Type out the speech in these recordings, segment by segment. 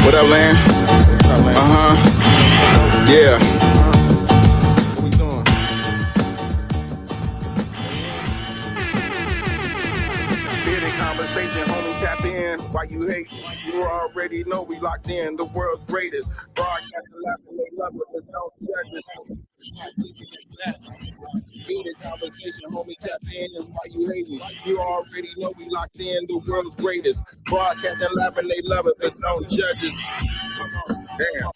What up, Lan? Yeah. What we doing? Bearded conversation, homie, tap in. Why you hate? You already know we locked in. The world's greatest. Broadcasting, laughing, they love it, but don't judge it. Bearded conversation, homie, tap in. Why you hating? You already know we locked in. The world's greatest. Broadcasting, laughing, they love it, but don't judge it. Damn.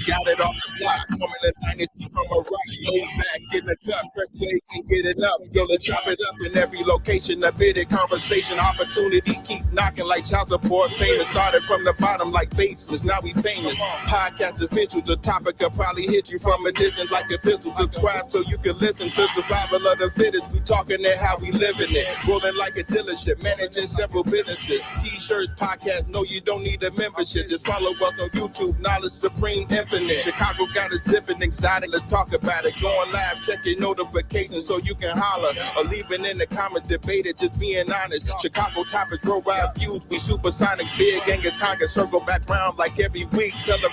Got it off the block, coming to 90 from a rock, laid back, getting it tough, press play and get it up. Yo, let's chop it up in every location. A bearded conversation, opportunity keep knocking like child support payments. Started from the bottom like basements, now we famous. Podcast official, the topic will probably hit you from a distance like a pistol. Subscribe so you can listen to survival of the fittest. We talking it how we living it, rolling like a dealership, managing several businesses. T-shirts, podcast, no, you don't need a membership. Just follow us on YouTube, knowledge supreme infinite. Chicago got a different exotic, let's talk about it. Going live, check your notifications so you can holler. Or leave it in the comments, debate it, just being honest. Chicago topics, worldwide views, we supersonic. Big Angus Congress, circle back round like every week. Tell a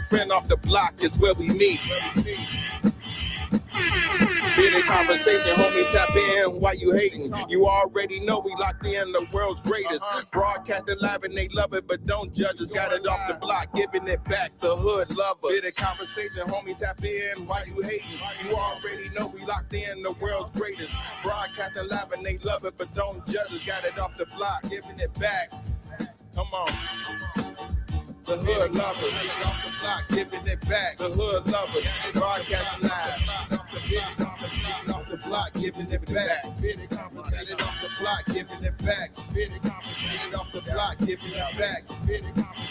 friend off the block, it's where we meet. Bearded conversation, homie, tap in. Why you hating? You already know we locked in. The world's greatest. Broadcasting live and they love it, but don't judge us. Got it off the block, giving it back to hood lovers. Bearded conversation, homie, tap in. Why you hating? You already know we locked in. The world's greatest. Broadcasting live and they love it, but don't judge us. Got it off the block, giving it back. Come on. The hood lovers, off the block, giving it back. The hood lovers, broadcasting live. Off the block, giving it back. Conversated off the block, giving it back. Conversated off the block, giving it back.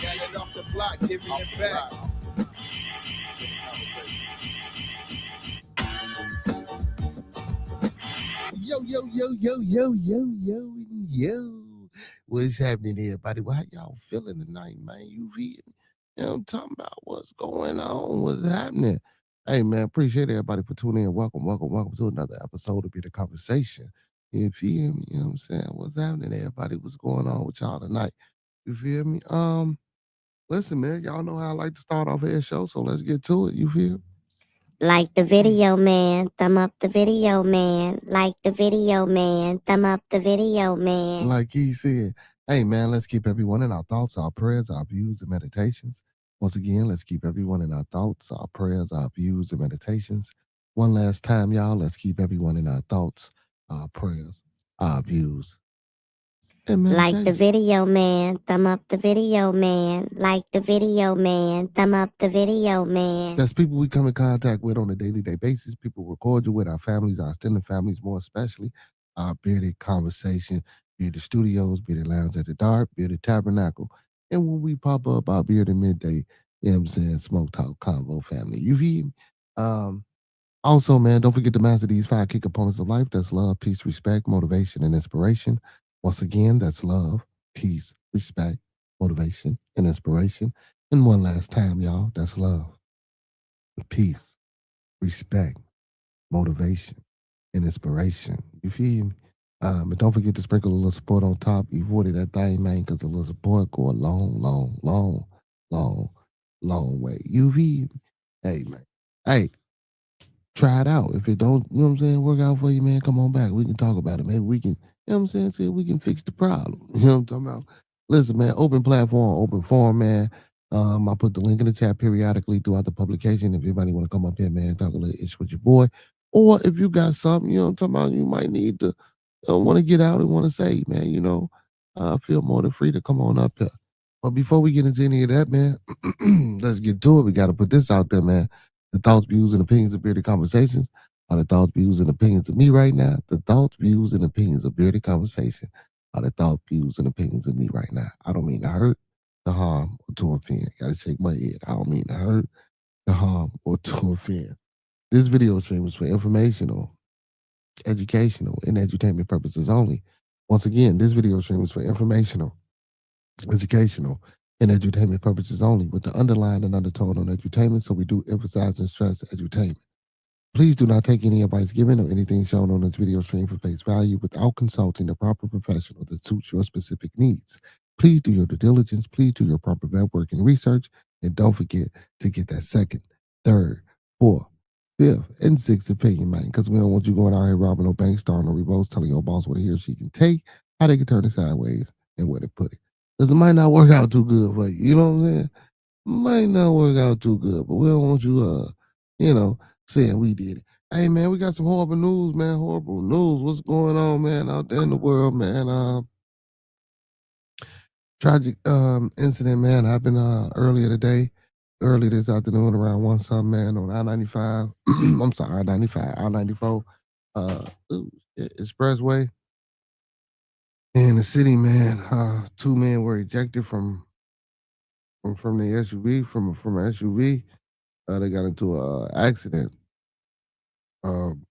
Got it off the block, giving it back. Yo. What's happening, everybody? Well, how y'all feeling tonight, man? You feel me? You know what I'm talking about? What's going on? What's happening? Hey, man, appreciate everybody for tuning in. Welcome to another episode of Bearded Conversation. You feel me? You know what I'm saying? What's happening, everybody? What's going on with y'all tonight? You feel me? Listen, man, y'all know how I like to start off a show, so let's get to it. You feel me? Like the video, man. Thumb up the video, man. Like the video, man. Thumb up the video, man. Like he said, hey, man, let's keep everyone in our thoughts, our prayers, our views, and meditations. Once again, let's keep everyone in our thoughts, our prayers, our views, and meditations. One last time, y'all, let's keep everyone in our thoughts, our prayers, our views, and meditations. Like the video, man. Thumb up the video, man. Like the video, man. Thumb up the video, man. That's people we come in contact with on a day-to-day basis. People we're cordial with, our families, our extended families, more especially. Our Bearded Conversation, Bearded Studios, Bearded Lounge at the Dark, Bearded Tabernacle. And when we pop up, our Bearded Midday, you know what I'm saying, Smoke Talk Convo family. You feel me? Also, man, don't forget to master these 5 key components of life. That's love, peace, respect, motivation, and inspiration. Once again, that's love, peace, respect, motivation, and inspiration. And one last time, y'all, that's love, peace, respect, motivation, and inspiration. You feel me? And don't forget to sprinkle a little support on top. You water that thing, man, because a little support go a long way. You feel me? Hey, man. Hey, try it out. If it don't, you know what I'm saying, work out for you, man, come on back. We can talk about it. Maybe we can, you know what I'm saying, see if we can fix the problem. You know what I'm talking about? Listen, man, open platform, open forum, man. I put the link in the chat periodically throughout the publication. If anybody want to come up here, man, talk a little ish with your boy. Or if you got something, you know what I'm talking about, you might need to want to get out and want to say, man, you know, feel more than free to come on up here. But before we get into any of that, man, let's get to it. We got to put this out there, man. The thoughts, views, and opinions of Bearded Conversations are the thoughts, views, and opinions of me right now. The thoughts, views, and opinions of Bearded Conversation are the thoughts, views, and opinions of me right now. I don't mean to hurt, to harm, or to offend. Gotta shake my head. I don't mean to hurt, to harm, or to offend. This video stream is for informational, educational, and edutainment purposes only. Once again, this video stream is for informational, educational, and edutainment purposes only, with the underlying and undertone on edutainment, so we do emphasize and stress edutainment. Please do not take any advice given or anything shown on this video stream for face value without consulting the proper professional that suits your specific needs. Please do your due diligence. Please do your proper network and research. And don't forget to get that second, third, fourth, fifth, and sixth opinion, man. Because we don't want you going out here robbing no bank, starting no revolts, telling your boss what he or she can take, how they can turn it sideways, and where to put it. Because it might not work out too good for you. You know what I'm saying? Might not work out too good, but we don't want you, you know, saying we did it. Hey, man, we got some horrible news, man. Horrible news. What's going on, man, out there in the world, man? Tragic incident, man, happened earlier today, early this afternoon around one something, man, on I-95. I'm sorry, I-95, I-94, uh, expressway in the city, man. Two men were ejected from the SUV, from an SUV. They got into a accident. Um,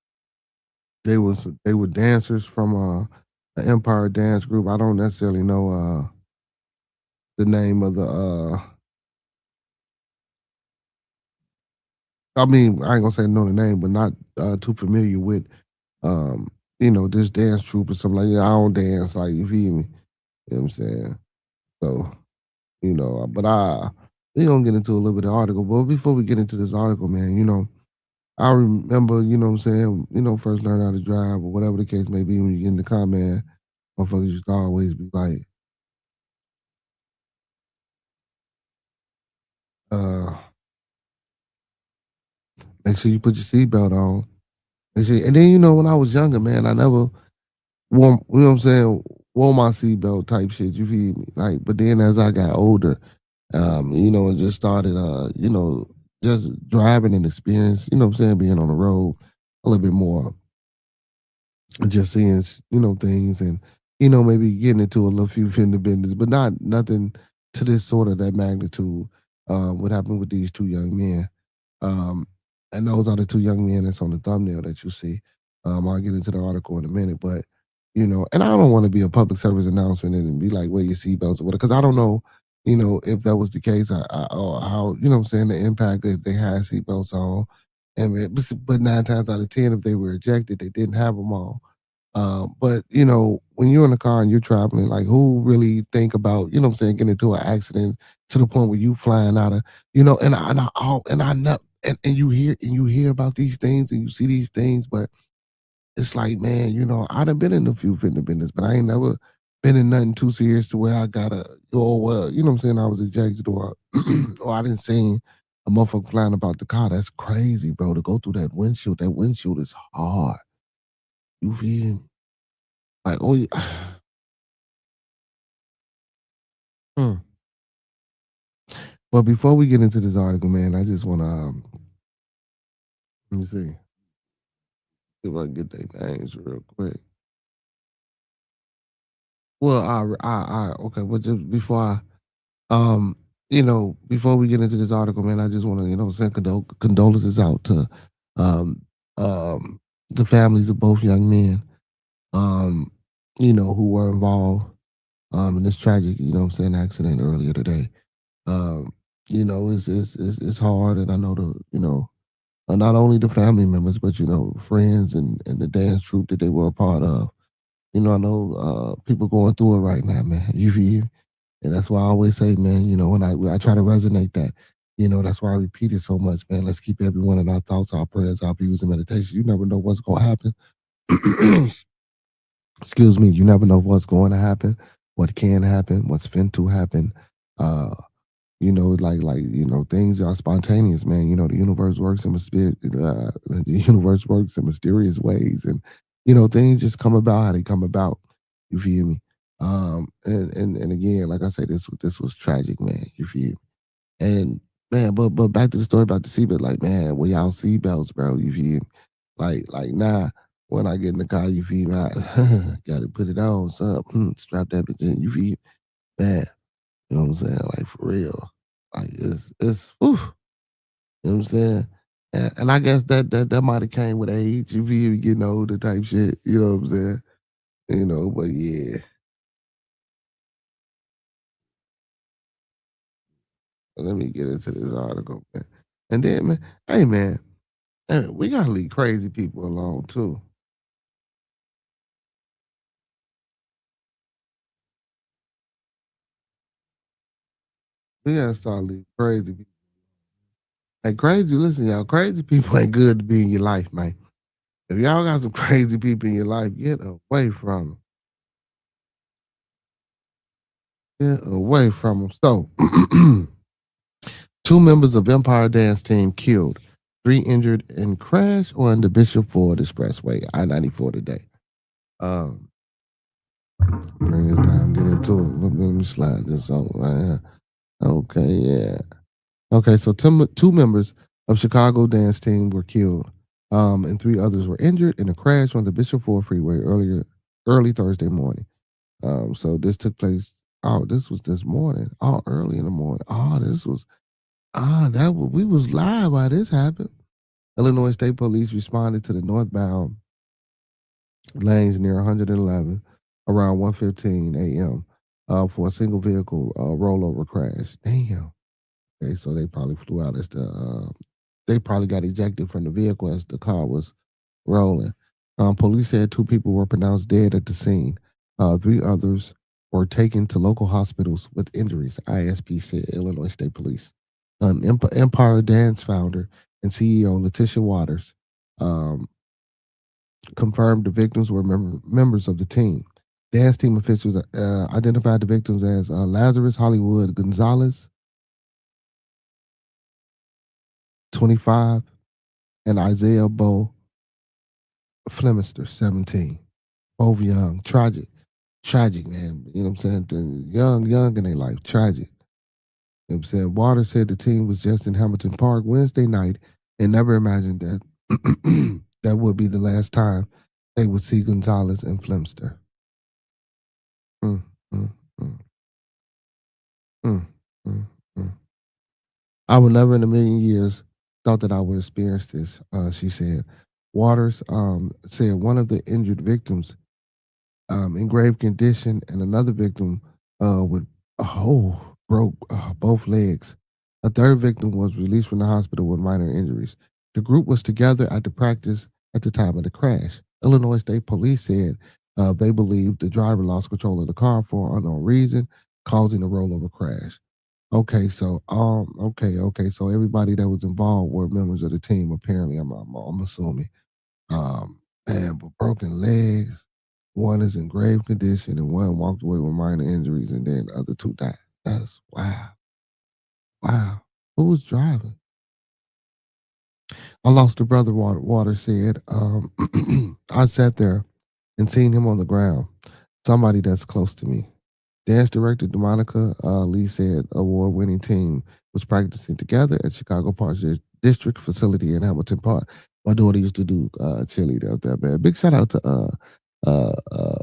they were dancers from the Empire Dance Group. I don't necessarily know the name of the I mean, I ain't gonna say know the name, but not too familiar with um, this dance troupe or something like that. I don't dance, like, you feel me? You know what I'm saying? So, but we gonna get into a little bit of the article. But before we get into this article, man, I remember, what I'm saying, first learning how to drive or whatever the case may be when you get in the car, man, motherfuckers used to always be like, uh, make sure you put your seatbelt on. And then, when I was younger, man, I never wore, you know what I'm saying, wore my seatbelt type shit, you feel me? Like, but then as I got older, and just started, just driving and experience, you know what I'm saying, being on the road a little bit more, just seeing, things and, maybe getting into a little few fender benders, but not nothing to this sort of that magnitude. What happened with these two young men. Um, and those are the two young men that's on the thumbnail that you see. I'll get into the article in a minute, but and I don't want to be a public service announcement and be like, wear your seatbelts or whatever, because I don't know, if that was the case, or how, what I'm saying, the impact if they had seatbelts on. But 9 times out of 10, if they were ejected, they didn't have them on. But when you're in the car and you're traveling, like, who really think about, what I'm saying, getting into an accident to the point where you flying out of, and I know, and you hear about these things and you see these things, but it's like, man, I done been in a few fender benders, but I ain't never been in nothing too serious to where I got well, you know what I'm saying, I was ejected or or I didn't see a motherfucker flying about the car. That's crazy, bro, to go through that windshield. That windshield is hard. You feel me? Like, oh, yeah. Hmm. But before we get into this article, man, I just want to let me see if I can get their names real quick. Well, okay. But just before before we get into this article, man, I just want to, send condolences out to um, um, the families of both young men, um, who were involved in this tragic, what I'm saying, accident earlier today. Um, it's hard, and I know not only the family members, but friends and the dance troupe that they were a part of. I know people going through it right now, man. You feel? And that's why I always say, man, when I try to resonate that, that's why I repeat it so much, man. Let's keep everyone in our thoughts, our prayers, our views, and meditation. You never know what's going to happen. Excuse me. You never know what's going to happen, what can happen, what's fin to happen. Uh, things are spontaneous, man. The universe works in the universe works in mysterious ways, and things just come about how they come about. You feel me? And again, like I say, this was tragic, man. You feel me? And man, but back to the story about the seatbelt, like, man, we y'all seatbelts, bro. You feel me? Like nah. When I get in the car, you feel me? I gotta put it on, son. Strap that bitch in. You feel me? Man, you know what I'm saying? Like, for real. Like, it's whew, you know what I'm saying? And I guess that might have came with age, you feel me, getting older type shit, you know what I'm saying? But yeah. Let me get into this article, man. And then, man, hey, man, hey, we gotta leave crazy people alone too. We gotta start leaving crazy people. Hey, crazy, listen, y'all. Crazy people ain't good to be in your life, man. If y'all got some crazy people in your life, get away from them. Get away from them. So, two members of Empire Dance Team killed, 3 injured in crash on the Bishop Ford Expressway, I-94 today. Bring this down, get into it. Let me slide this on right here. Okay, yeah. Okay, so two members of Chicago dance team were killed, and 3 others were injured in a crash on the Bishop Ford Freeway early Thursday morning. So this took place. Oh, this was this morning. Oh, early in the morning. Oh, this was we was live while this happened. Illinois State Police responded to the northbound lanes near 111 around 1:15 a.m. For a single vehicle rollover crash. Damn. Okay, so they probably flew out as they probably got ejected from the vehicle as the car was rolling. Police said 2 people were pronounced dead at the scene. 3 others were taken to local hospitals with injuries, ISP said, Illinois State Police. Empire Dance founder and CEO Letitia Waters confirmed the victims were members of the team. Dance team officials identified the victims as Lazarus Hollywood Gonzalez, 25, and Isaiah Bo Flemister, 17. Both young, tragic, man. You know what I'm saying? Young in their life, tragic. You know what I'm saying? Waters said the team was just in Hamilton Park Wednesday night and never imagined that that would be the last time they would see Gonzalez and Flemster. Mm, mm, mm, mm, mm, mm. I would never in a million years thought that I would experience this, she said. Waters said one of the injured victims in grave condition and another victim with a hole broke both legs. A third victim was released from the hospital with minor injuries. The group was together at the practice at the time of the crash. Illinois State Police said they believe the driver lost control of the car for an unknown reason, causing a rollover crash. Okay, so everybody that was involved were members of the team. Apparently, I'm assuming. Man, but broken legs. One is in grave condition, and one walked away with minor injuries, and then the other 2 died. That's wow, wow. Who was driving? I lost a brother. Water said. I sat there and seen him on the ground. Somebody that's close to me. Dance director DeMonica Lee said award-winning team was practicing together at Chicago Park District facility in Hamilton Park. My daughter used to do cheerleader out there, man. Big shout out to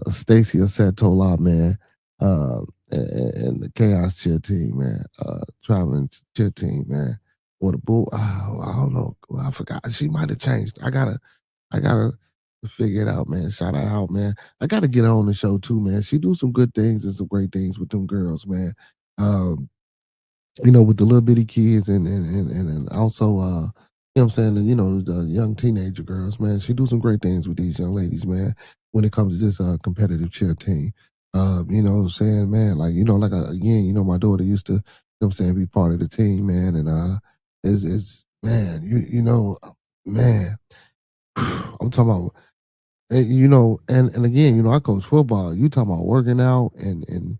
Stacy Asetola, man, and the Chaos cheer team, man. Traveling cheer team, man. Or the bull. I don't know. Well, I forgot. She might have changed. I gotta figure it out, man. Shout her out, man. I gotta get her on the show too, man. She do some good things and some great things with them girls, man. Um, with the little bitty kids and also you know what I'm saying, and, the young teenager girls, man. She do some great things with these young ladies, man, when it comes to this competitive cheer team. You know what I'm saying, man, like, again, my daughter used to, you know what I'm saying, be part of the team, man, and it's man, man, I'm talking about and again, I coach football. You talking about working out and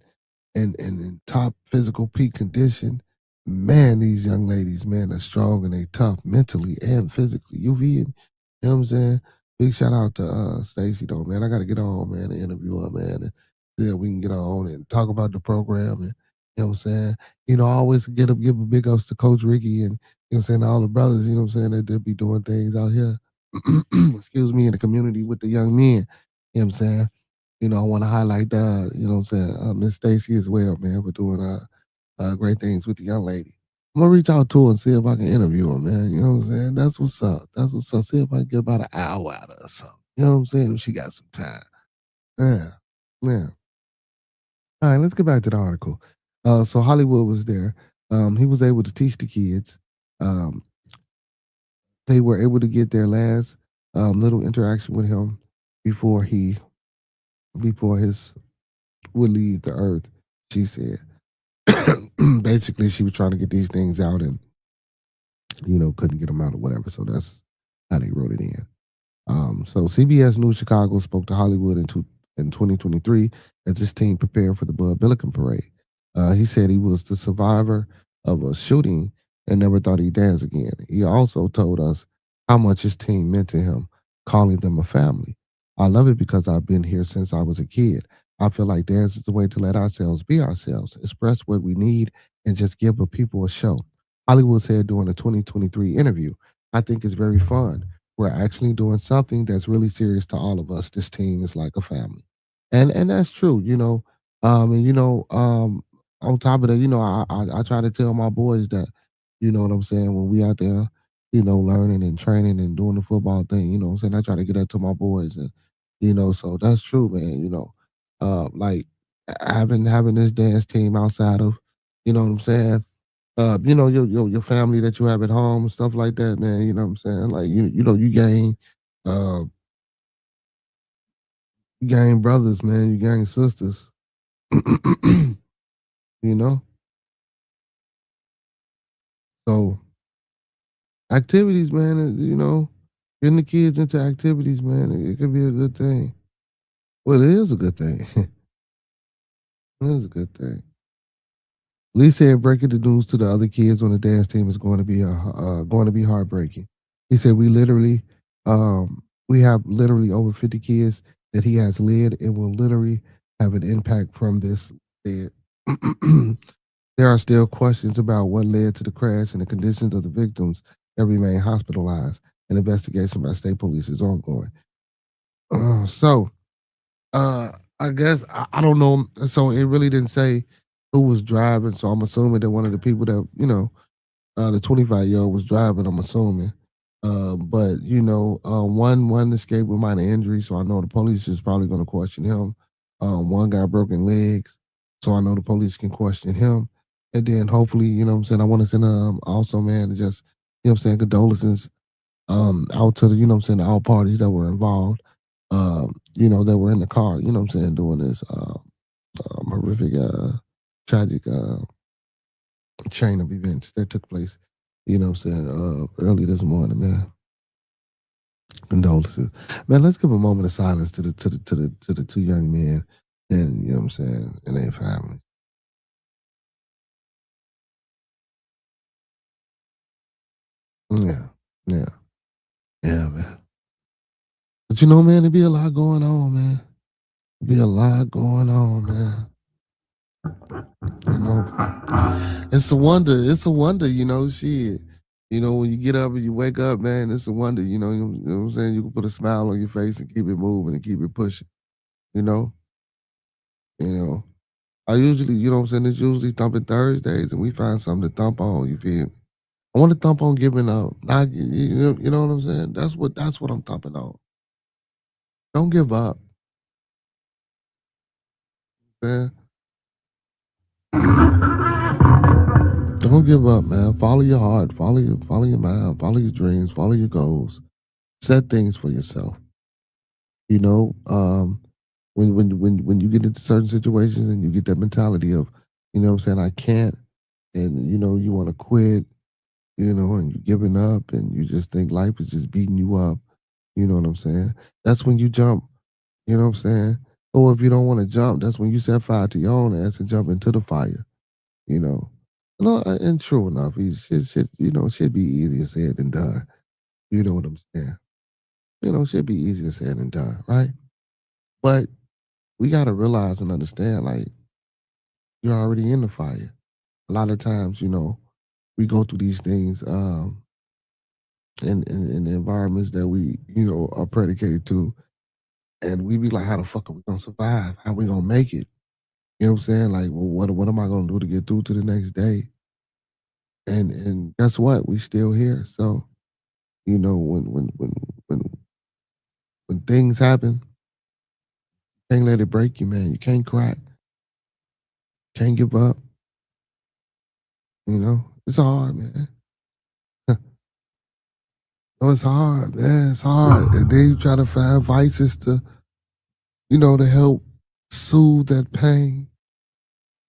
in top physical peak condition. Man, these young ladies, man, are strong and they tough mentally and physically. You feel me? You know what I'm saying? Big shout out to Stacy though, man. I gotta get on, man, and interview her, man. And yeah, we can get on and talk about the program and you know what I'm saying? I always give a big ups to Coach Ricky and you know what I'm saying, all the brothers, you know what I'm saying, that they'll be doing things out here. Excuse me, in the community with the young men. You know what I'm saying? I want to highlight you know what I'm saying, Miss Stacy as well, man, for doing great things with the young lady. I'm gonna reach out to her and see if I can interview her, man. You know what I'm saying? That's what's up. That's what's up. See if I can get about an hour out of her or something. You know what I'm saying? If she got some time. Yeah. Yeah. All right, let's get back to the article. So Hollywood was there. He was able to teach the kids. Um, they were able to get their last little interaction with him before his would leave the earth, she said. basically she was trying to get these things out and couldn't get them out or whatever. So that's how they wrote it in. So CBS News Chicago spoke to Hollywood in 2023 as his team prepared for the Bud Billiken parade. He said he was the survivor of a shooting and never thought he'd dance again. He also told us how much his team meant to him, calling them a family. I love it because I've been here since I was a kid. I feel like dance is a way to let ourselves be ourselves, express what we need, and just give the people a show. Hollywood said during a 2023 interview, I think it's very fun. We're actually doing something that's really serious to all of us. This team is like a family. And that's true, on top of that, I try to tell my boys that, you know what I'm saying, when we out there, learning and training and doing the football thing, you know what I'm saying? I try to get that to my boys and so that's true, man, like having this dance team outside of, you know what I'm saying? Your family that you have at home and stuff like that, man. You know what I'm saying? Like uh, you gain brothers, man. You gain sisters. you know. So activities, man. Getting the kids into activities, man. It could be a good thing. Well, it is a good thing. It is a good thing. Lee said breaking the news to the other kids on the dance team is going to be heartbreaking. He said we have literally over 50 kids that he has led and will literally have an impact from this. Said there are still questions about what led to the crash and the conditions of the victims that remain hospitalized. An investigation by state police is ongoing. So I guess I don't know. So it really didn't say who was driving. So I'm assuming that one of the people that the 25-year-old was driving. I'm assuming, but one escaped with minor injury. So I know the police is probably going to question him. One got broken legs, so I know the police can question him. And then hopefully, you know what I'm saying, I want to send also, man, just condolences out to the all parties that were involved. That were in the car, you know what I'm saying, doing this horrific, tragic chain of events that took place, you know what I'm saying, early this morning, man. Condolences. Man, let's give a moment of silence to the two young men and, you know what I'm saying, and their family. Yeah, yeah, yeah, man. But man, there be a lot going on, man. There be a lot going on, man. It's a wonder. It's a wonder, shit. When you get up and you wake up, man, it's a wonder, you know what I'm saying? You can put a smile on your face and keep it moving and keep it pushing, you know? You know. I usually, you know what I'm saying, it's usually thumping Thursdays and we find something to thump on, you feel me? I want to thump on giving up. Not, you know what I'm saying? That's what I'm thumping on. Don't give up. Man. Don't give up, man. Follow your heart, follow your mind, follow your dreams, follow your goals. Set things for yourself. You know, when you get into certain situations and you get that mentality of, you know what I'm saying, I can't, and you want to quit, and you're giving up and you just think life is just beating you up, you know what I'm saying? That's when you jump, you know what I'm saying? Or if you don't want to jump, that's when you set fire to your own ass and jump into the fire, you know. No, and true enough, should be easier said than done. You know what I'm saying? Should be easier said than done, right? But we got to realize and understand, like, you're already in the fire. A lot of times, we go through these things in the environments that we, are predicated to. And we be like, how the fuck are we going to survive? How we going to make it? You know what I'm saying? Like, well, what am I going to do to get through to the next day? And guess what? We still here. So, when things happen, can't let it break you, man. You can't crack. Can't give up. It's hard, man. No, it's hard, man. It's hard. And then you try to find vices to, to help soothe that pain.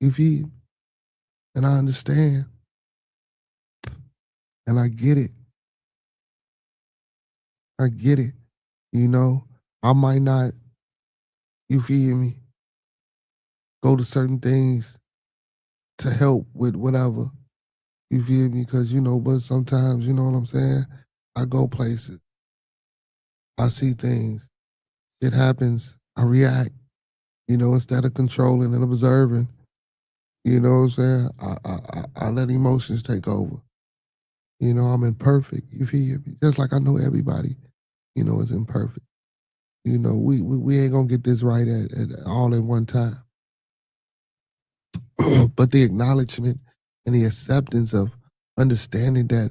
You feel? And I understand. And I get it. I get it. You know, I might not, you feel me, go to certain things to help with whatever. You feel me? Because, you know, but sometimes, you know what I'm saying? I go places. I see things. It happens. I react, you know, instead of controlling and observing. You know what I'm saying? I let emotions take over. You know, I'm imperfect. You feel me? Just like I know everybody, you know, is imperfect. You know, we ain't gonna get this right at all at one time. But the acknowledgement and the acceptance of understanding that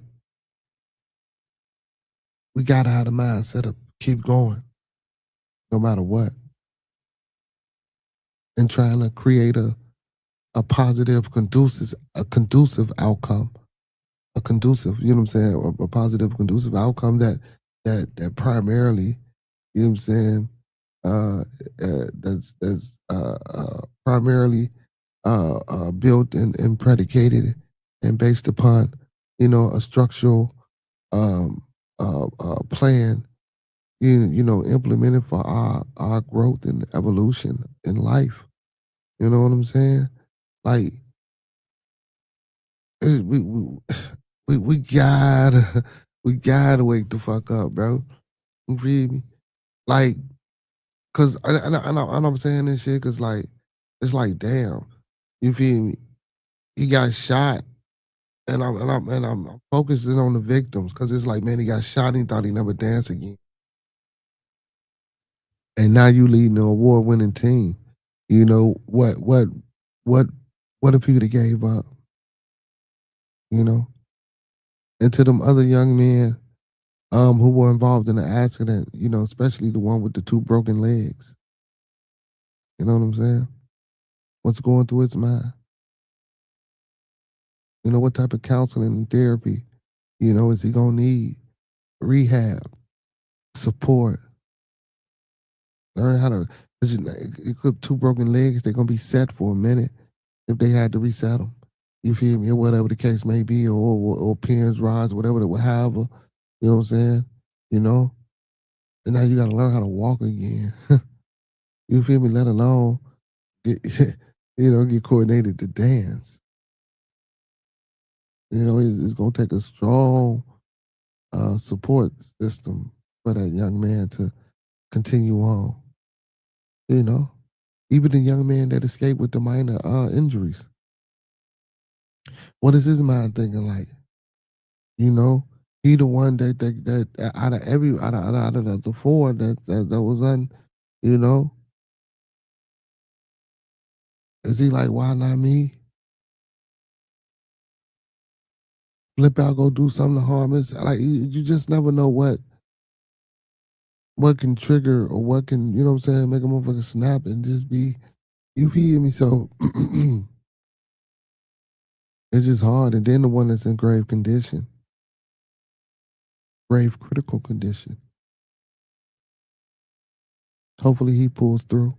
we gotta have the mindset of keep going, no matter what, and trying to create a positive, conducive outcome, a conducive, you know what I'm saying, a positive, conducive outcome that primarily, you know what I'm saying, that's primarily built and predicated and based upon, you know, a structural plan, you know, implemented for our growth and evolution in life. You know what I'm saying? Like we gotta we gotta wake the fuck up, bro. You feel me? Like, cause I'm saying this shit, cause like it's like damn, you feel me? He got shot, and I'm focusing on the victims, cause it's like man, he got shot and he thought he never dance again, and now you leading an award winning team. You know what what the people that gave up, you know, and to them other young men who were involved in the accident, you know, especially the one with the two broken legs. You know what I'm saying? What's going through his mind? You know, what type of counseling and therapy, you know, is he gonna need? Rehab, support, learn how to. Two broken legs, they're gonna be set for a minute if they had to reset them. You feel me? Or whatever the case may be, or pins, rods, whatever that would have. You know what I'm saying? You know, and now you got to learn how to walk again. You feel me? Let alone get, you know, get coordinated to dance. You know, it's gonna take a strong support system for that young man to continue on. You know, even the young man that escaped with the minor injuries. What is his mind thinking like? You know, he the one that out of the four that was on, you know, is he like, why not me? Flip out, go do something to harm us. Like you just never know what can trigger or what can, you know what I'm saying, make a motherfucker snap and just be, you feel me? So it's just hard. And then the one that's in grave condition, grave critical condition. Hopefully he pulls through.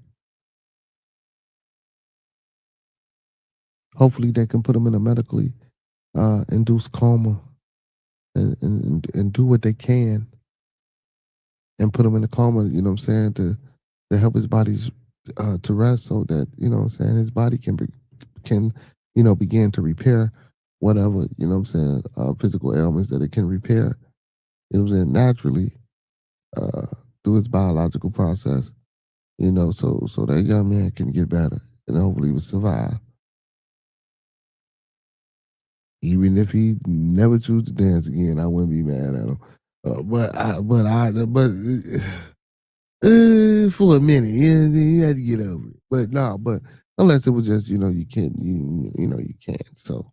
Hopefully they can put him in a medically induced coma and do what they can and put him in a coma, you know what I'm saying, to help his body to rest so that, you know what I'm saying, his body can, you know, begin to repair whatever, you know what I'm saying, physical ailments that it can repair, you know what I'm saying, naturally uh, through its biological process, you know, so that young man can get better and hopefully will survive. Even if he never choose to dance again, I wouldn't be mad at him. But for a minute, you had to get over it. But no, but unless it was just, you know, you can't, you know, you can't. So,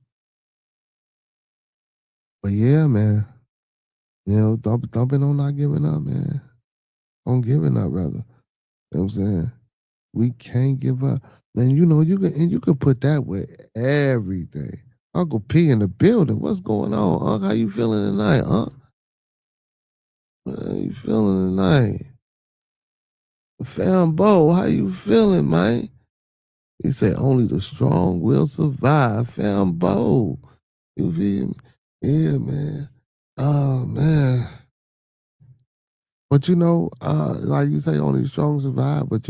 but yeah, man, you know, thumping on not giving up, man. On giving up, rather. You know what I'm saying? We can't give up. Man, you know, you can put that with everything. Uncle P in the building. What's going on, Unc? How you feeling tonight, Unc? How you feeling tonight? Fam Bo, how you feeling, man? He said, only the strong will survive. Fam bold. You feel me? Yeah, man. Oh, man. But like you say, only the strong survive. But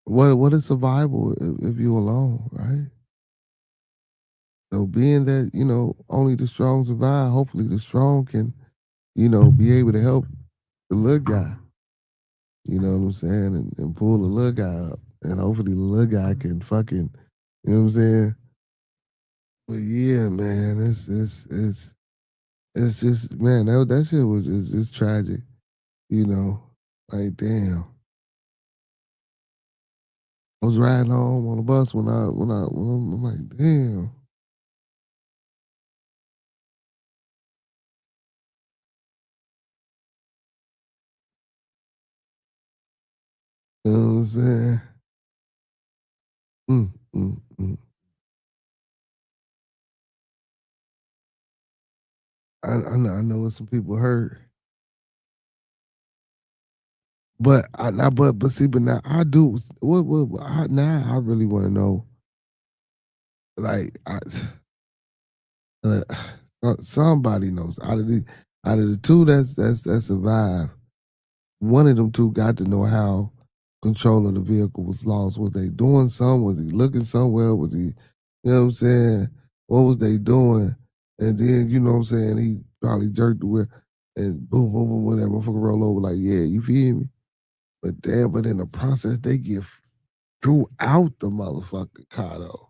what is survival if you alone, right? So being that only the strong survive, hopefully the strong can be able to help the little guy. You know what I'm saying, and pull the little guy up, and hopefully the little guy can fucking, you know what I'm saying. But yeah, man, it's just, man, that shit was just tragic. Like damn. I was riding home on the bus when I'm like, damn. You know what I'm saying? Mm, mm, mm. I know what some people heard, but see, but now I do. Now I really want to know, like, uh, somebody knows out of the two that survived. One of them two got to know how control of the vehicle was lost. Was they doing something? Was he looking somewhere? Was he, you know what I'm saying? What was they doing? And then, you know what I'm saying, he probably jerked the wheel and boom, boom, boom, when that motherfucker roll over, like, yeah, you feel me? But damn, but in the process, they get throughout the motherfucking car, though.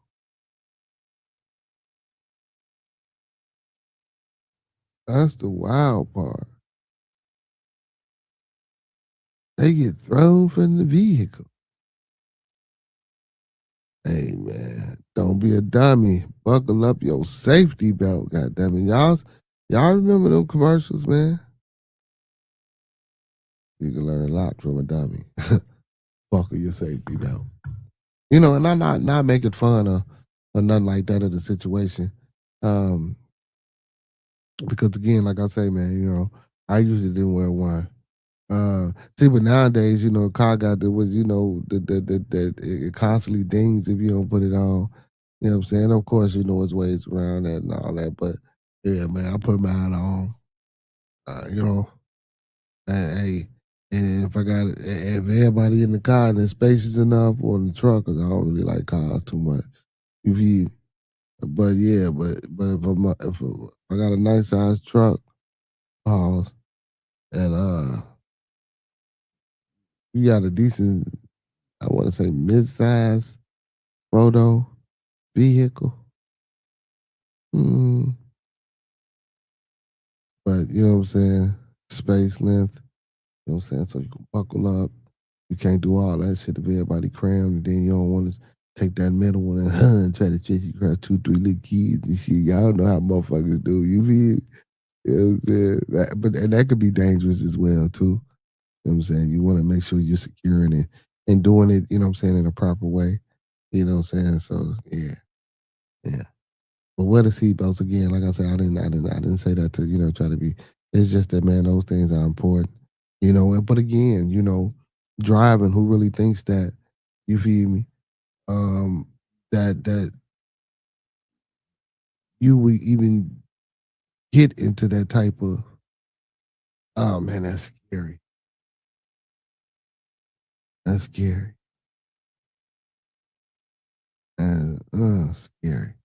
That's the wild part. They get thrown from the vehicle. Hey man, don't be a dummy. Buckle up your safety belt, goddamn it. Y'all remember them commercials, man? You can learn a lot from a dummy. Buckle your safety belt. And I'm not making fun or nothing like that of the situation. Um, because again, like I say, man, I usually didn't wear one. See, but nowadays, car got the was, that it constantly dings if you don't put it on. You know what I'm saying? Of course, there's ways around that and all that, but yeah, man, I put mine on. You know, hey, and if everybody in the car and the space is enough, or in the truck, cause I don't really like cars too much. You feel? But yeah, but if I got a nice size truck, pause, and you got a decent, I want to say mid-size photo vehicle. Mm, but you know what I'm saying? Space length. You know what I'm saying? So you can buckle up. You can't do all that shit if everybody crammed, and then you don't want to take that middle one and try to chase you across 2, 3 little kids and shit. Y'all know how motherfuckers do. You feel? You know what I'm saying? And that could be dangerous as well too. You know what I'm saying? You want to make sure you're securing it and doing it, you know what I'm saying, in a proper way. You know what I'm saying? So yeah. Yeah. But what are seatbelts again? Like I said, I didn't say that to try to be. It's just that, man, those things are important. But again, driving. Who really thinks that? You feel me? That you would even get into that type of. Oh man, that's scary. That's scary. And scary.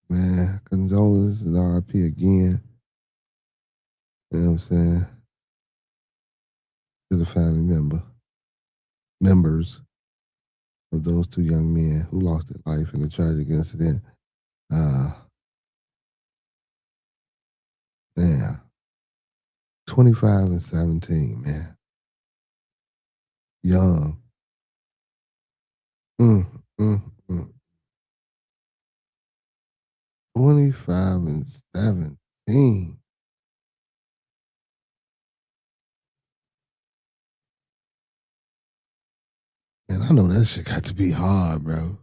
Man, condolences and RIP again. You know what I'm saying? To the family members of those two young men who lost their life in a tragic incident. Man, 25 and 17, man. Young. Mm, mm, mm. 25 and 17. Man, I know that shit got to be hard, bro.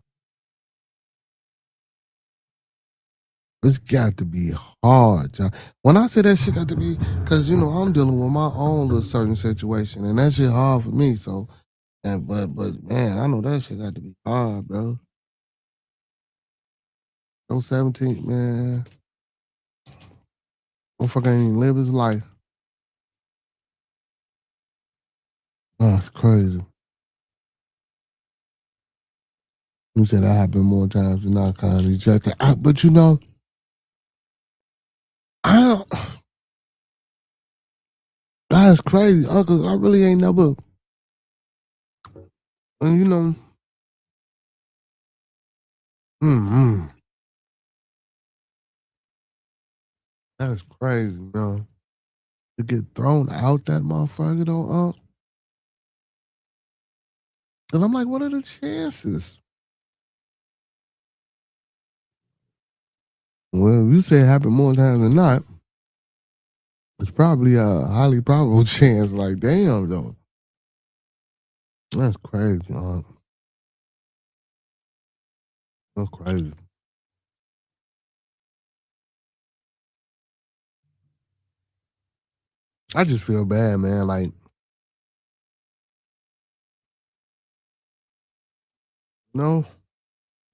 It's got to be hard, John. When I say that shit got to be, because I'm dealing with my own little certain situation, and that shit hard for me. So, but man, I know that shit got to be hard, bro. No 17, man. Motherfucker ain't even live his life. Oh, it's crazy. You said that happened more times than not, kind of rejected. But I don't. That's crazy, Uncle. I really ain't never. And mm-hmm. That's crazy, man. To get thrown out that motherfucker, though, and I'm like, what are the chances? Well, if you say it happened more times than not, it's probably a highly probable chance. Like, damn, though. That's crazy, That's crazy. I just feel bad, man. Like,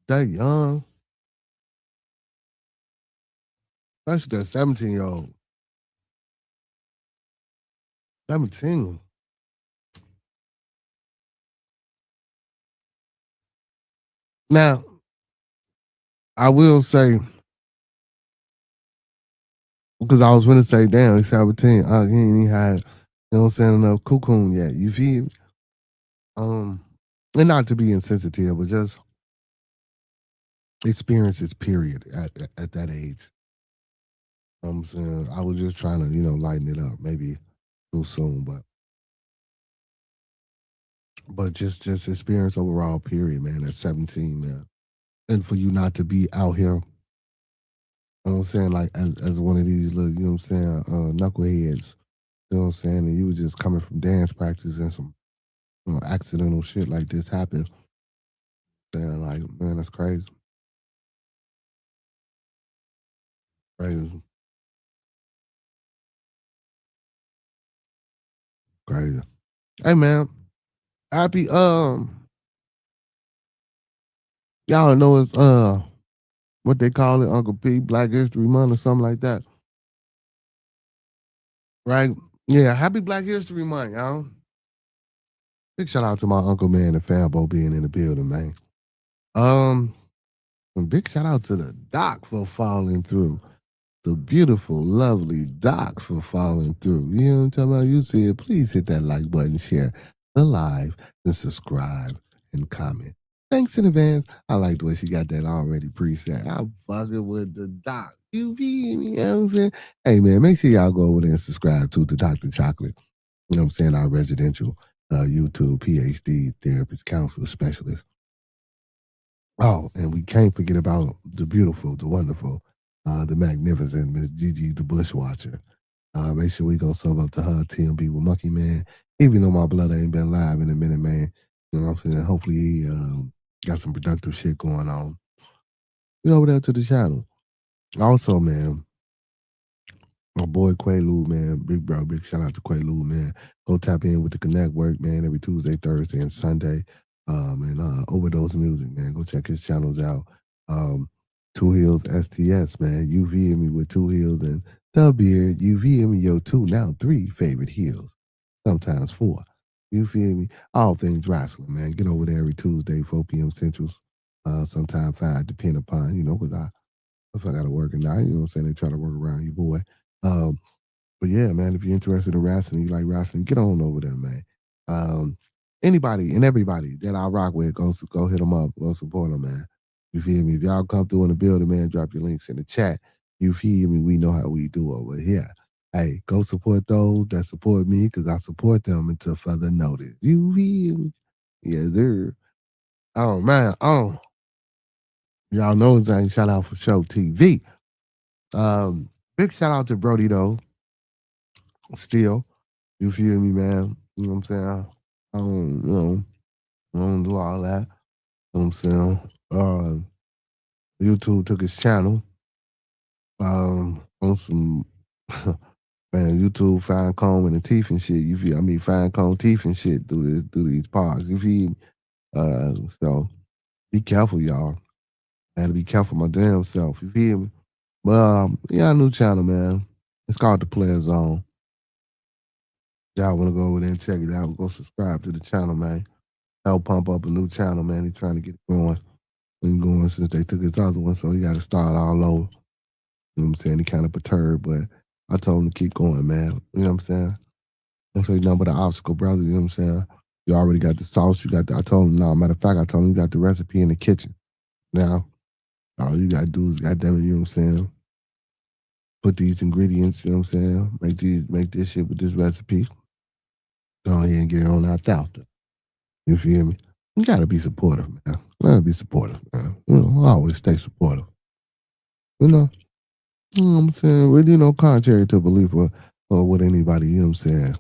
that young, especially that 17-year-old. 17. Now, I will say, because I was going to say, damn, he's 17. He ain't even had, enough cocoon yet. You feel me? And not to be insensitive, but just experiences, period, at that age. I'm saying I was just trying to, lighten it up. Maybe too soon, but just experience overall, period, man. At 17, man, and for you not to be out here, I'm saying, like as one of these little, knuckleheads, you know what I'm saying, and you were just coming from dance practice and some, accidental shit like this happened. Saying like, man, that's crazy, crazy, crazy. Hey, man, happy y'all know it's what they call it, Uncle P, Black History Month or something like that, right? Yeah, happy Black History Month, y'all. Big shout out to my uncle, man, and Fambo being in the building, man. And big shout out to the doc for falling through. The beautiful, lovely doc for falling through. You know what I'm talking about? You see it, please hit that like button, share the live, and subscribe and comment. Thanks in advance. I like the way she got that already preset. I'm fucking with the doc. You feel me? You know what I'm saying? Hey, man, make sure y'all go over there and subscribe to the Dr. Chocolate. You know what I'm saying? Our residential YouTube PhD therapist, counselor, specialist. Oh, and we can't forget about the beautiful, the wonderful, the magnificent Miss Gigi the Bushwatcher. Make sure we go sub up to her TMB with Monkey Man. Even though my blood ain't been live in a minute, man. You know what I'm saying? Hopefully he got some productive shit going on. Get over there to the channel. Also, man, my boy Quaalude, man, big bro, big shout out to Quaalude, man. Go tap in with the Connect Work, man, every Tuesday, Thursday, and Sunday. And Overdose Music, man. Go check his channels out. Two Heels STS, man. You feel me with Two Heels and The Beard. You feel me, your two, now three favorite heels. Sometimes four. You feel me? All things wrestling, man. Get over there every Tuesday, 4 p.m. Centrals. Sometime 5, depending upon, because if I got to work at night, you know what I'm saying? They try to work around you, boy. But yeah, man, if you're interested in wrestling, you like wrestling, get on over there, man. Anybody and everybody that I rock with, go hit them up, go support them, man. You feel me? If y'all come through in the building, man, drop your links in the chat. You feel me? We know how we do over here. Hey, go support those that support me because I support them until further notice. You feel me? Yeah, they're. Oh, man. Oh, y'all know it's a shout out for Show TV. Big shout out to Brody, though. Still, you feel me, man? You know what I'm saying? I don't do all that. You know what I'm saying? YouTube took his channel. on some man, YouTube fine combing and teeth and shit. You feel? I mean, fine comb teeth and shit through these parks. You feel? So be careful, y'all. I had to be careful my damn self. You feel me? But yeah, new channel, man. It's called The Player Zone. Y'all want to go over there and check it out? Go subscribe to the channel, man. Help pump up a new channel, man. He's trying to get it going. Been going since they took his other one, so he got to start all over. You know what I'm saying? He kind of perturbed, but I told him to keep going, man. You know what I'm saying? Don't say nothing but an obstacle, brother. You know what I'm saying? You already got the sauce. You got I told him, no, matter of fact, I told him you got the recipe in the kitchen. Now, all you got to do is, goddamn it, you know what I'm saying? Put these ingredients, you know what I'm saying? Make this shit with this recipe. Go ahead and get it on out there. You feel me? You got to be supportive, man. You got to be supportive, man. You know, always stay supportive. You know what I'm saying? Really, you know, contrary to belief or what anybody, you know what I'm saying,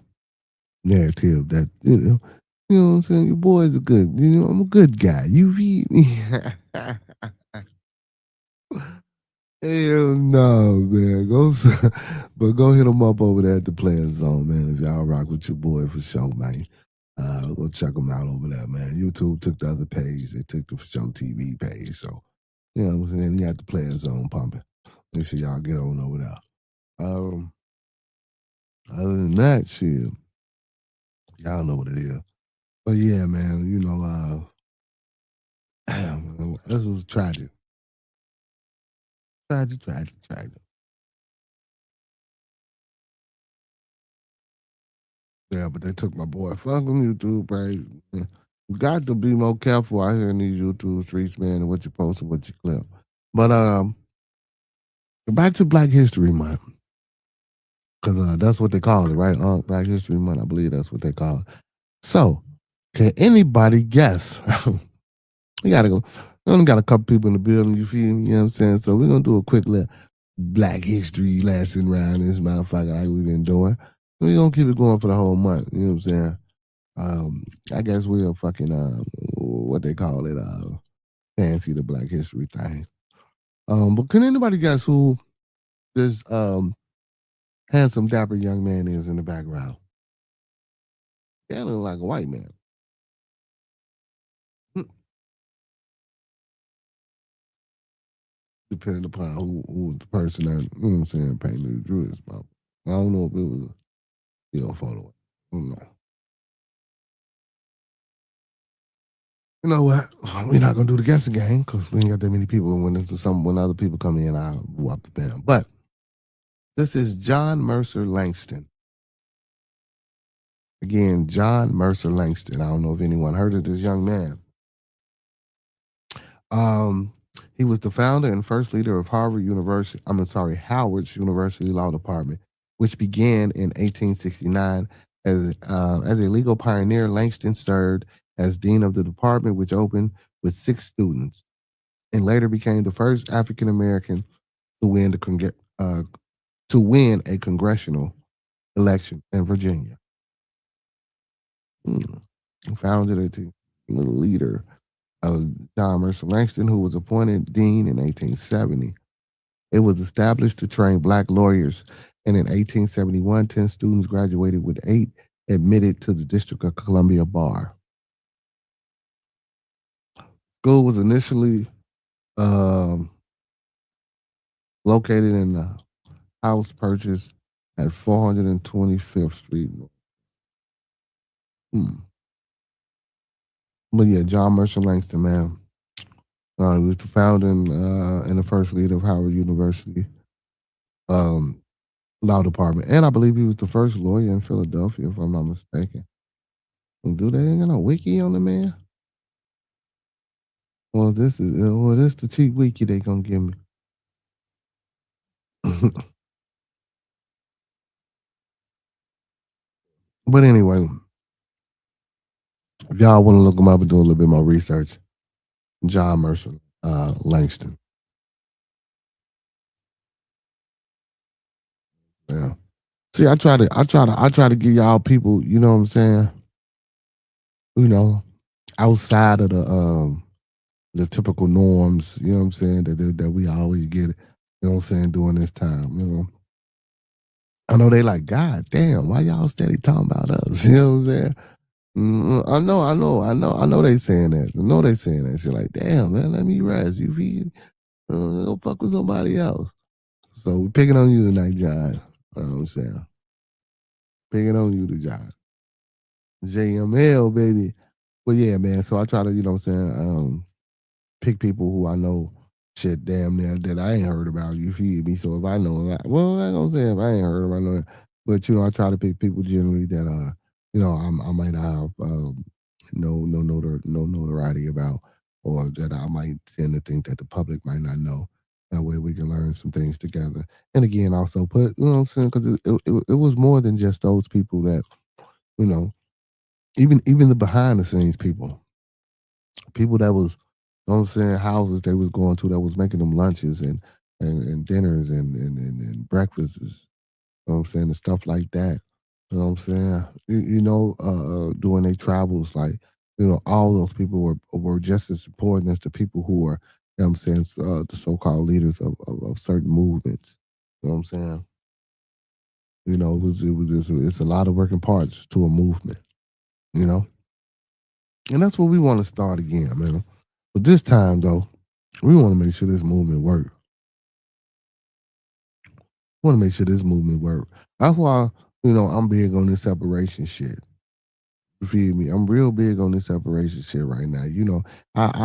narrative that, you know what I'm saying? Your boy's a good, you know, I'm a good guy. You feel me? Hell no, man. But go hit them up over there at the Player Zone, man. If y'all rock with your boy for sure, man. Go check them out over there, man. YouTube took the other page. They took the Show TV page. So, you know what I'm saying? You got the Player Zone pumping. Make sure y'all get on over there. Other than that, shit, y'all know what it is. But yeah, man, you know, this was tragic. Tragic. Yeah, but they took my boy. Fuck them YouTube page. You got to be more careful out here in these YouTube streets, man, and what you post and what you clip. But back to Black History Month. Because that's what they call it, right? Black History Month, I believe that's what they call it. So, can anybody guess? We gotta go. We only got a couple people in the building, you feel me? You know what I'm saying? So we're gonna do a quick little Black History lesson around this motherfucker like we've been doing. We're gonna keep it going for the whole month, you know what I'm saying? I guess we'll fucking what they call it, fancy the Black History thing. But can anybody guess who this handsome, dapper young man is in the background? Yeah, look like a white man. Depending upon who was the person that, you know what I'm saying, painted the Druids. I don't know if it was a still photo. I don't know. You know what? We're not gonna do the guessing game because we ain't got that many people. When other people come in, I'll walk the band. But this is John Mercer Langston. Again, John Mercer Langston. I don't know if anyone heard of this young man. He was the founder and first leader of Howard's University Law Department, which began in 1869. As a legal pioneer, Langston served as dean of the department, which opened with 6 students, and later became the first African American to win a congressional election in Virginia. Founded a leader of John Mercer Langston, who was appointed dean in 1870. It was established to train Black lawyers, and in 1871, 10 students graduated with 8 admitted to the District of Columbia Bar. School was initially located in the house purchased at 425th Street. But yeah, John Mercer Langston, man. He was the founder and the first leader of Howard University Law Department. And I believe he was the first lawyer in Philadelphia, if I'm not mistaken. And do they ain't got no wiki on the man? Well, this the cheap wiki they gonna give me. But anyway, if y'all want to look him up and do a little bit more research, John Mercer Langston. Yeah. See, I try to give y'all people, you know what I'm saying? You know, outside of the typical norms, you know what I'm saying, that we always get You know what I'm saying? During this time, you know. I know they like, God damn, why y'all steady talking about us? You know what I'm saying? I know they saying that. I know they saying that shit like, damn, man, let me rest. You feel? Go fuck with somebody else. So we picking on you tonight, John. You know what I'm saying? Picking on you to John. JML, baby. But yeah, man. So I try to, you know what I'm saying, pick people who I know shit damn near that I ain't heard about. You feel me? So if I know, well, I ain't gonna say if I ain't heard about no, but you know, I try to pick people generally that you know, I might have no notoriety about, or that I might tend to think that the public might not know. That way we can learn some things together. And again, also put, you know what I'm saying, because it was more than just those people that, you know, even the behind the scenes people that was, you know what I'm saying, houses they was going to that was making them lunches and dinners and breakfasts, you know what I'm saying, and stuff like that. You know what I'm saying? Doing their travels, like, you know, all those people were just as important as the people who were, you know what I'm saying, the so-called leaders of certain movements. You know what I'm saying? You know, it's a lot of working parts to a movement, you know? And that's what we want to start again, man. But this time though, we want to make sure this movement work. We want to make sure this movement work. That's why, you know, I'm big on this separation shit. You feel me? I'm real big on this separation shit right now. You know,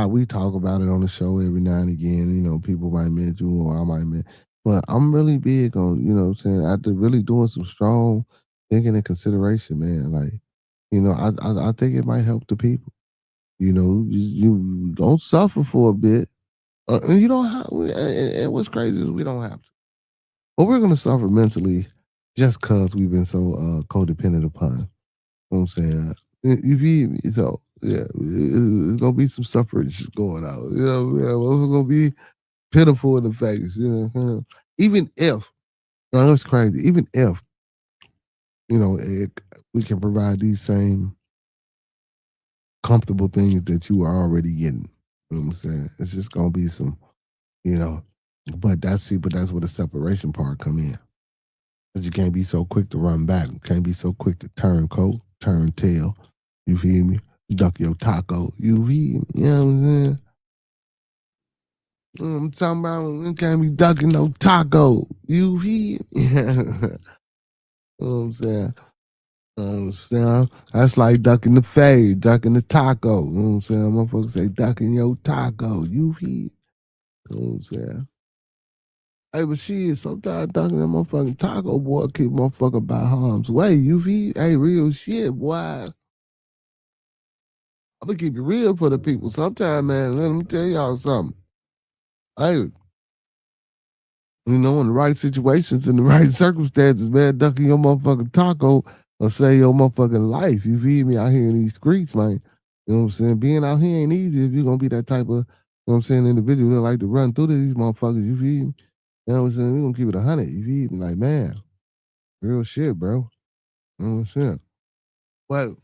we talk about it on the show every now and again. You know, people might mention or I might mention, but I'm really big on, you know what I'm saying, after really doing some strong thinking and consideration, man. Like, you know, I think it might help the people. You know, you don't suffer for a bit. And you don't have, and what's crazy is we don't have to. But we're going to suffer mentally just because we've been so codependent upon. You know what I'm saying? You feel me? So, yeah, it's going to be some suffrage going out. You know, it's going to be pitiful in the face. You know, even if, it's crazy, even if, you know, we can provide these same comfortable things that you are already getting. You know what I'm saying? It's just going to be some, you know, but that's where the separation part come in. Because you can't be so quick to run back. You can't be so quick to turn coat, turn tail. You feel me? Duck your taco. You feel me? You know what I'm saying? I'm talking about you can't be ducking no taco. You feel me? You know what I'm saying? That's like ducking the fade, ducking the taco. You know what I'm saying? Motherfuckers say ducking your taco. You feel me? You know what I'm saying? Hey, but shit, sometimes ducking that motherfucking taco, boy, keep motherfucker by harm's way. You feel? Hey, real shit, boy. I'm gonna keep it real for the people. Sometimes, man, let me tell y'all something. Hey, you know, in the right situations, in the right circumstances, man, ducking your motherfucking taco will save your motherfucking life. You feel me? Out here in these streets, man. You know what I'm saying? Being out here ain't easy if you're gonna be that type of, you know what I'm saying, individual that like to run through these motherfuckers. You feel me? You know what I'm saying? We're gonna keep it 100. You feel me? Like, man, real shit, bro. You know what I'm saying? But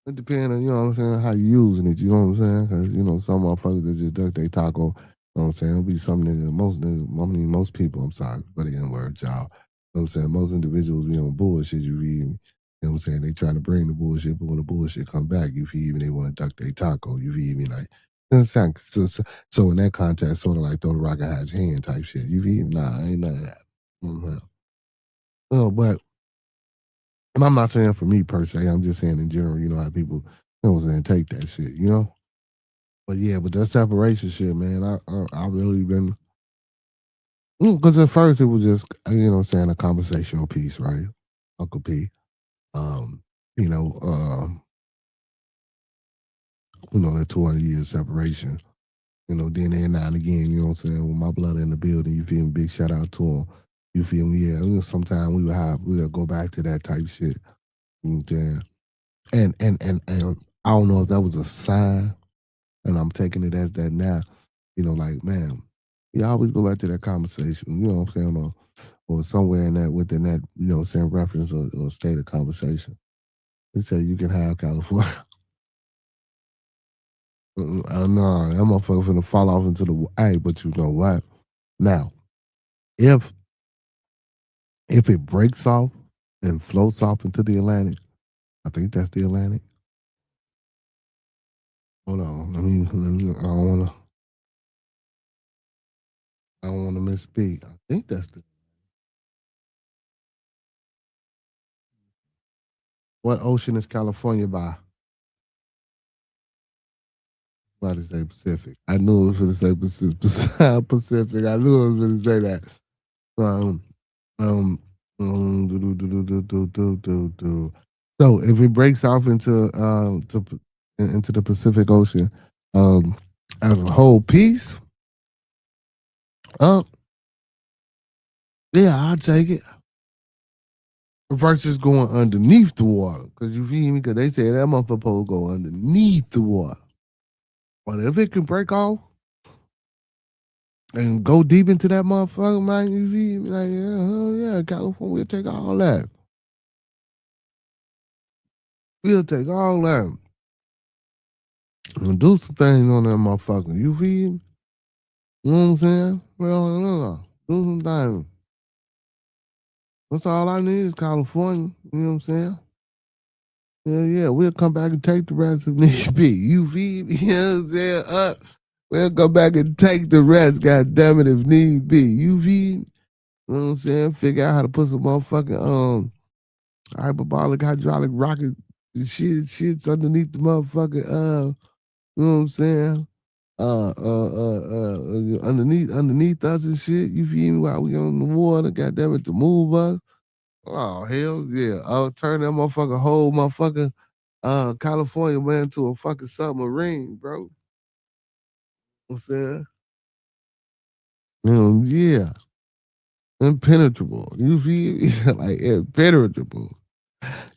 it depends on, you know what I'm saying, how you using it, you know what I'm saying? Because, you know, some motherfuckers that just duck their taco, you know what I'm saying? It'll be some niggas, most people, I'm sorry, but the N-word, y'all. You know what I'm saying? Most individuals be on bullshit, you feel me? You know what I'm saying? They trying to bring the bullshit, but when the bullshit come back, you feel me? They want to duck their taco, you feel me? Like, so in that context, sort of like throw the rock and hide your hand type shit. You feel me? Nah, ain't none of that. Mm-hmm. No, but and I'm not saying for me per se. I'm just saying in general, you know, how people, you know what I'm saying, take that shit, you know? But yeah, but that separation shit, man, I really been, because at first it was just, you know what I'm saying, a conversational piece, right? Uncle P. Um, you know, that 200 years separation. You know, then and now and again, you know what I'm saying, with my blood in the building, you feel me? Big shout out to him. You feel me? Yeah, sometimes we would go back to that type shit. You know what I'm saying? And I don't know if that was a sign, and I'm taking it as that now. You know, like, man, you always go back to that conversation, you know what I'm saying, or somewhere in that, within that, you know what I'm saying, reference or state of conversation. They say you can have California. No, that motherfucker finna fall off into the, hey, but you know what? Now, If it breaks off and floats off into the Atlantic, I think that's the Atlantic. Hold on, let me I don't wanna misspeak. I think that's the what ocean is California by? Why did it say Pacific? I knew it was going to say Pacific. I knew it was going to say that. Um, um, So if it breaks off into into the Pacific Ocean, as a whole piece, yeah, I'll take it. Versus going underneath the water, because you feel me? Because they say that motherfucker supposed to go underneath the water. But if it can break off and go deep into that motherfucker, man, you feel me? Like, yeah, hell yeah, California, we'll take all that. We'll take all that and do some things on that motherfucker. You feel me? You know what I'm saying? Well, do some things. That's all I need is California. You know what I'm saying? Yeah, we'll come back and take the rest if need be. You feel me? You know what I'm saying? We'll come back and take the rest, god damn it, if need be. You feel me? You know what I'm saying? Figure out how to put some motherfucking hyperbolic hydraulic rocket shit's underneath the motherfucker you know what I'm saying? Underneath us and shit. You feel me? While we on the water, goddamn it, to move us. Oh hell yeah! I'll turn that whole motherfucker California man to a fucking submarine, bro. You know what I'm saying? Yeah. Impenetrable. You feel me? Like impenetrable.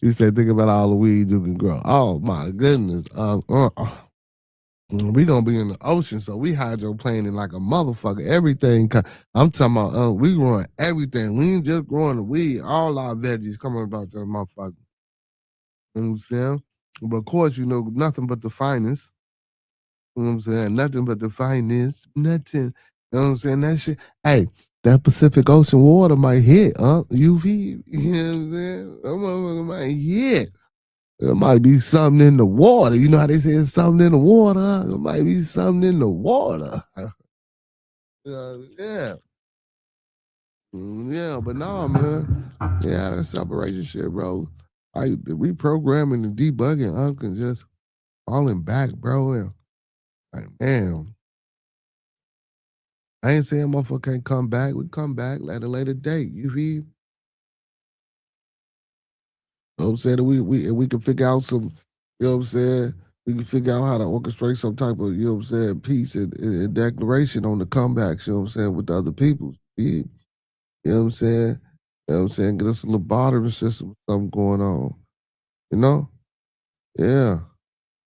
You said think about all the weed you can grow. Oh my goodness. We gonna be in the ocean, so we hydroplaning like a motherfucker. Everything. I'm talking about we growing everything. We ain't just growing the weed. All our veggies coming about that motherfucker. You know what I'm saying? But of course, you know, nothing but the finest. You know what I'm saying? Nothing but the finest. Nothing. You know what I'm saying? That shit. Hey, that Pacific Ocean water might hit, UV. You know what I'm saying? That motherfucker might hit. There might be something in the water. You know how they say it's something in the water? There might be something in the water. Yeah. Yeah, but no, man. Yeah, that separation shit, bro. Like the reprogramming and debugging can just falling back, bro. And like, man, I ain't saying motherfucker can't come back. We come back at a later date. You feel? You know what I'm saying? We can figure out some, you know what I'm saying? We can figure out how to orchestrate some type of, you know what I'm saying, peace and declaration on the comebacks, you know what I'm saying, with the other people. You know what I'm saying? You know what I'm saying? Get us a little bartering system, something going on. You know? Yeah.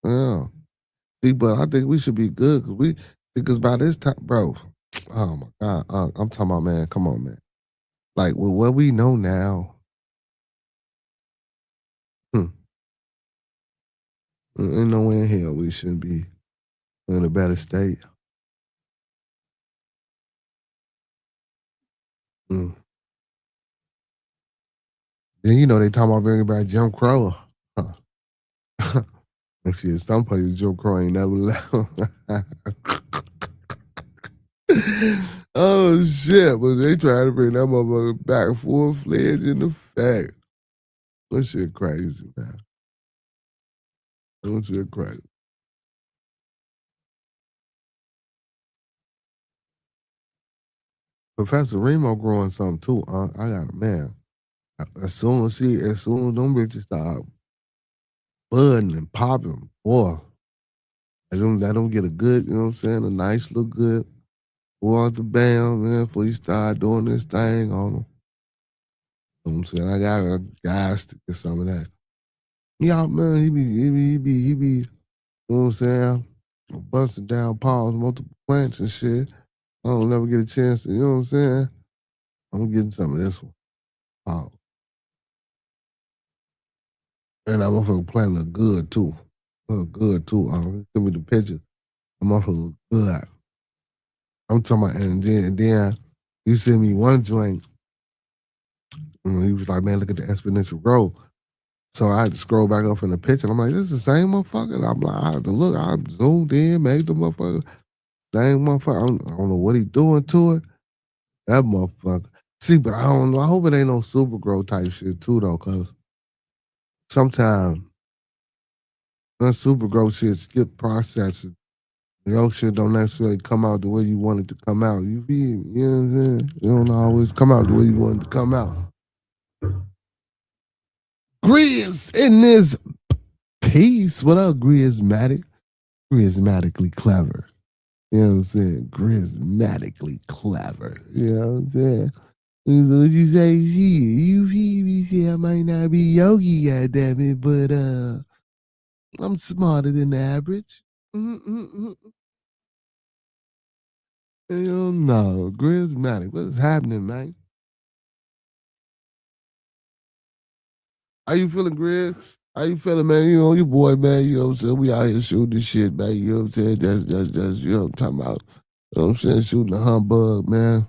Yeah. See, but I think we should be good because by this time, bro, oh my God, I'm talking about, man, come on, man. Like, with what we know now, ain't no way in hell we shouldn't be in a better state. Mm. Then, you know, they talking about bringing about Jim Crow. Huh. Shit, some places Jim Crow ain't never left. Oh shit! But they trying to bring that motherfucker back full fledged in the fact. That shit crazy, man. That shit crazy. Professor Remo growing something too. I got a man. As soon as them bitches start budding and popping, boy, they don't get a good, you know what I'm saying, a nice look good. Go out the band, man, before you start doing this thing on them. You know what I'm saying? I got a guys to get some of that. Yeah, man, he be, you know what I'm saying, busting down paws, multiple plants and shit. I don't never get a chance to, you know what I'm saying? I'm getting some of this one. Oh. And that motherfucker plant look good too. Look good too. Give me the picture. That motherfucker look good. I'm talking about, and then He sent me one joint. And he was like, man, look at the exponential growth. So I had to scroll back up in the picture. And I'm like, this is the same motherfucker. And I'm like, I had to look. I zoomed in, made the motherfucker. Same motherfucker. I don't know what he doing to it. That motherfucker. See, but I don't know. I hope it ain't no super growth type shit too, though, because sometimes that super growth shit skip processes. Your shit don't necessarily come out the way you want it to come out. You know what I'm saying? It don't always come out the way you want it to come out. Grizz in this piece. What up, Grizzmatic? Grizzmatically clever. You know what I'm saying? Grizzmatically clever. You know what I'm saying? So what you say, shit, you feel me? Say I might not be Yogi, goddammit, but I'm smarter than the average. Hell no, Grizzmatic. What's happening, man? How you feeling, Grizz? How you feeling, man? You know, your boy, man, you know what I'm saying? We out here shooting this shit, man. You know what I'm saying? That's you know what I'm talking about. You know what I'm saying? Shooting the humbug, man.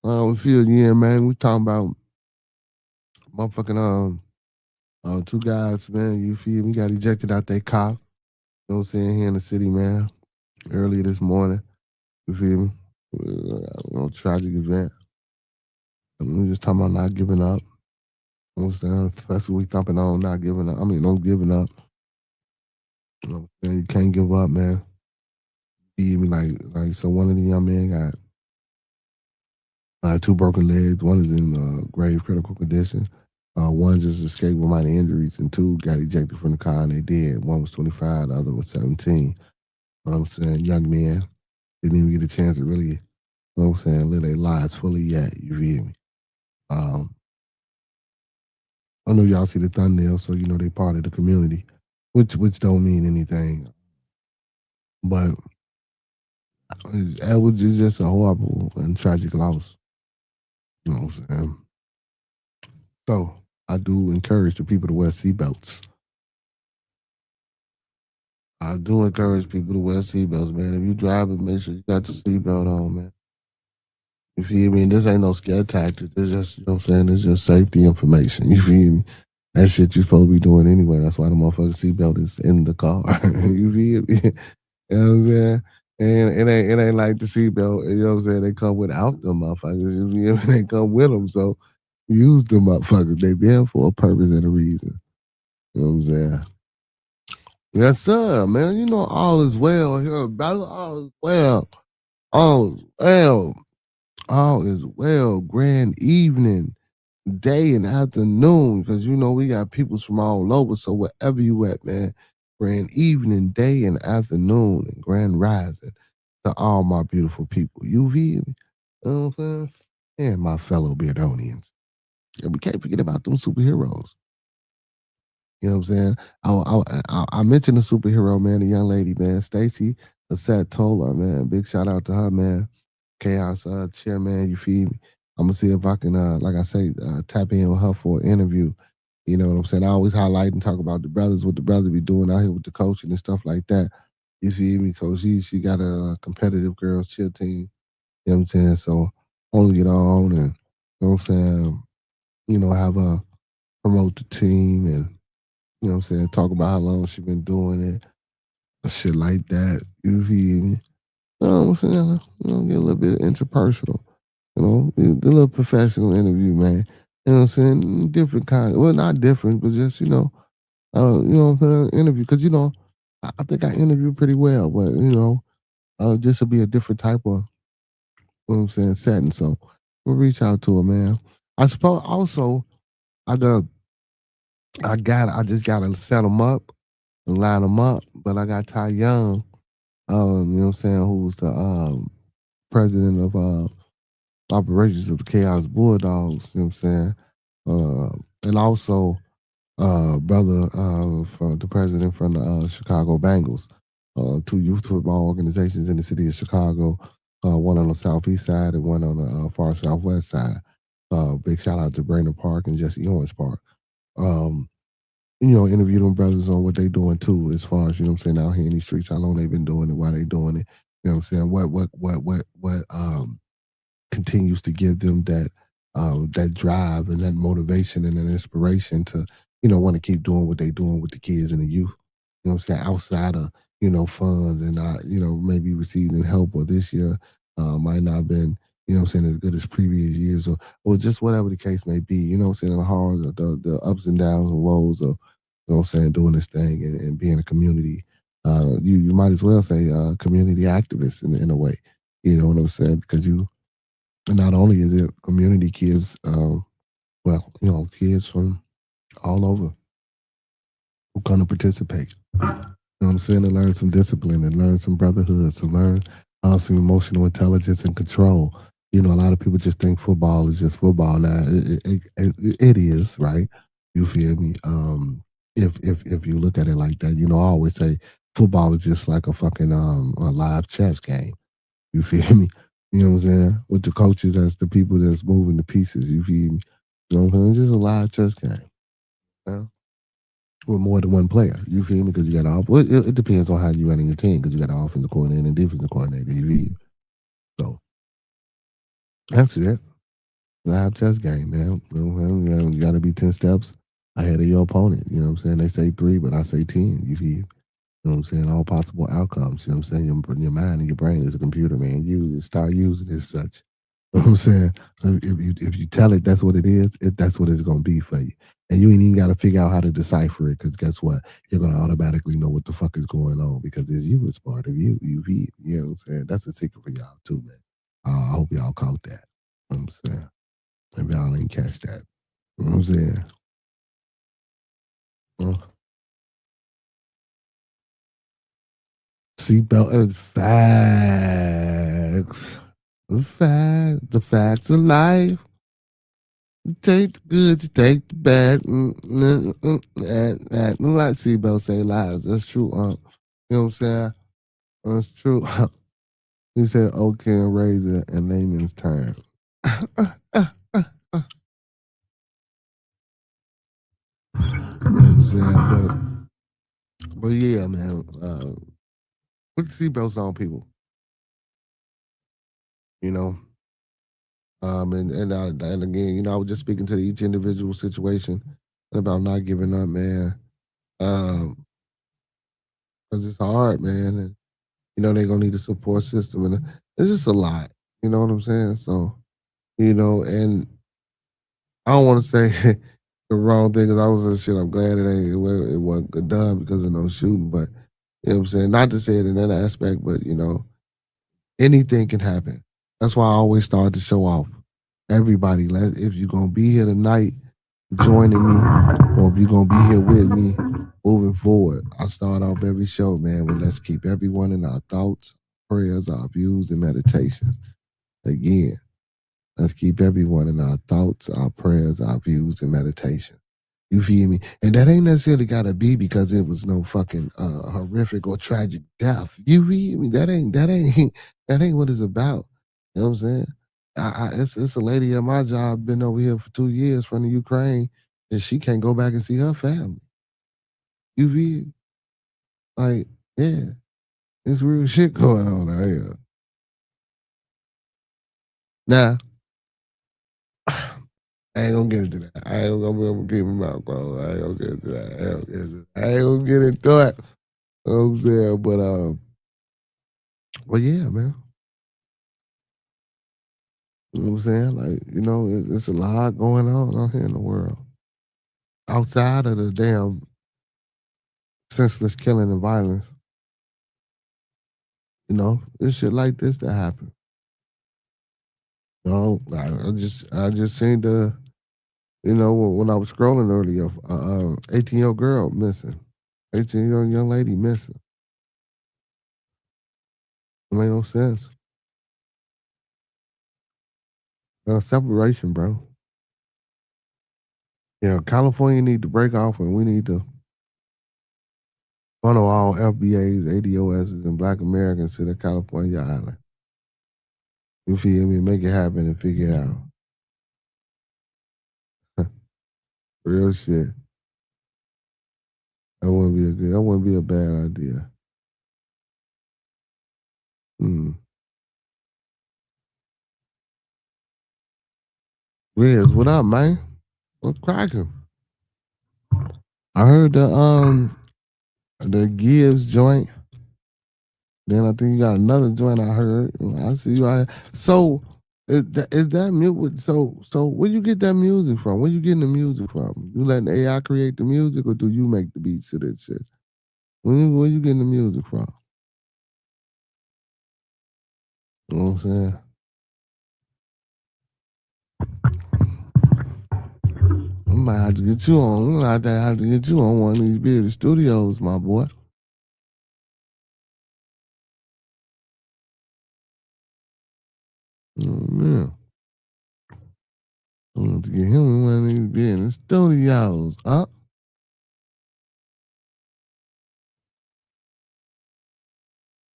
We feel yeah, man. We talking about motherfucking two guys, man. You feel me? Got ejected out their car. You know what I'm saying? Here in the city, man. Earlier this morning. You feel me? Tragic event. We just talking about not giving up. You know what I'm saying? That's what we thumping on, not giving up. I mean, don't giving up. You know what I'm saying? You can't give up, man. You feel me? Like so one of the young men got two broken legs. One is in grave critical condition. One just escaped with minor injuries, and two got ejected from the car, and they did. One was 25, the other was 17. You know what I'm saying? Young men didn't even get a chance to really, you know what I'm saying, live their lives fully yet. You feel me? I know y'all see the thumbnail, so you know they part of the community, which don't mean anything. But it was just a horrible and tragic loss. You know what I'm saying? So I do encourage the people to wear seatbelts. I do encourage people to wear seatbelts, man. If you driving, make sure you got your seatbelt on, man. You feel me? And this ain't no scare tactic. It's just, you know what I'm saying? It's just safety information. You feel me? That shit you're supposed to be doing anyway. That's why the motherfucking seatbelt is in the car. You feel me? You know what I'm saying? And it ain't like the seatbelt, you know what I'm saying? They come without them motherfuckers. You feel me? They come with them. So use them motherfuckers. They there for a purpose and a reason. You know what I'm saying? Yes, sir, man. You know, all is well here, brother. All is well. All is well. All is well. Grand evening, day and afternoon, because you know we got peoples from all over. So wherever you at, man, grand evening, day and afternoon, and grand rising to all my beautiful people. You feel me? You know what I'm saying? And my fellow Beardonians. And we can't forget about them superheroes. You know what I'm saying? I mentioned a superhero, man, a young lady, man, Stacy Assad Tola, man. Big shout out to her, man. Chaos chairman, you feel me? I'm gonna see if I can, like I say, tap in with her for an interview. You know what I'm saying? I always highlight and talk about the brothers, what the brothers be doing out here with the coaching and stuff like that. You feel me? So she got a competitive girls cheer team. You know what I'm saying? So only get on and you know what I'm saying, have her promote the team and you know what I'm saying, talk about how long she been doing it, shit like that. You feel me? You know what I'm saying? Get a little bit interpersonal. The little professional interview, man. You know what I'm saying? Different kind. Well, not different, but just, what I'm saying, interview. Because, I think I interviewed pretty well, but, just to be a different type of, you know what I'm saying, setting. So we'll reach out to her, man. I suppose also, I just got to set them up and line them up, but I got Ty Young, you know what I'm saying, who's the president of operations of the Chaos Bulldogs, you know what I'm saying? And also brother from the president from the Chicago Bengals, two youth football organizations in the city of Chicago, one on the southeast side and one on the far southwest side. Big shout out to Brandon Park and Jesse Owens Park. Interview them brothers on what they doing too, as far as, you know what I'm saying, out here in these streets, how long they been doing it, why they doing it, you know what I'm saying, what continues to give them that drive and that motivation and that inspiration to, want to keep doing what they're doing with the kids and the youth. You know what I'm saying? Outside of, funds and maybe receiving help, or this year might not have been, as good as previous years, or just whatever the case may be, the hard, the ups and downs and woes of, doing this thing and being a community. You might as well say community activists in a way. You know what I'm saying? Because not only is it community kids, kids from all over who going to participate. You know what I'm saying? To learn some discipline and learn some brotherhood, to learn some emotional intelligence and control. A lot of people just think football is just football. Now, it is, right? You feel me? If you look at it like that, I always say football is just like a fucking a live chess game. You feel me? You know what I'm saying? With the coaches as the people that's moving the pieces. You feel me? You know what I'm saying? It's just a live chess game. Yeah. With more than one player. You feel me? Because you got it depends on how you running your team. Because you got an offensive coordinator and defensive coordinator. You feel me? So that's it. Live chess game, man. You got to be 10 steps ahead of your opponent. You know what I'm saying? They say 3, but I say 10. You feel me? You know what I'm saying? All possible outcomes. You know what I'm saying? Your mind and your brain is a computer, man. You just start using it as such. You know what I'm saying? If you tell it that's what it is, that's what it's going to be for you. And you ain't even got to figure out how to decipher it, because guess what? You're going to automatically know what the fuck is going on, because it's you. It's part of you. You know what I'm saying? That's a secret for y'all too, man. I hope y'all caught that. You know what I'm saying? Maybe y'all ain't catch that. You know what I'm saying? Seatbelt and facts. The facts of life. You take the good, you take the bad. Like seatbelt say lies. That's true. You know what I'm saying? That's true. He said okay and razor and layman's terms. You know what I'm saying? But yeah, man. Put the seatbelts on, people. You know. And again, I was just speaking to each individual situation about not giving up, man. Because it's hard, man, and they're gonna need a support system, and it's just a lot. You know what I'm saying? So, and I don't want to say the wrong thing, because I was like, shit. I'm glad it wasn't done because of no shooting, but you know what I'm saying. Not to say it in that aspect, but anything can happen. That's why I always start to show off. Everybody, if you're gonna be here tonight, joining me, or if you're gonna be here with me moving forward, I start off every show, man, with let's keep everyone in our thoughts, prayers, our views, and meditations. Again, let's keep everyone in our thoughts, our prayers, our views, and meditation. You feel me? And that ain't necessarily gotta be because it was no fucking horrific or tragic death. You feel me? That ain't what it's about. You know what I'm saying? It's a lady at my job been over here for 2 years from the Ukraine, and she can't go back and see her family. You feel? Like, yeah, it's real shit going on out here. Now, I ain't gonna get into that. I ain't gonna keep my mouth closed. I ain't gonna get into that. I ain't gonna get into it. You know what I'm saying? But yeah, man. You know what I'm saying? Like, it's a lot going on out here in the world. Outside of the damn senseless killing and violence, there's shit like this that happen. I just seen when I was scrolling earlier, 18-year-old girl missing, 18-year-old young lady missing. It made no sense. Separation, bro. California need to break off, and we need to funnel all FBAs, ADOSs, and Black Americans to the California island. You feel me? Make it happen and figure it out. Real shit. That wouldn't be a bad idea. Riz, what up, man? What's cracking? I heard the Gibbs joint. Then I think you got another joint. I heard. I see you out here. So is that music? So where you get that music from? Where you getting the music from? You letting AI create the music, or do you make the beats to that shit? Where you getting the music from? You know what I'm saying? I might have to get you on. I might have to get you on one of these bearded studios, my boy. Oh man. I want to get him in one of these bearded studios, huh?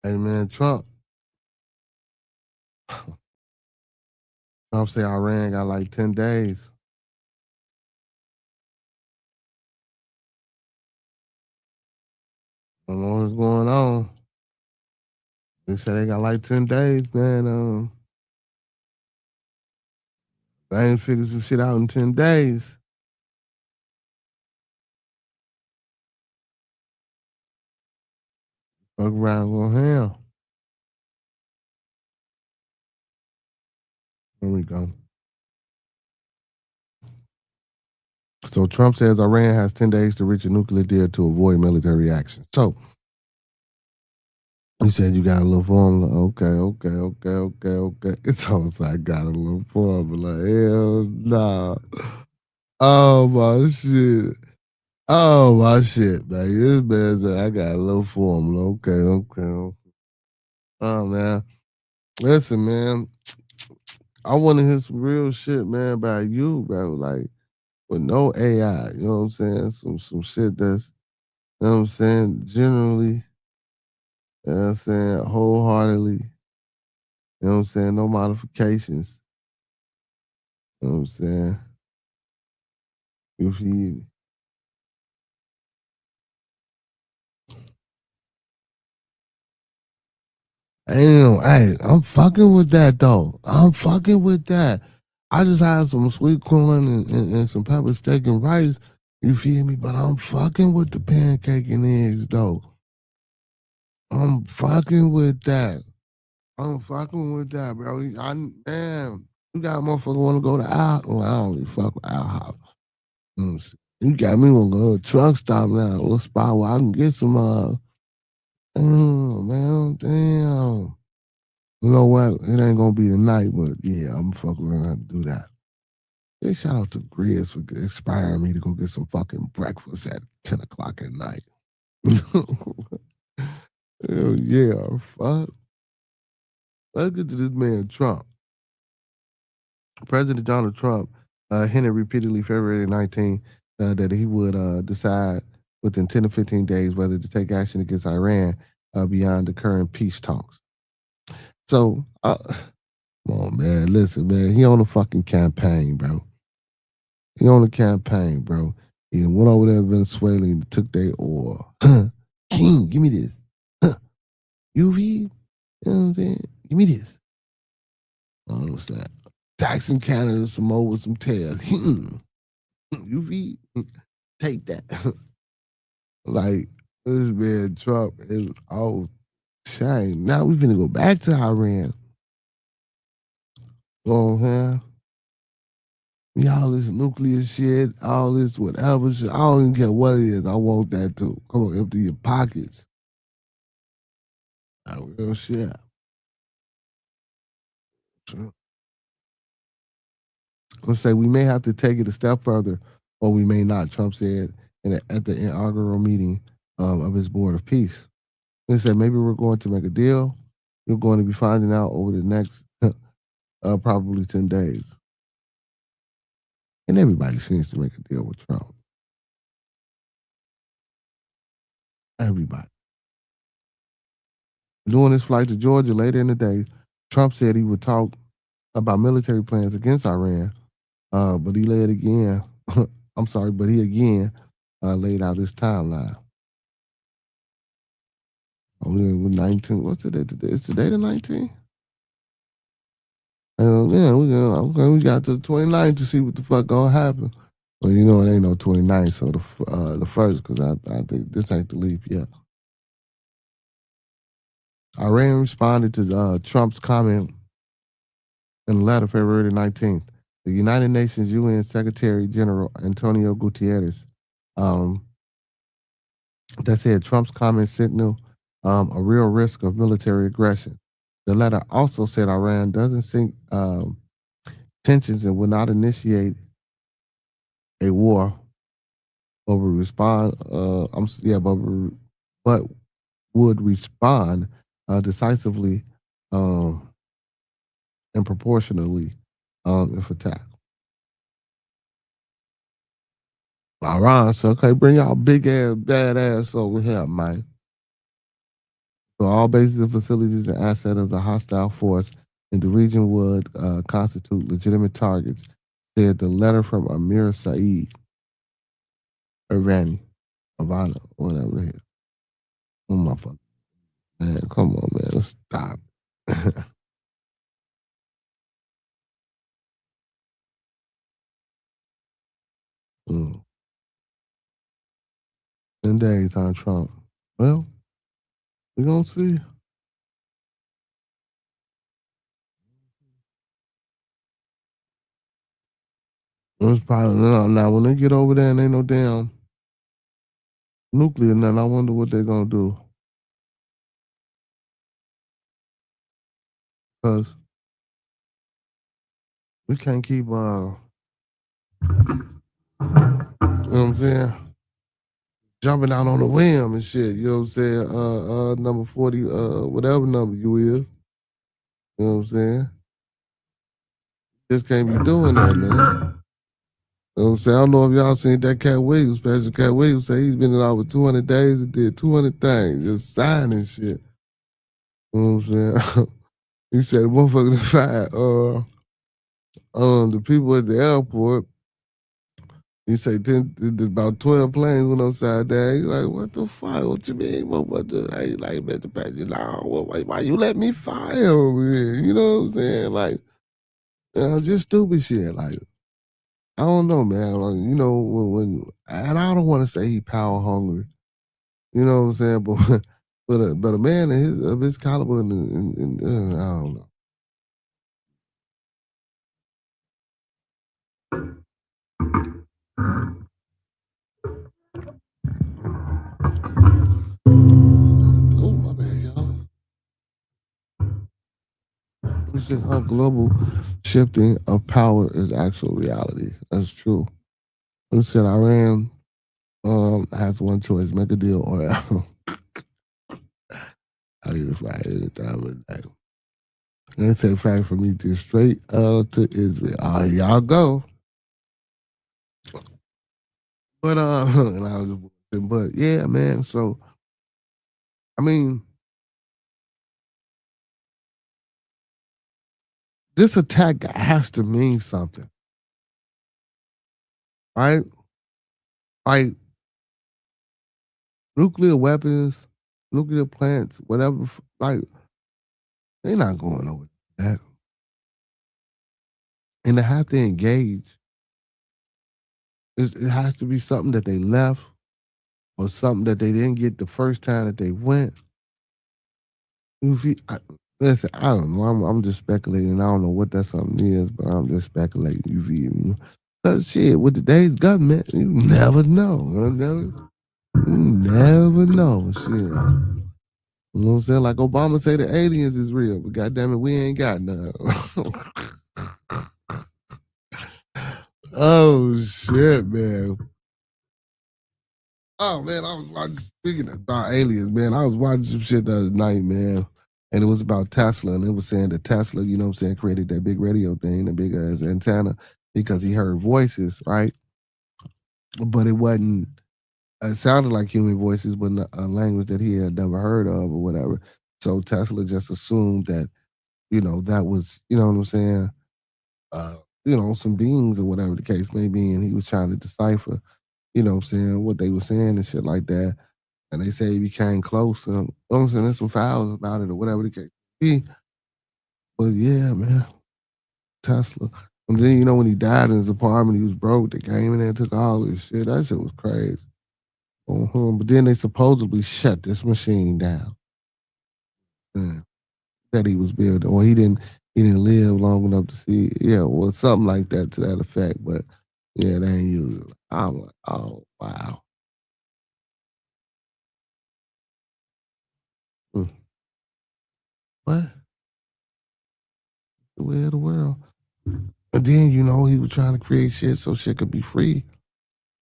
Hey man, Trump say Iran got like 10 days. I don't know what's going on. They said they got like 10 days, man. They ain't figure some shit out in 10 days. Fuck around on hell. There we go. So Trump says Iran has 10 days to reach a nuclear deal to avoid military action. So he said you got a little formula. Okay. It's almost like I got a little formula. Hell nah. Oh my shit. Oh my shit, man. This man said I got a little formula. Okay. Oh man. Listen, man. I want to hear some real shit, man, about you, bro. Like with no AI. You know what I'm saying? Some shit that's, you know what I'm saying, generally, you know what I'm saying, wholeheartedly, you know what I'm saying, no modifications. You know what I'm saying? You feel me? Damn, hey, I'm fucking with that though. I'm fucking with that. I just had some sweet corn and some pepper steak and rice. You feel me? But I'm fucking with the pancake and eggs though. I'm fucking with that. I'm fucking with that, bro. Man, you got a motherfucker want to go to Al. Well, I don't really fuck with Al House. You got me want to go to a truck stop now, a little spot where I can get some. Damn. You know what? It ain't gonna be tonight, but yeah, I'm fucking around to do that. Hey, shout out to Grizz for inspiring me to go get some fucking breakfast at 10 o'clock at night. Hell yeah, fuck. Let's get to this man, Trump. President Donald Trump hinted repeatedly February 19 that he would decide within 10 to 15 days whether to take action against Iran beyond the current peace talks. So, come on, man. Listen, man. He on a fucking campaign, bro. He on a campaign, bro. He went over there to Venezuela and took their oil. King, give me this. UV, you know what I'm saying? Give me this. I don't understand. Taxing Canada some more with some tails. UV, take that. Like, this man Trump is all shame. Now we finna go back to Iran. You know what I'm saying? All this nuclear shit, all this whatever shit. I don't even care what it is. I want that too. Come on, empty your pockets. I don't real shit. Let's say we may have to take it a step further, or we may not. Trump said at the inaugural meeting of his board of peace. He said maybe we're going to make a deal. You're going to be finding out over the next probably 10 days. And everybody seems to make a deal with Trump. Everybody. During his flight to Georgia later in the day, Trump said he would talk about military plans against Iran, but he laid again. I'm sorry, but he again laid out his timeline. On the 19th, what's today? Is today the 19th? We got to the 29th to see what the fuck gonna happen. Well, it ain't no 29th, so the first, because I think this ain't the leap yet. Iran responded to Trump's comment in a letter February 19th. The United Nations UN Secretary General Antonio Guterres that said Trump's comments signal a real risk of military aggression. The letter also said Iran doesn't sink tensions and will not initiate a war, but would respond. But would respond decisively and proportionally if attacked. Iran said, okay, bring y'all big ass, bad ass over here, man. So all bases and facilities and assets of the hostile force in the region would constitute legitimate targets, said the letter from Amir Saeed Irani, Havana, whatever the hell. Oh my fuck. Man, come on, man. Let's stop. Mm. 10 days on Trump. Well, we're going to see. It's probably, now, when they get over there and ain't no damn nuclear nothing, I wonder what they're going to do. Because we can't keep, you know what I'm saying? Jumping out on a whim and shit, you know what I'm saying? Number 40, whatever number you is. You know what I'm saying? Just can't be doing that, man. You know what I'm saying? I don't know if y'all seen that Cat Williams special. Cat Williams say he's been in over 200 days and did 200 things, just signing shit. You know what I'm saying? He said, motherfuckers fired the people at the airport. He said, about 12 planes went upside down. He's like, what the fuck? What you mean? What the, like, Mr. President, why you let me fire over here? You know what I'm saying? Like, just stupid shit. Like, I don't know, man. Like, when and I don't want to say he power hungry. You know what I'm saying? But a man of his caliber, and I don't know. Oh, my bad, y'all. He said, global shifting of power is actual reality. That's true. He said, Iran has one choice: make a deal or I'll get it right any time of the day. And they say, fact for me to straight to Israel. Y'all go. But and I was, but yeah, man. So I mean, this attack has to mean something, right? Like nuclear weapons, nuclear plants, whatever. Like they're not going over that, and they have to engage. It has to be something that they left, or something that they didn't get the first time that they went. Listen, I don't know. I'm just speculating. I don't know what that something is, but I'm just speculating. You feel me? Because shit, with today's government, you never know. You never know. Shit. You know what I'm saying? Like Obama say the aliens is real, but goddamn it, we ain't got none. Oh shit, man. Oh man, I was watching, speaking about aliens, man. I was watching some shit the other night, man. And it was about Tesla, and it was saying that Tesla, you know what I'm saying, created that big radio thing, the big ass antenna, because he heard voices, right? But it wasn't, it sounded like human voices, but a language that he had never heard of or whatever. So Tesla just assumed that, that was, you know what I'm saying, some beings or whatever the case may be, and he was trying to decipher, you know what I'm saying, what they were saying and shit like that. And they say he became close. You know what I'm saying? There's some files about it or whatever the case be. But yeah, man. Tesla. And then, you know, when he died in his apartment, he was broke. They came in there and took all his shit. That shit was crazy. But then they supposedly shut this machine down. That he was building, or he didn't live long enough to see it. Yeah, well, something like that to that effect. But yeah, they ain't use it. I'm like, oh wow. Mm. What? The way of the world. And then, you know, he was trying to create shit so shit could be free.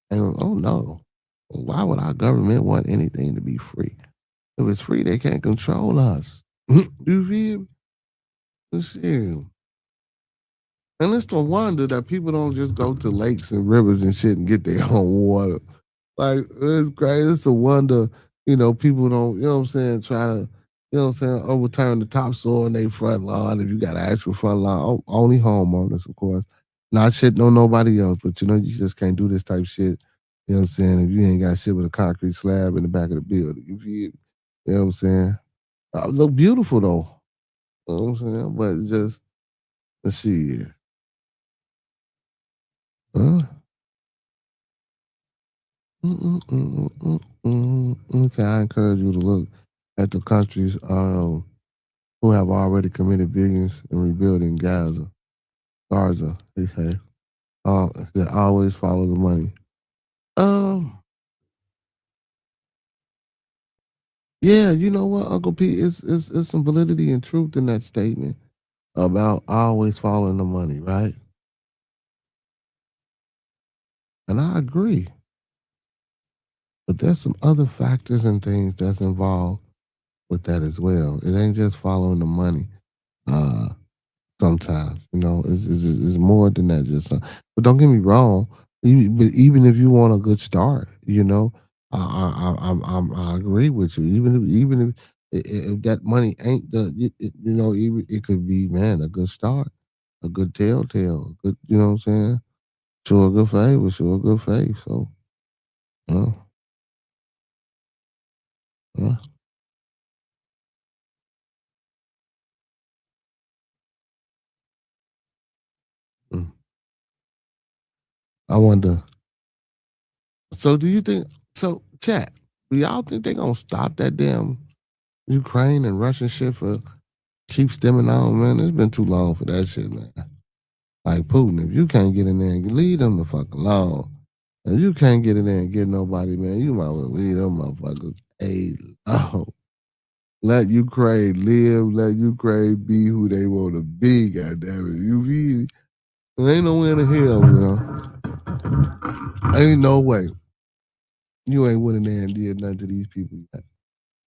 And oh no. Why would our government want anything to be free? If it's free, they can't control us. You feel me? Shit. And it's no wonder that people don't just go to lakes and rivers and shit and get their own water. Like, it's great. It's a wonder, you know, people don't, you know what I'm saying, try to, you know what I'm saying, overturn the topsoil in their front lawn if you got an actual front lawn. Only homeowners, of course. Not shitting on nobody else, but you know, you just can't do this type of shit. You know what I'm saying? If you ain't got shit with a concrete slab in the back of the building. You know what I'm saying? Look beautiful though. You know what I'm saying? But it's just, let's see. Huh? Okay, I encourage you to look at the countries who have already committed billions in rebuilding Gaza. They say, that always follow the money. Yeah, you know what, Uncle Pete, it's some validity and truth in that statement about always following the money, right? And I agree. But there's some other factors and things that's involved with that as well. It ain't just following the money. Sometimes, you know, it's more than that. But don't get me wrong. But even if you want a good start, you know, I agree with you. Even if that money ain't you know, even it could be, man, a good start, a good telltale, good, you know what I'm saying? Show a good favor, show a good faith. So, yeah, yeah. Mm. I wonder. So, do you think? So, chat. Do y'all think they gonna stop that damn Ukraine and Russian shit for keep stemming on, man? It's been too long for that shit, man. Like Putin, if you can't get in there and leave them the fuck alone. If you can't get in there and get nobody, man, you might well leave them motherfuckers alone. Let Ukraine live. Let Ukraine be who they want to be. Goddamn it, you feel me? There ain't no way in the hell, man. Ain't no way. You ain't went in there and did nothing to these people yet.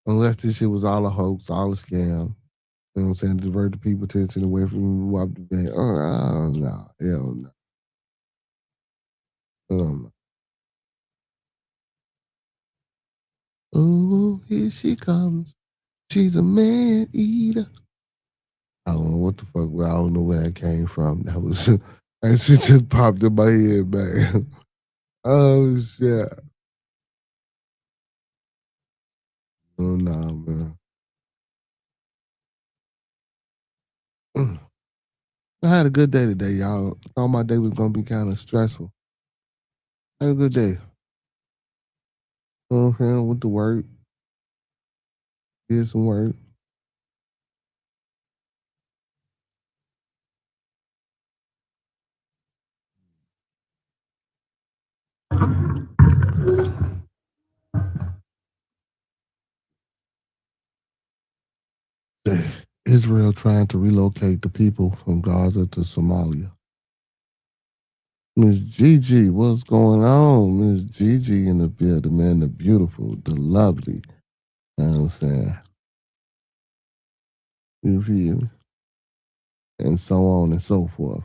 Unless this shit was all a hoax, all a scam. You know what I'm saying? Divert the people attention away from who the bank. Oh, no. Hell no. No. Oh, here she comes. She's a man eater. I don't know what the fuck. I don't know where that came from. That was that shit just popped in my head, man. Oh shit. Oh nah, man. I had a good day today, y'all. Thought my day was gonna be kind of stressful. Had a good day. You know what I'm saying? Went to work, did some work. Israel trying to relocate the people from Gaza to Somalia. Miss Gigi, what's going on? Miss Gigi in the building, man. The beautiful, the lovely. You know what I'm saying? You feel me? And so on and so forth.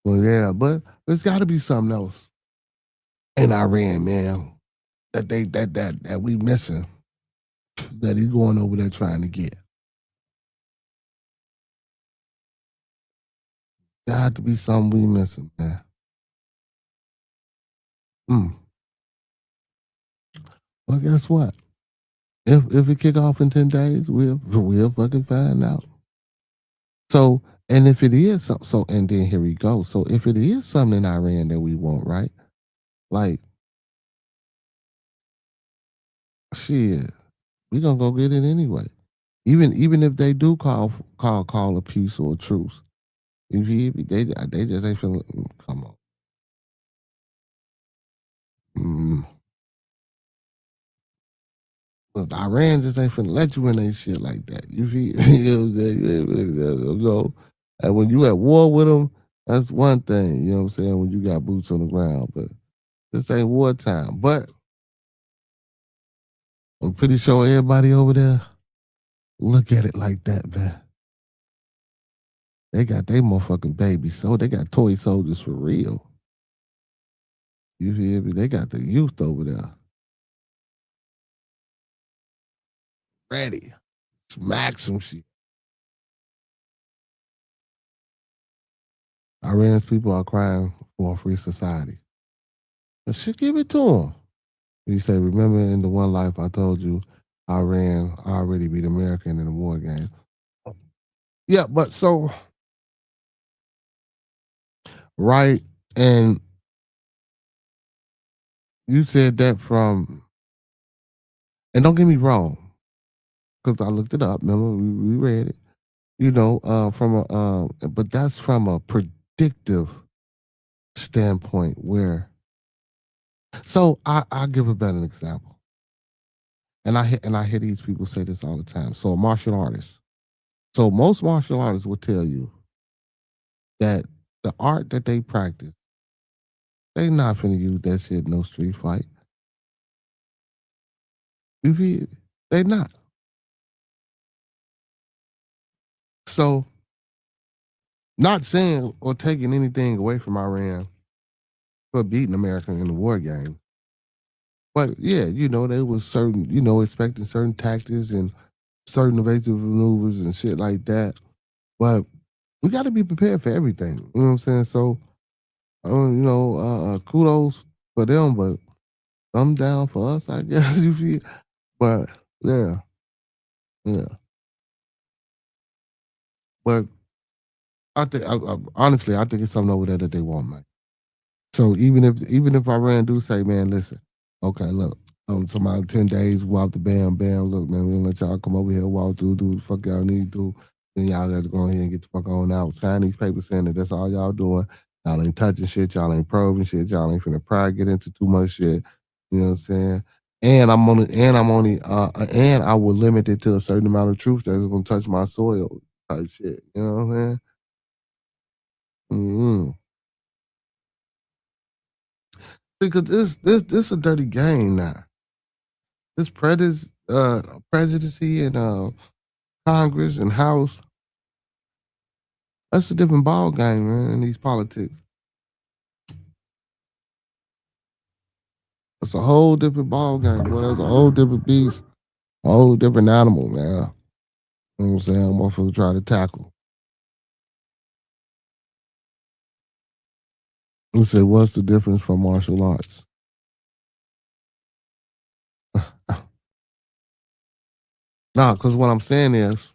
Well, yeah, but there's got to be something else in Iran, man. That we missing. That he's going over there trying to get. Got to be something we missing, man. Well, guess what? If we kick off in 10 days, we'll fucking find out. So, and if it is so, and then here we go. So, if it is something in Iran that we want, right? Like, shit, we gonna go get it anyway. Even if they do call a peace or a truce, if they just ain't feeling. Come on. Mm. Look, Iran just ain't finna let you in they shit like that. You feel? You know what I'm saying? You ain't finna- So, and when you at war with them, that's one thing. You know what I'm saying? When you got boots on the ground, but this ain't wartime. But I'm pretty sure everybody over there look at it like that, man. They got their motherfucking babies, so they got toy soldiers for real. You feel me? They got the youth over there ready, smack some shit. Iran's people are crying for a free society. But shit, give it to them. You say, remember in the one life I told you, Iran already beat America in the war game. Yeah, but so right, and you said that from, and don't get me wrong, because I looked it up. Remember, we read it. You know, from a, but that's from a predictive standpoint. Where, so I give a better example, and I hear these people say this all the time. So a martial artist. So most martial artists will tell you that the art that they practice, they not finna use that shit in no street fight. You feel me? They not. So, not saying or taking anything away from Iran for beating America in the war game. But yeah, you know, there was certain, you know, expecting certain tactics and certain evasive maneuvers and shit like that. But we got to be prepared for everything. You know what I'm saying? So, kudos for them, but thumb down for us, I guess. You feel? But yeah, yeah. But honestly, I think it's something over there that they want, man. So even if Iran do say, man, listen, okay, look, tomorrow 10 days, walk the bam, bam. Look, man, we gonna let y'all come over here, walk through, do the fuck y'all need to do. Then y'all got to go ahead and get the fuck on out. Sign these papers saying that that's all y'all doing. Y'all ain't touching shit. Y'all ain't probing shit. Y'all ain't finna pry get into too much shit. You know what I'm saying? And I will limit it to a certain amount of troops that's gonna touch my soil type shit. You know what I'm saying? Mm-hmm. Because this a dirty game now. This presidency and Congress and House, that's a different ball game, man. In these politics, it's a whole different ball game. Boy, that's a whole different beast, a whole different animal, man. You know what I'm saying? Motherfuckers try to tackle. You say, what's the difference from martial arts? Nah, because what I'm saying is,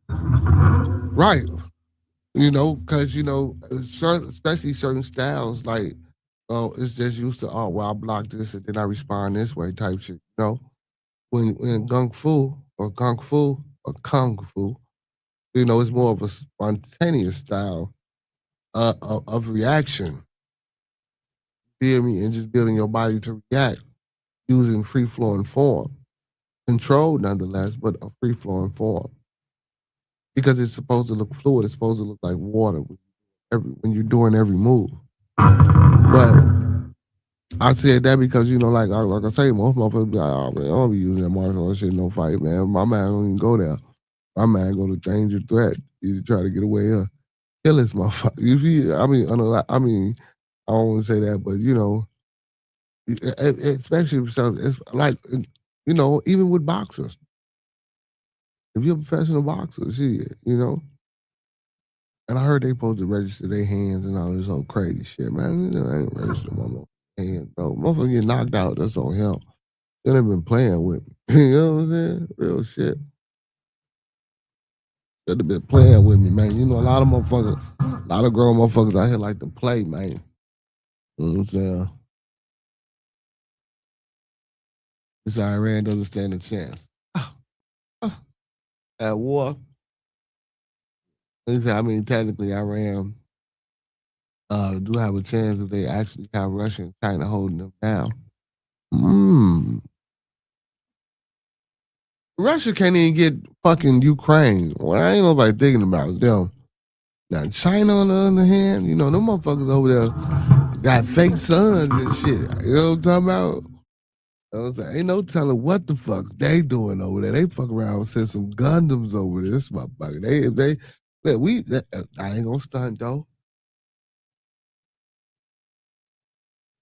right, you know, because, you know, especially certain styles, like, oh, it's just used to, oh, well, I block this and then I respond this way type shit, you know? When kung fu, you know, it's more of a spontaneous style of reaction. Feel me? And just building your body to react using free flowing form, controlled nonetheless, but a free flowing form because it's supposed to look fluid. It's supposed to look like water when you're doing every move. But I said that because, you know, like I say, most motherfuckers be like, oh man, I don't be using that martial arts shit in no fight, man. My man don't even go there. My man go to danger threat. Either try to get away or kill this motherfucker. You feel? I mean, I don't want to say that, but you know, especially so it's like, you know, even with boxers. If you're a professional boxer, shit, you know. And I heard they supposed to register their hands and all this old crazy shit, man. You know, I ain't registered my hands, bro. Motherfucker get knocked out, that's on him. They ain't been playing with me. You know what I'm saying? Real shit. Should have been playing with me, man. You know, a lot of motherfuckers, a lot of grown motherfuckers out here like to play, man. You know what I'm saying? This Iran doesn't stand a chance. At war, I mean, technically, Iran do have a chance if they actually have Russia and China holding them down. Russia can't even get fucking Ukraine. Well, ain't nobody thinking about them. Now, China, on the other hand, you know, them motherfuckers over there got fake sons and shit. You know what I'm talking about? Ain't no telling what the fuck they doing over there. They fuck around and send some Gundams over this motherfucker. I ain't gonna stunt though.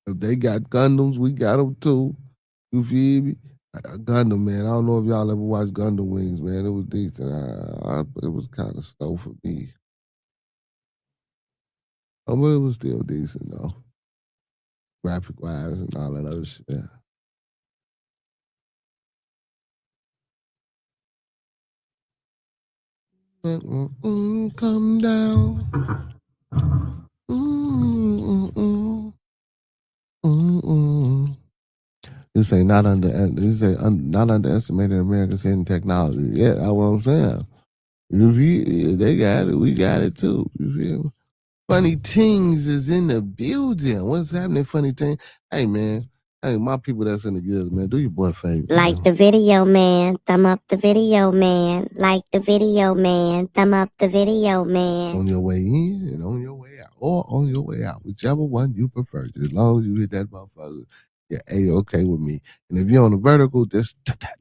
If they got Gundams, we got them too. You feel me? Gundam, man. I don't know if y'all ever watched Gundam Wings, man. It was decent. It was kind of slow for me. But it was still decent though, graphic wise and all that other shit. Come down. You say not underestimating America's hidden technology. Yeah, that's what I'm saying. They got it, we got it too. You feel me? Funny Tings is in the building. What's happening, Funny Ting? Hey, man. Hey, my people that's in the guild, man, do your boy a favor. Like the video, man. Thumb up the video, man. Like the video, man. Thumb up the video, man. On your way in and on your way out. Or on your way out. Whichever one you prefer. As long as you hit that motherfucker, you're A-okay with me. And if you're on the vertical, just tap.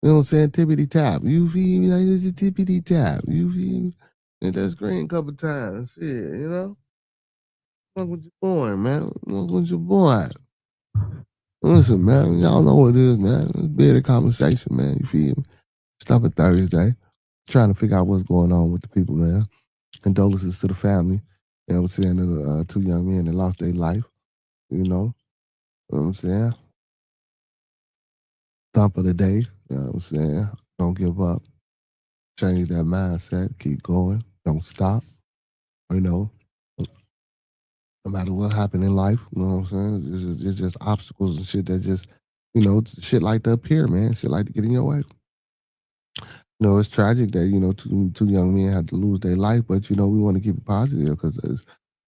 You know what I'm saying? Tippity tap. You feel me? Like it's a tippity tap. You feel me? Hit that screen a couple times. Shit, you know? Fuck with your boy, man. Fuck with your boy. Listen, man. Y'all know what it is, man. It's bearded conversation, man. You feel me? Stuff at Thursday. Trying to figure out what's going on with the people, man. Condolences to the family. You know what I'm saying? The two young men that lost their life. You know? You know what I'm saying? Thump of the day. You know what I'm saying? Don't give up. Change that mindset. Keep going. Don't stop. You know? No matter what happened in life, you know what I'm saying? It's just obstacles and shit that just, you know, shit like to appear, man. Shit like to get in your way. You know, it's tragic that, you know, two young men had to lose their life, but, you know, we want to keep it positive because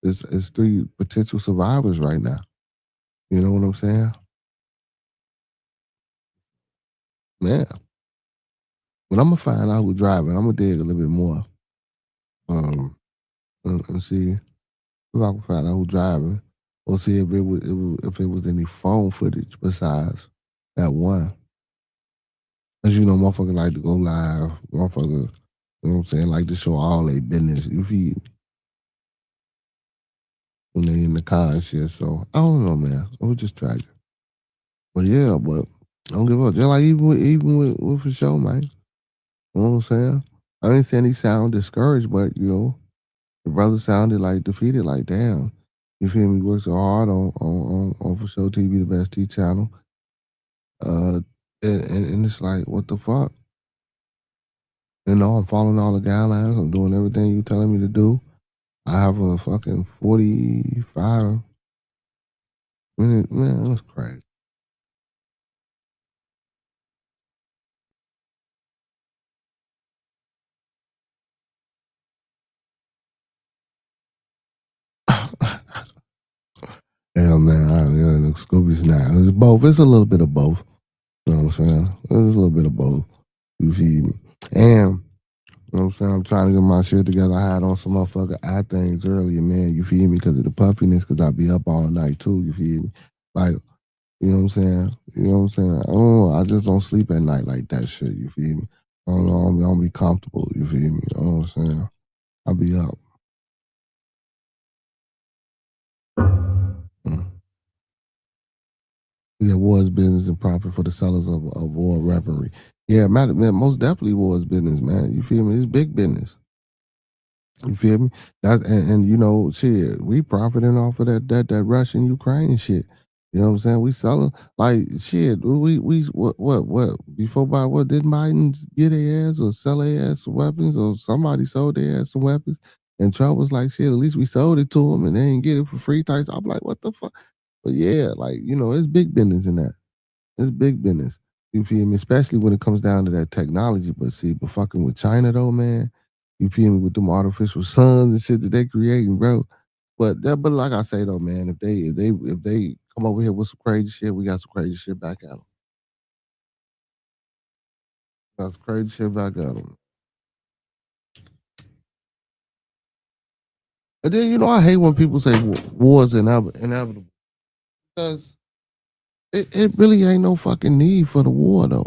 it's three potential survivors right now. You know what I'm saying? Man. When I'm going to find out who's driving, I'm going to dig a little bit more and see if I can find out who's driving. Or see if it was any phone footage besides that one. Because, you know, motherfuckers like to go live. Motherfuckers, you know what I'm saying, like to show all their business. You feel me? When they in the car and shit. So, I don't know, man. It was just tragic. But yeah, but I don't give up. Just like even with the show, man. You know what I'm saying? I ain't saying he sound discouraged, but, you know, the brother sounded like defeated, like, damn. You feel me? Worked so hard on For Show TV, the best T channel. And it's like, what the fuck? You know, I'm following all the guidelines. I'm doing everything you telling me to do. I have a fucking 45 minute, man, that's crazy. Yeah, man, Scooby's not. It's both. It's a little bit of both. You know what I'm saying? It's a little bit of both. You feel me? And, you know what I'm saying? I'm trying to get my shit together. I had on some motherfucking eye things earlier, man. You feel me? Because of the puffiness, because I be up all night too. You feel me? Like, you know what I'm saying? You know what I'm saying? I don't know. I just don't sleep at night like that shit. You feel me? I don't know. I don't be comfortable. You feel me? You know what I'm saying? I be up. Yeah, war is business and profit for the sellers of war weaponry. Yeah, man, most definitely war is business, man. You feel me? It's big business. You feel me? That's and you know, shit, we profiting off of that Russian Ukraine shit. You know what I'm saying? We selling like shit. We what before by what did Biden get their ass or sell their ass some weapons or somebody sold their ass some weapons and Trump was like shit. At least we sold it to them and they didn't get it for free. Types. I'm like what the fuck? But yeah, like it's big business in that. It's big business. You feel me? Especially when it comes down to that technology. But see, but fucking with China though, man. You feel me with them artificial suns and shit that they creating, bro. But like I say though, man, if they come over here with some crazy shit, we got some crazy shit back at them. Got some crazy shit back at them. And then I hate when people say war's inevitable because it really ain't no fucking need for the war though.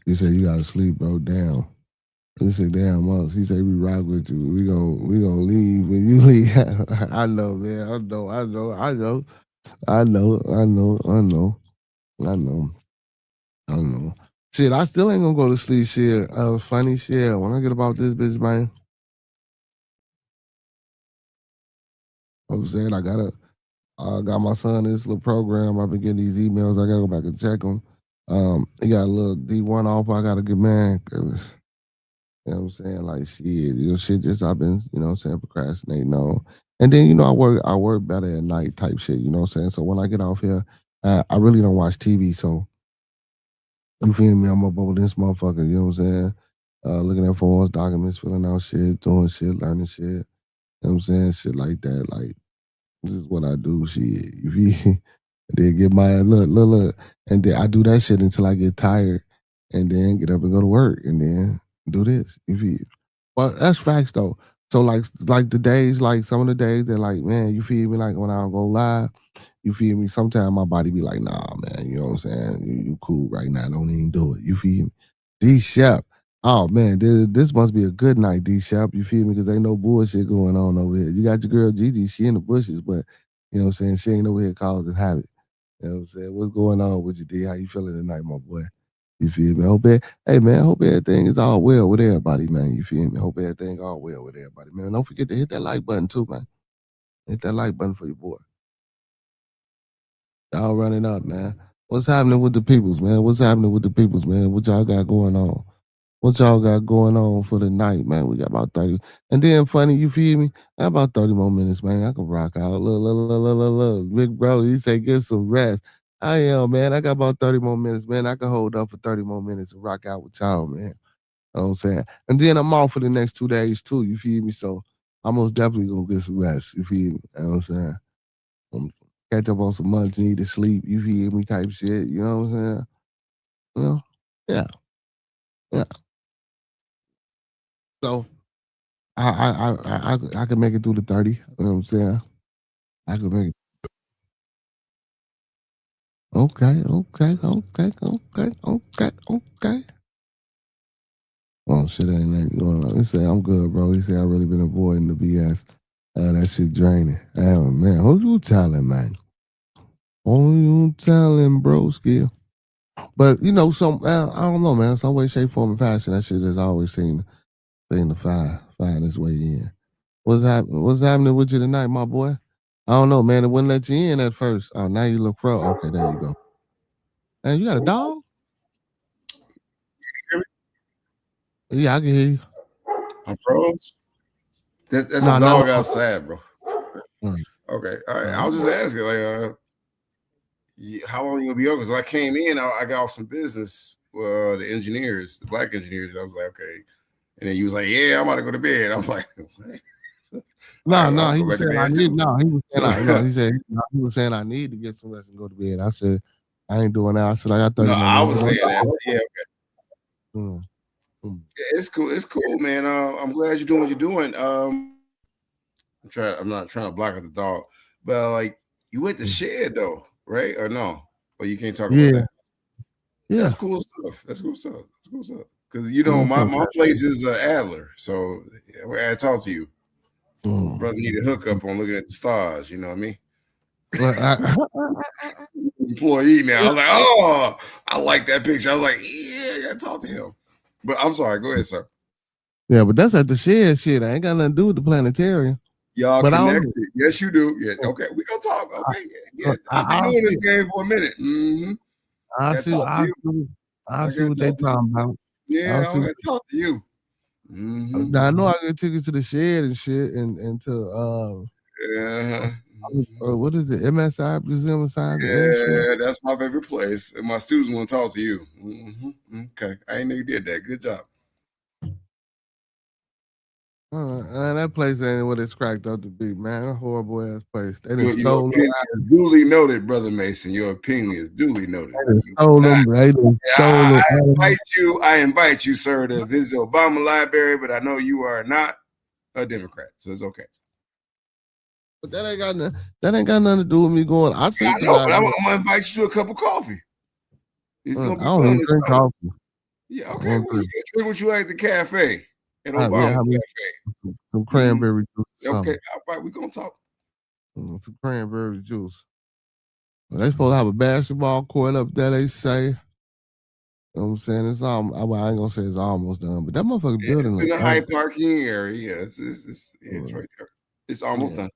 He said you gotta sleep, bro. Damn. He said, damn, months. He said, we rock with you. We gonna leave when you leave. I know, man. I know. Shit, I still ain't gonna go to sleep. Shit, funny shit. When I get about this bitch, man, I'm saying I got my son in this little program. I've been getting these emails. I gotta go back and check them. He got a little D1 off. I gotta get man. You know what I'm saying? Like shit, shit just I've been, procrastinating on. And then, I work better at night type shit, you know what I'm saying? So when I get off here, I really don't watch TV. So you feel me? I'm up over this motherfucker, you know what I'm saying? Looking at forms, documents, filling out shit, doing shit, learning shit. You know what I'm saying? Shit like that. Like, this is what I do, shit. You feel me? And then get my look. And then I do that shit until I get tired and then get up and go to work and then do this. You feel me? But that's facts though. So like the days, like some of the days that like, man, you feel me? Like when I don't go live, you feel me? Sometimes my body be like, nah, man, you know what I'm saying? You cool right now. Don't even do it. You feel me? D Shep. Oh man, this must be a good night, D Shep. You feel me? Because ain't no bullshit going on over here. You got your girl Gigi, she in the bushes, but you know what I'm saying? She ain't over here causing havoc. You know what I'm saying? What's going on with you, D? How you feeling tonight, my boy? You feel me? Hey man, I hope everything is all well with everybody, man. You feel me? Hope everything all well with everybody, man. Don't forget to hit that like button too, man. Hit that like button for your boy. Y'all running up, man. What's happening with the peoples, man? What's happening with the peoples, man? What y'all got going on? What y'all got going on for the night, man? We got about 30. And then funny, you feel me? I got about 30 more minutes, man. I can rock out. Look. Big bro, he say get some rest. I am, man. I got about 30 more minutes, man. I can hold up for 30 more minutes and rock out with y'all, man. You know what I'm saying? And then I'm off for the next 2 days too, you feel me? So I'm most definitely gonna get some rest, you feel me? You know what I'm saying? Catch up on some months, need to sleep, you feel me? Type shit, you know what I'm saying? You know? Yeah. Yeah. So I can make it through the 30. You know what I'm saying? I can make it. Okay. Oh shit, ain't going on. He said I'm good, bro. He said I really been avoiding the BS. That shit draining. Man, who you telling, man? Who you telling, broski? But some I don't know, man. Some way, shape, form, and fashion, that shit has always seemed to find its way in. What's happening with you tonight, my boy? I don't know, man. It wouldn't let you in at first. Oh, now you look pro. Okay, there you go. And you got a dog? Yeah, I can hear you. I'm froze. That's No, a dog outside, bro. Mm. Okay, all right. I was just asking, like, how long you gonna be open? Because I came in, I got off some business. The engineers, the black engineers. I was like, okay, and then you was like, yeah, I'm about to go to bed. I'm like, no, he was saying I need. No, he was saying no. He was saying I need to get some rest and go to bed. I said I ain't doing that. I said I got 30 no, minutes. I was saying that. But yeah, okay. Mm. Yeah, it's cool. It's cool, man. I'm glad you're doing what you're doing. I'm not trying to block out the dog, but like you went to shed though, right? Or no? Or you can't talk about that. Yeah. That's cool stuff. That's cool stuff. Because my place is Adler, so yeah, I talk to you. Brother need a hookup on looking at the stars. You know what I mean? Employee now. I'm like, oh, I like that picture. I was like, yeah, I talk to him. But I'm sorry. Go ahead, sir. Yeah, but that's at the shed shit. I ain't got nothing to do with the planetarium. Y'all But I don't. connected. Yes, you do. Yeah. Okay. We gonna talk. Okay. Yeah. I've been I'll doing see. this game for a minute. Mm-hmm. I Gotta see. talk to you. I I see gotta what they talk to you. talking about. Yeah, I'll I see. gotta talk to you. Mm-hmm. Now I know I get tickets to the shed and shit, and to what is it? MSI Museum of Science and Industry. Yeah, that's my favorite place. And my students want to talk to you. Mm-hmm. Okay. I ain't know you did that. Good job. That place ain't what it's cracked up to be, man. A horrible ass place. They done Your stole them. opinion is duly noted, Brother Mason. Your opinion is duly noted. They done stole them. They done stole them. I invite you, sir, to visit Obama Library, but I know you are not a Democrat, so it's okay. But that ain't got nothing to do with me going. I see. I know, but I'm gonna invite you to a cup of coffee. It's gonna be I don't fun. even drink coffee. Yeah, okay. Well, you can drink what you like at the cafe at Obama Cafe. Some cranberry juice. Okay, all right, we're gonna talk. Some cranberry juice. They supposed to have a basketball court up there, they say. You know what I'm saying? It's I ain't gonna say it's almost done, but that motherfucking building it's in the high parking area. It's right there. It's almost done.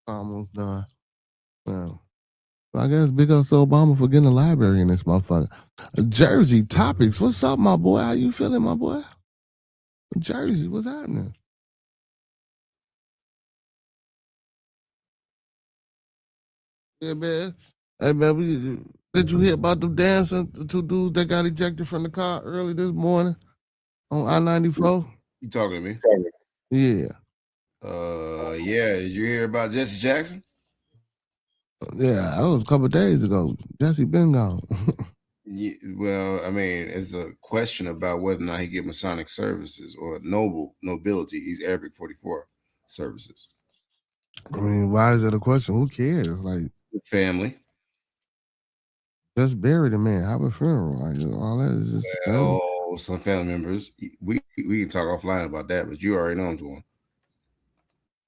Almost done. Yeah. I guess big up to Obama for getting a library in this motherfucker. Jersey Topics. What's up, my boy? How you feeling, my boy? Jersey, what's happening? Yeah, man. Hey, man, did you hear about them dancing? The two dudes that got ejected from the car early this morning on I-94? You talking to me? Yeah. Yeah. Did you hear about Jesse Jackson? Yeah, that was a couple of days ago. Jesse been gone. Yeah, well, I mean, it's a question about whether or not he get Masonic services or nobility. He's Arabic 44 services. I mean, why is it a question? Who cares? Like the family. Just buried a man. Have a funeral. Like all that is just. Well, some family members. We can talk offline about that, but you already know I'm doing.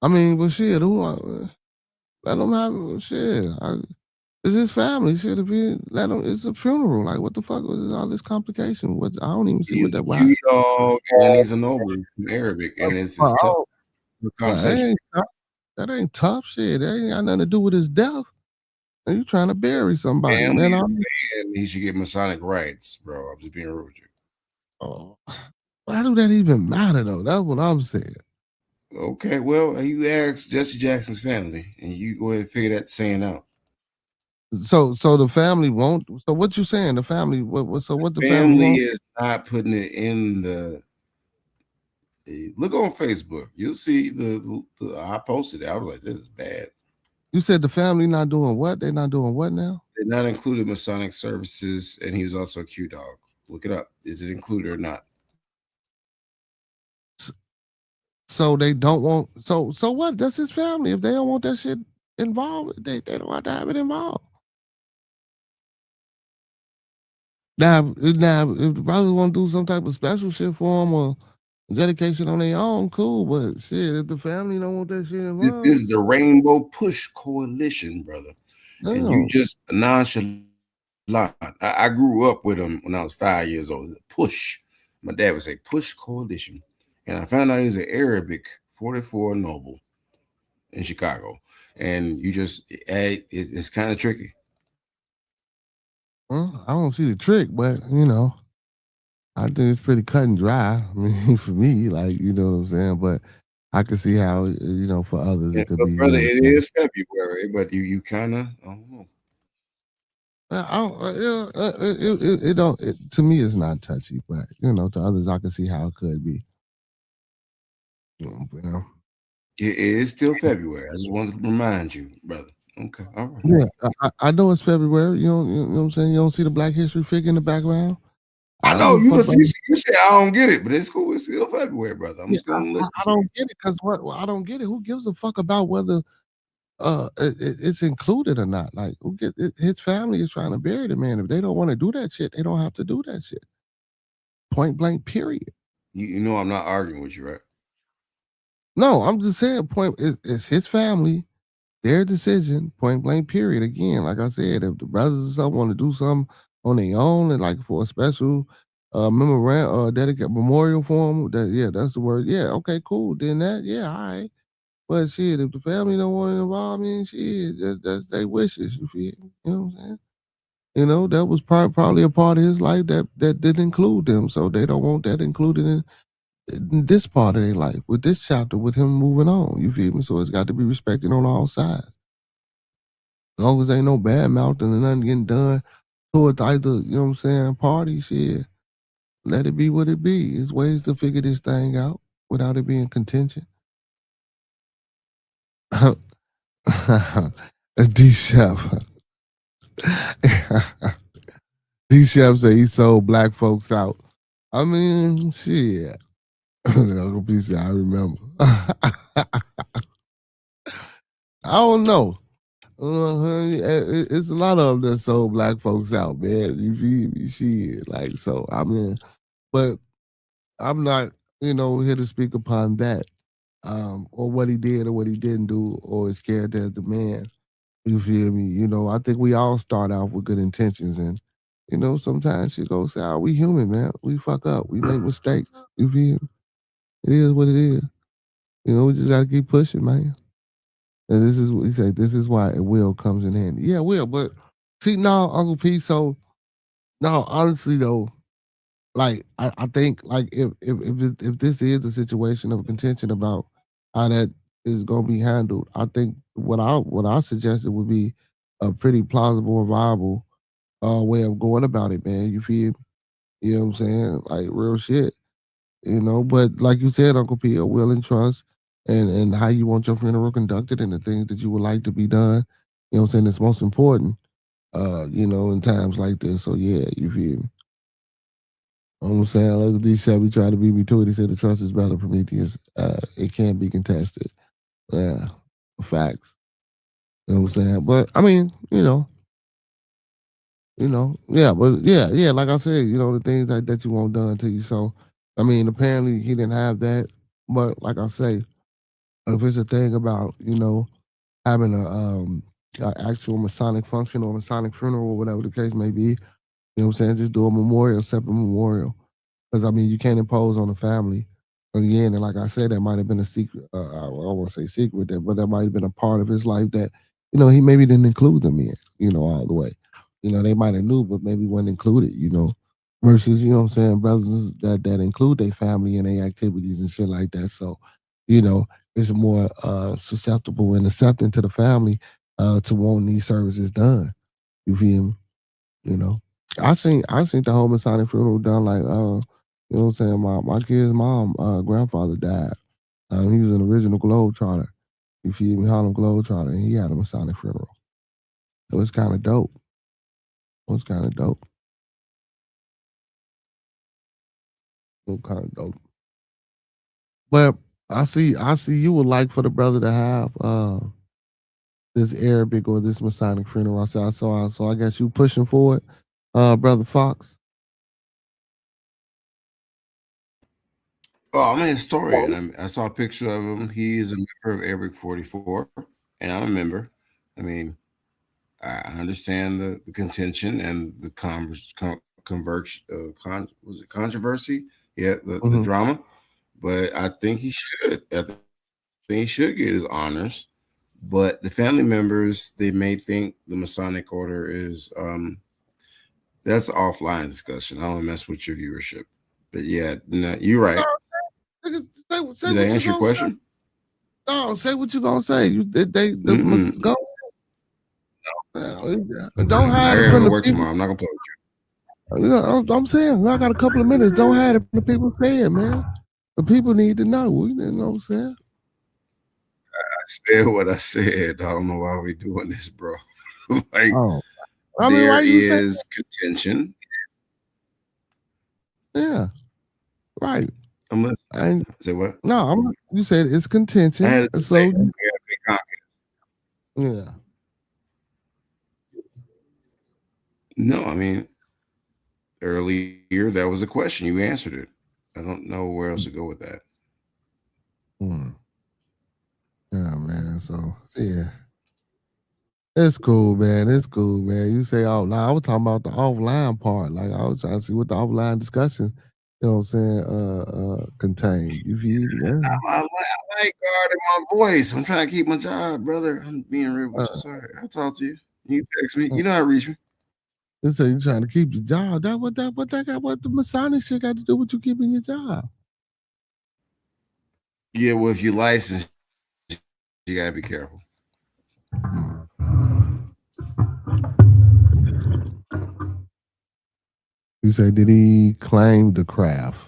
I mean, but shit, let them have shit. It's his family. Shit, let them. It's a funeral. Like, what the fuck was all this complication? What I don't even see He's what that. He's a dog, and he's a noble from Arabic, and it's tough conversation. That ain't tough shit. That ain't got nothing to do with his death. And you trying to bury somebody, family man? Is saying he should get Masonic rights, bro. I'm just being real with you. Oh, why do that even matter though? That's what I'm saying. Okay, well, you ask Jesse Jackson's family, and you go ahead and figure that saying out. So the family won't. So what you saying? The family. What? So what the family is not putting it in the. Look on Facebook. You'll see the I posted it. I was like, this is bad. You said the family not doing what? They're not doing what now? They're not included Masonic services, and he was also a Q dog. Look it up. Is it included or not? So they don't want. So what? That's his family. If they don't want that shit involved, they don't have to have it involved. Now, if the brothers want to do some type of special shit for them or dedication on their own, cool. But shit, if the family don't want that shit involved, this is the Rainbow Push Coalition, brother. No. And you just nonchalant. I grew up with them when I was 5 years old. Push. My dad would say Push Coalition, and I found out he's an Arabic 44 noble in Chicago. And you just, it's kind of tricky. Well, I don't see the trick, but I think it's pretty cut and dry. I mean, for me, like, you know what I'm saying? But I can see how, for others it could be. Brother, it is February, but you kind of, I don't know. It don't. To me, it's not touchy, but to others, I can see how it could be. It is still February. I just wanted to remind you, brother. Okay, all right. Yeah, I know it's February. You know what I'm saying? You don't see the Black History figure in the background. I know you say I don't get it, but it's cool. It's still February, brother. I'm just gonna listen. I don't get it because I don't get it. Who gives a fuck about whether it's included or not? Like, his family is trying to bury the man. If they don't want to do that shit, they don't have to do that shit. Point blank. Period. You know I'm not arguing with you, right? No, I'm just saying. It's his family. Their decision, point blank, period. Again, like I said, if the brothers or something want to do something on their own and like for a special dedicate memorial for them, that's the word. Yeah, okay, cool. Then that, all right. But shit, if the family don't want to involve me, shit, that's their wishes. You feel me? You know what I'm saying? You know, that was probably a part of his life that didn't include them, so they don't want that included in this part of their life with this chapter with him moving on. You feel me? So it's got to be respected on all sides. As long as ain't no bad mouthing and nothing getting done towards either, you know what I'm saying, party shit. Let it be what it be. There's ways to figure this thing out without it being contention. D Chef. D Chef say he sold black folks out. I mean, shit. Uncle P said, I remember. I don't know. It's a lot of them that sold black folks out, man. You feel me? Shit. Like, so, I mean, but I'm not, here to speak upon that, or what he did or what he didn't do, or his character as the man. You feel me? I think we all start out with good intentions, and sometimes shit goes sour. We human, man. We fuck up. We make mistakes. You feel me? It is what it is. We just gotta keep pushing, man. And this is what he said. This is why a will comes in handy. Yeah, will. But see, now Uncle P. So now, honestly though, like I think like if this is a situation of contention about how that is gonna be handled, I think what I suggested would be a pretty plausible and viable way of going about it, man. You feel me? You know what I'm saying? Like real shit. But like you said, Uncle P, a will and trust and how you want your funeral conducted and the things that you would like to be done, you know what I'm saying, it's most important, in times like this. So yeah, you feel me? I'm saying, look at these Shelby try to beat me to it. He said the trust is better, Prometheus. It can't be contested. Yeah. Facts. You know what I'm saying? But I mean, yeah, but yeah, like I said, the things that you want done to you. So I mean, apparently he didn't have that. But like I say, if it's a thing about, having a actual Masonic function or Masonic funeral or whatever the case may be, you know what I'm saying? Just do a memorial, separate memorial. Because I mean, you can't impose on the family. Again, and like I said, that might have been a secret. I don't want to say secret, but that might have been a part of his life that, he maybe didn't include them in, all the way. They might have knew, but maybe wasn't included, versus, what I'm saying, brothers that include their family and their activities and shit like that. So, it's more susceptible and accepting to the family to want these services done. You feel me? I seen the whole Masonic funeral done like you know what I'm saying, my kid's mom grandfather died. He was an original Globetrotter. You feel me? Harlem Globetrotter, and he had a Masonic funeral. It was kind of dope. It was kind of dope. It was kind of dope. But I see you would like for the brother to have this Arabic or this Masonic funeral. So I guess you pushing for it, brother Fox. Oh, I'm a historian. I saw a picture of him. He is a member of Arabic 44, and I'm a member. I mean, I understand the contention and the controversy. Yeah, the drama. But I think he should. I think he should get his honors. But the family members, they may think the Masonic order is that's an offline discussion. I don't want to mess with your viewership. But yeah, no, you're right. Say Did I answer your question? No, say what you gonna say. Go. Don't hide it from the work people. Tomorrow. I'm not gonna play with you. I'm saying I got a couple of minutes. Don't hide it from the people saying, man. The people need to know. You know what I'm saying? I said what I said. I don't know why we're doing this, bro. Like, I mean, there is contention. Yeah, right. I'm listening. Say what? No, you said it's contention. I had to so yeah. No, I mean, earlier that was a question. You answered it. I don't know where else to go with that. Yeah, man. So yeah. It's cool, man. It's cool, man. You say, oh, I was talking about the offline part. Like, I was trying to see what the offline discussion You know what I'm saying? Contained. You feel me? Yeah. I like guarding my voice. I'm trying to keep my job, brother. I'm being real with you. Sorry. I'll talk to you. You text me. You know how to reach me. They say you're trying to keep your job. What the Masonic shit got to do with you keeping your job? Yeah, well, if you're licensed, you gotta be careful. You say, did he claim the craft?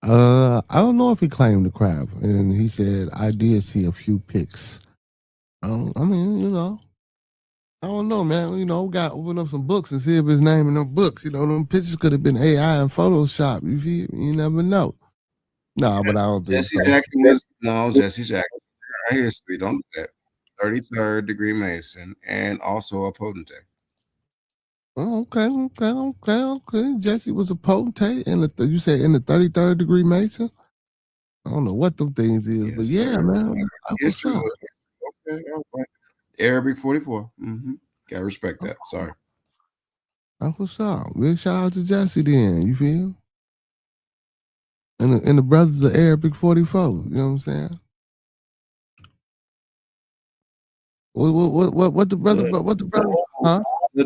I don't know if he claimed the craft, and he said I did see a few pics. I mean, you know, I don't know, man. You know, got to open up some books and see if his name in them books. You know, them pictures could have been AI and Photoshop. You feel me? You never know. No, but I don't think Jesse so. Jackson was Jesse Jackson. Right here, sweet. Don't do that. 33rd degree Mason and also a potentate. Oh, okay. Jesse was a potentate, and you said in the 33rd degree Mason. I don't know what them things is, Yes, but yeah, sir. man. What's up? Okay, all right. Arabic 44. Gotta respect that. Sorry. What's up? Big shout out to Jesse then. You feel? And the brothers of Arabic 44. You know what I'm saying? What the brother? Huh? The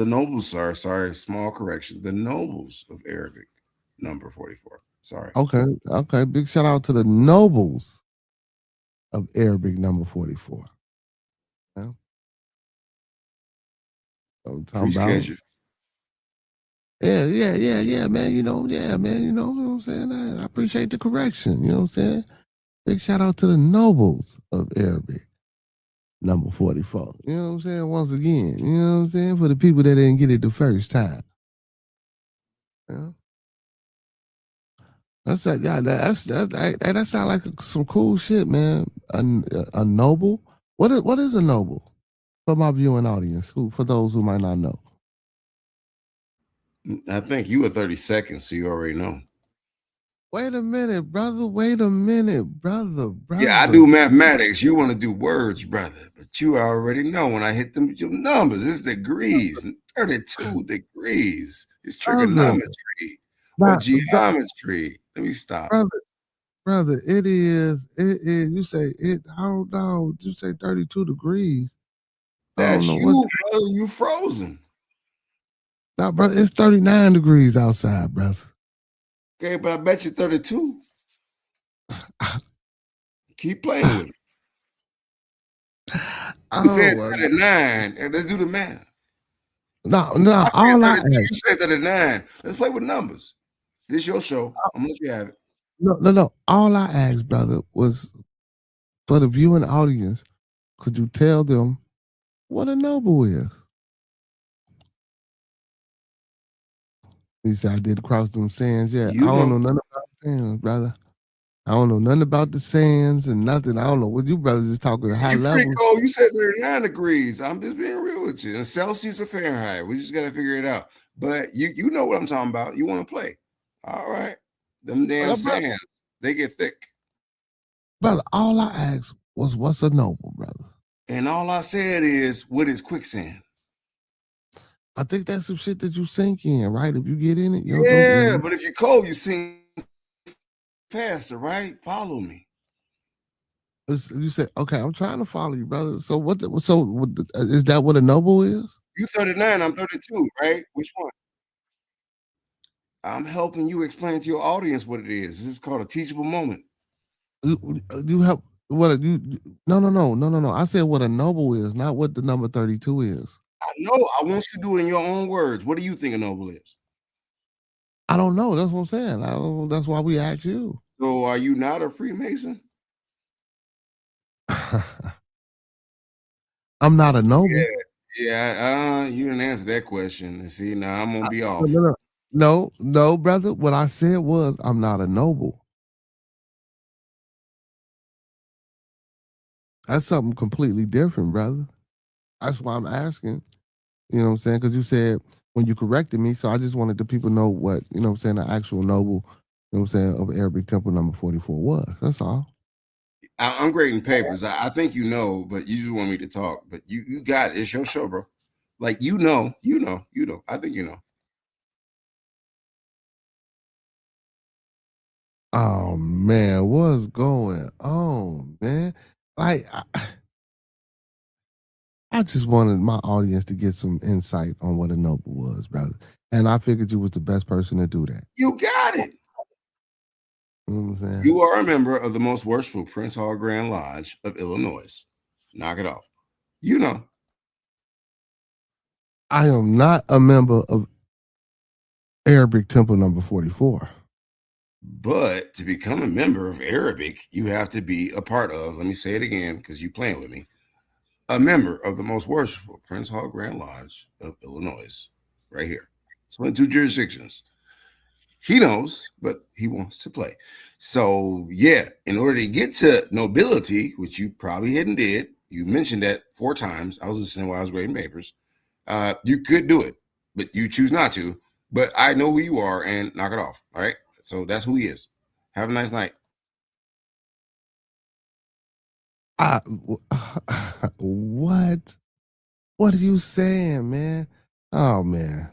nobles, sir. Sorry, small correction. The nobles of Arabic, number 44. Sorry. Okay. Big shout out to the nobles of Arabic number 44. Yeah. I'm talking about. Yeah, man. You know, man. You know what I'm saying? I appreciate the correction. You know what I'm saying? Big shout out to the nobles of Arabic number 44. You know what I'm saying? Once again, you know what I'm saying? For the people that didn't get it the first time. Yeah. That's that guy. That sound like some cool shit, man. A noble. What is a noble? For my viewing audience, for those who might not know. I think you were 30 seconds, so you already know. Wait a minute, brother. Brother. Yeah, I do mathematics. You want to do words, brother. But you already know when I hit them numbers, it's degrees. 32 degrees. It's trigonometry or geometry. Let me stop. Brother, it is. You say it. How long? You say 32 degrees. That's you, brother. You frozen. No, brother, it's 39 degrees outside, brother. Okay, but I bet you 32. Keep playing with it. You said 39, and let's do the math. No, all I ask. You said 39. Let's play with numbers. This is your show. I'm gonna let you have it. No. All I asked, brother, was for the viewing audience, could you tell them what a noble is? He said, I did cross them sands. Yeah, I don't know nothing about sands, brother. I don't know nothing about the sands and nothing. I don't know what you brothers is talking high level. Pretty cold. You said 39 degrees. I'm just being real with you. And Celsius or Fahrenheit. We just gotta figure it out. But you know what I'm talking about. You want to play. All right. Them damn sands, they get thick. Brother, all I asked was what's a noble, brother? And all I said is, what is quicksand? I think that's some shit that you sink in, right? If you get in it, but if you're cold, you sink faster, right? Follow me. You said, okay, I'm trying to follow you, brother. So is that what a noble is? You 39, I'm 32, right? Which one? I'm helping you explain to your audience what it is. This is called a teachable moment. You help what you no. I said what a noble is, not what the number 32 is. I know. I want you to do it in your own words. What do you think a noble is? I don't know. That's what I'm saying. That's why we asked you. So are you not a Freemason? I'm not a noble. Yeah. You didn't answer that question. And see, now I'm gonna be off. No, brother. What I said was I'm not a noble. That's something completely different, brother. That's why I'm asking. You know what I'm saying? Because you said when you corrected me, so I just wanted the people to know what, you know what I'm saying, the actual noble, you know what I'm saying, of Arabic temple number 44 was. That's all. I'm grading papers. I think you know, but you just want me to talk. But you got it. It's your show, bro. Like you know. I think you know. Oh man, what's going on, man? Like I just wanted my audience to get some insight on what a noble was, brother. And I figured you was the best person to do that. You got it. You know what I'm saying? You are a member of the most worshipful Prince Hall Grand Lodge of Illinois. Knock it off. You know. I am not a member of Arabic Temple number 44. But to become a member of Arabic, you have to be a part of, let me say it again because you playing with me, a member of the most worshipful Prince Hall Grand Lodge of Illinois. Right here. 22 jurisdictions. He knows, but he wants to play. So, yeah, in order to get to nobility, which you probably hadn't did, you mentioned that 4 times. I was listening while I was grading papers. You could do it, but you choose not to. But I know who you are, and knock it off. All right? So that's who he is. Have a nice night. What? What are you saying, man? Oh man.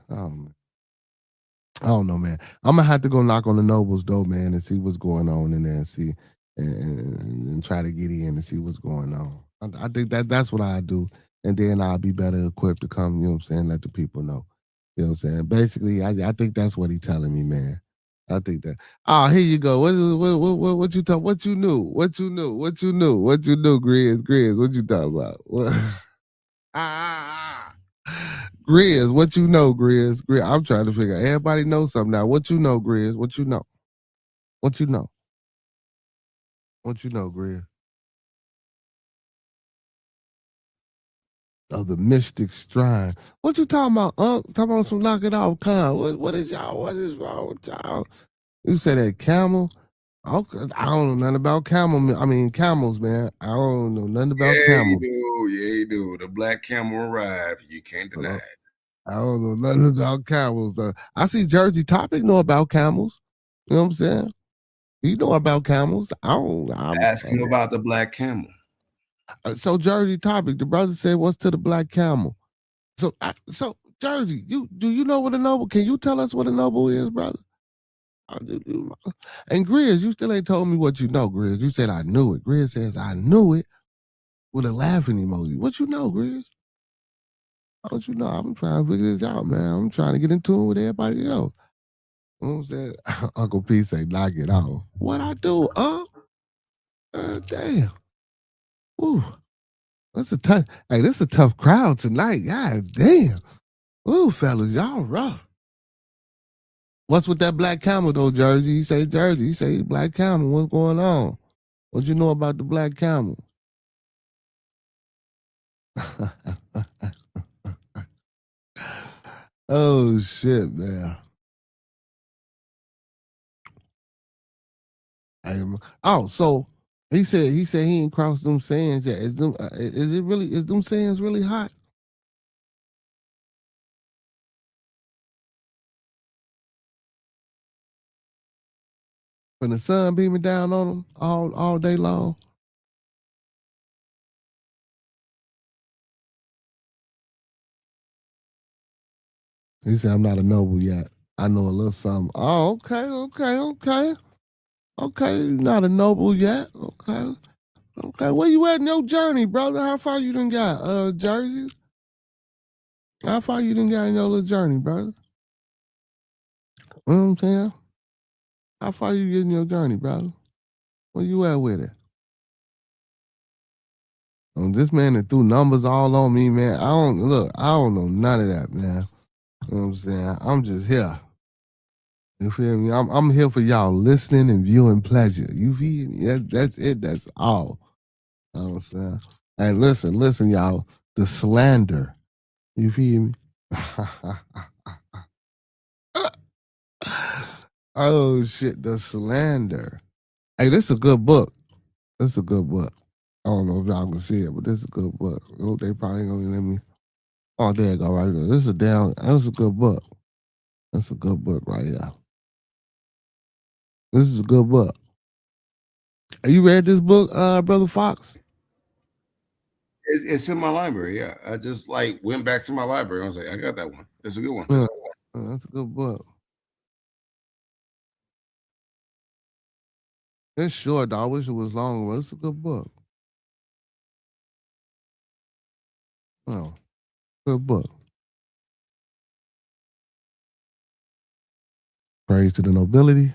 I don't know, man. I'm gonna have to go knock on the nobles door, man, and see what's going on in there, and see and try to get in and see what's going on. I think that's what I do, and then I'll be better equipped to come. You know what I'm saying? Let the people know. You know what I'm saying? Basically, I think that's what he's telling me, man. I think that. Oh, here you go. What you talk? What you knew? What you knew? What you knew? What you knew? Grizz. What you talking about? What? Grizz, what you know, Grizz? I'm trying to figure out. Everybody knows something now. What you know, Grizz? What you know? What you know? What you know, Grizz? Of the mystic stride. What you talking about, Talking about some knock it off, con. What is y'all? What is wrong with y'all? You said that camel? Okay, I don't know nothing about camels, man. I don't know nothing about camels. Yeah, you do. The black camel arrived. You can't deny it. I don't know nothing about camels. I see Jersey Topic know about camels. You know what I'm saying? You know about camels. Ask him about the black camel. So Jersey Topic, the brother said, "What's to the black camel?" So Jersey, do you know what a noble? Can you tell us what a noble is, brother? And Grizz, you still ain't told me what you know, Grizz. You said I knew it. Grizz says I knew it with a laughing emoji. What you know, Grizz? What you know? I'm trying to figure this out, man. I'm trying to get in tune with everybody else. You know what I'm saying? Uncle P say, knock it off. What I do, damn. Ooh. That's a tough. Hey, this is a tough crowd tonight. God damn. Ooh, fellas, y'all rough. What's with that black camel though, Jersey? He say Jersey. He say black camel. What's going on? What you know about the black camel? Oh shit, man. So he said he ain't crossed them sands yet. Is them sands really hot? When the sun beaming down on them all day long. He said, I'm not a noble yet. I know a little something. Oh, okay. Okay, you're not a noble yet. Okay. Where you at in your journey, brother? How far you done got? Jersey? How far you done got in your little journey, brother? You know what I'm saying? How far you get in your journey, brother? Where you at with it? This man that threw numbers all on me, man. I don't know none of that, man. You know what I'm saying? I'm just here. You feel me? I'm here for y'all listening and viewing pleasure. You feel me? That's it. That's all. You know what I'm saying? And listen, y'all. The slander. You feel me? Oh shit, the slander. Hey, this is a good book. This is a good book. I don't know if y'all can see it, but this is a good book. Oh, they probably ain't gonna let me. Oh, there you go, right there. This is a good book. That's a good book right here. This is a good book. You read this book, Brother Fox? It's in my library. Yeah, I just went back to my library. I was like, I got that one. It's a good one. That's a good book. It's short, though. I wish it was longer, but it's a good book. Oh, good book. Praise to the nobility.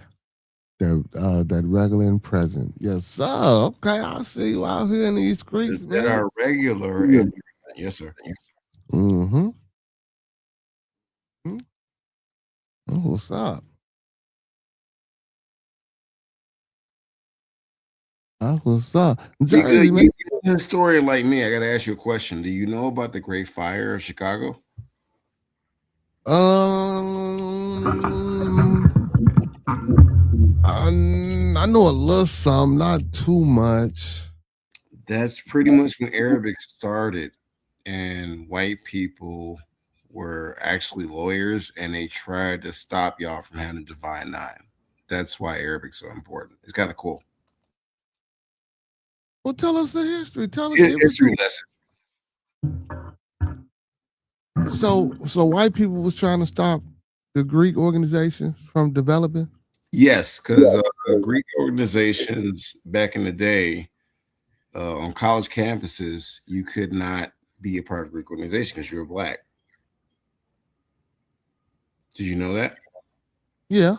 That regular and present. Yes, sir. Okay, I see you out here in these streets, That man. are regular and present. Yes, sir. Mm-hmm. Oh, what's up? What's up? Jersey, man. You a historian like me, I got to ask you a question. Do you know about the Great Fire of Chicago? I know a little something, not too much. That's pretty much when Arabic started, and white people were actually lawyers, and they tried to stop y'all from having a divine nine. That's why Arabic's so important. It's kind of cool. Well, tell us the history. Tell us history lesson. So white people was trying to stop the Greek organizations from developing? Yes, because Greek organizations back in the day, on college campuses, you could not be a part of a Greek organization because you were black. Did you know that? Yeah.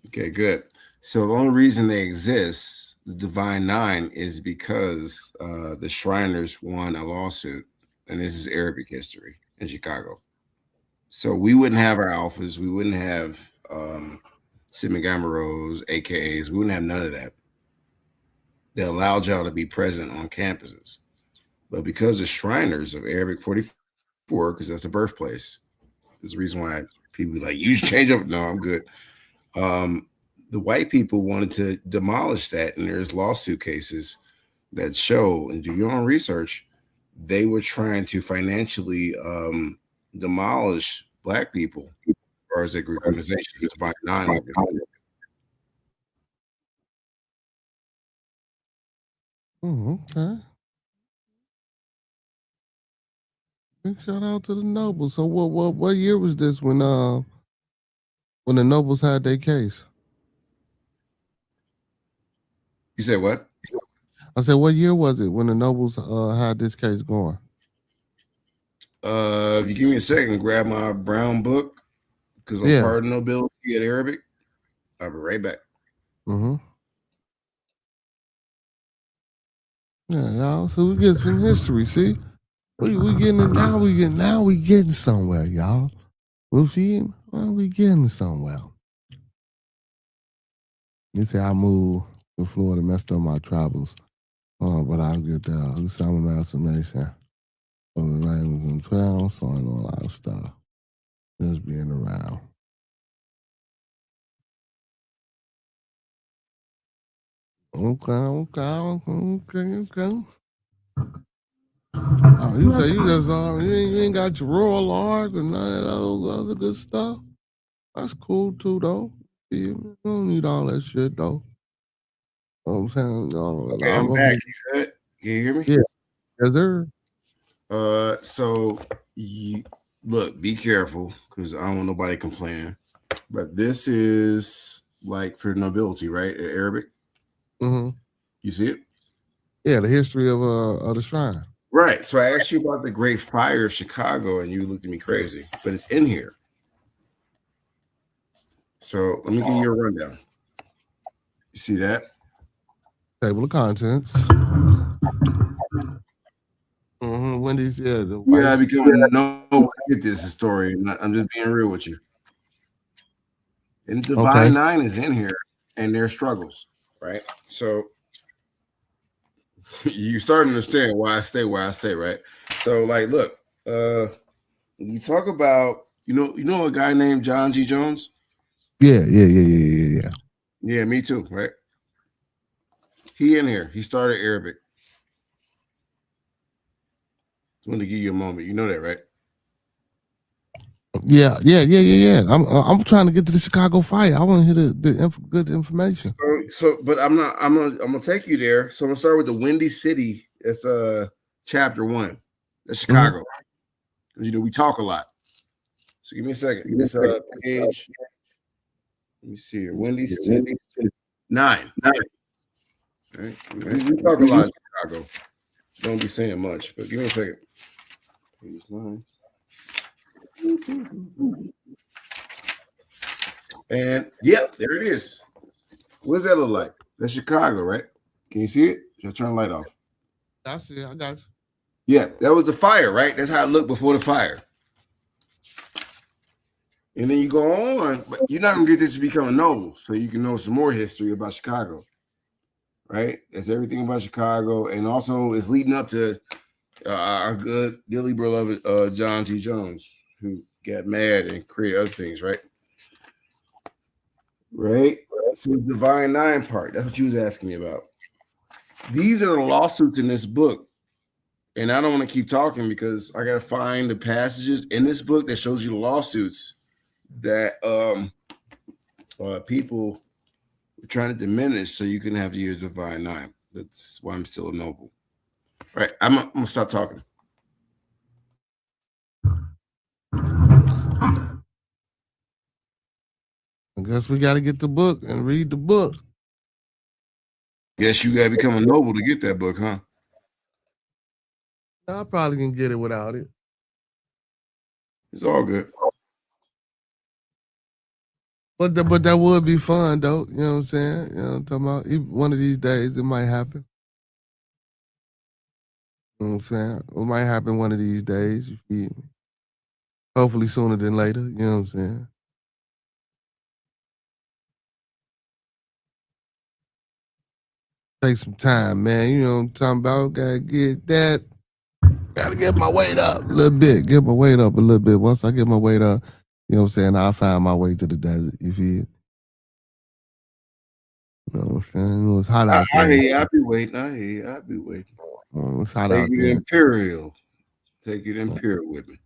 Okay, good. So the only reason they exist, the Divine Nine, is because the Shriners won a lawsuit, and this is Arabic history in Chicago. So we wouldn't have our alphas, we wouldn't have Sigma Gamma Rhos, AKAs, we wouldn't have none of that. They allowed y'all to be present on campuses. But because the Shriners of Arabic 44, because that's the birthplace, there's a reason why people be like, you should change up. No, I'm good. The white people wanted to demolish that, and there's lawsuit cases that show, and do your own research, they were trying to financially demolish black people as far as their Greek organizations. Divine Nine. Okay. Big shout out to the nobles. So what year was this when the nobles had their case? You said what? I said, what year was it when the nobles had this case going? If you give me a second, grab my brown book, because I'm part of nobility at Arabic. I'll be right back. Mm-hmm. Yeah, y'all. So we get some history. See, we getting it now. We getting somewhere, y'all. We getting somewhere. You say I moved to Florida, messed up my travels. But I'll get there. Some amalgamation from the rains and twelve, so I know a lot of stuff. Just being around. Okay. Oh, you say you just you ain't got your royal arc and none of that other good stuff. That's cool too, though. You don't need all that shit, though. You know what I'm saying? Okay, I'm back. You good? Can you hear me? Yeah. Yes, sir. So look, be careful, because I don't want nobody complaining. But this is like for nobility, right? Arabic. Mm-hmm. You see it? Yeah, the history of the shrine. Right. So I asked you about the Great Fire of Chicago, and you looked at me crazy, but it's in here. So let me give you a rundown. You see that? Table of contents. Mm-hmm. Wendy's, yeah. I become no get this story. I'm just being real with you. And Divine Nine is in here, and their struggles, right? So you start to understand why I stay where I stay, right? So, like, look, you talk about, you know a guy named John G. Jones? Yeah. Yeah, me too, right? He in here. He started Arabic. I want to give you a moment. You know that, right? Yeah. I'm trying to get to the Chicago fire. I want to hear the good information. But I'm gonna take you there. So I'm gonna start with the Windy City. It's chapter 1. That's Chicago. Mm-hmm. We talk a lot. So give me a second. This page. Let me see here. Windy City. 9. Right. We talk a lot in Chicago. Don't be saying much, but give me a second. Page 9. And yep, there it is. What does that look like? That's Chicago, right? Can you see it? Should I turn the light off? I see it. I got you. Yeah, that was the fire, right? That's how it looked before the fire. And then you go on, but you're not gonna get this to become a novel, so you can know some more history about Chicago, right? It's everything about Chicago, and also it's leading up to our good, dearly beloved John T. Jones, who got mad and created other things, right? Right. So the Divine 9 part, that's what you was asking me about. These are the lawsuits in this book. And I don't want to keep talking because I got to find the passages in this book that shows you the lawsuits that people are trying to diminish so you can have your Divine 9. That's why I'm still a noble. All right, I'm going to stop talking. I guess we got to get the book and read the book. Guess you got to become a noble to get that book, huh? I probably can get it without it. It's all good. But that would be fun, though. You know what I'm saying? You know what I'm talking about? One of these days, it might happen. You know what I'm saying? It might happen one of these days. You feel me? Hopefully sooner than later. You know what I'm saying? Take some time, man. You know what I'm talking about? Gotta get that. Gotta get my weight up a little bit. Get my weight up a little bit. Once I get my weight up, you know what I'm saying, I'll find my way to the desert. You feel? You know what I'm saying? It's hot out there. I hear you. I'll be waiting. I hear you. I'll be waiting. It's hot out there. Imperial. Take it Imperial with me.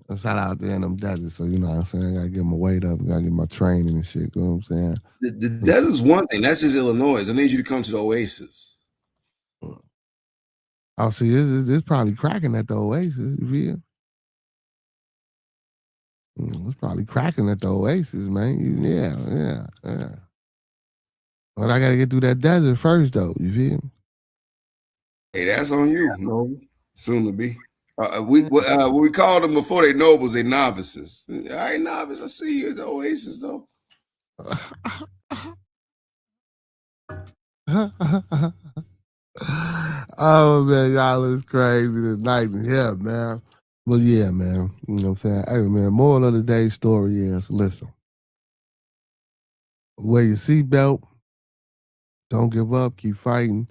It's hot out there in them deserts, so you know what I'm saying? I gotta get my weight up. I gotta get my training and shit. You know what I'm saying? The desert's one thing. That's just Illinois. I need you to come to the Oasis. Oh, see, it's probably cracking at the Oasis. You feel? It's probably cracking at the Oasis, man. Yeah. But I gotta get through that desert first, though. You feel me? Hey, that's on you. No, soon to be. What we called them before they nobles, they novices. All right, novice. I see you at the Oasis, though. Oh man, y'all is crazy tonight in here, man. But yeah, man, you know what I'm saying? Hey man, moral of the day story is, listen, wear your seatbelt, don't give up, keep fighting,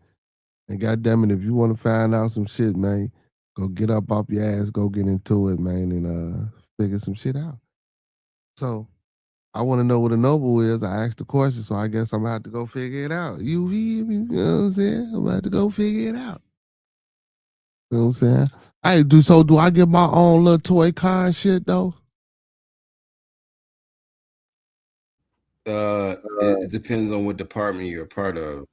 and goddamn it, if you want to find out some shit, man, go get up off your ass, go get into it, man, and figure some shit out. So I want to know what a noble is. I asked the question, so I guess I'm gonna have to go figure it out. You hear me? You know what I'm saying? I'm gonna have to go figure it out. You know what I'm saying? Hey, do I get my own little toy car and shit though? It depends on what department you're a part of.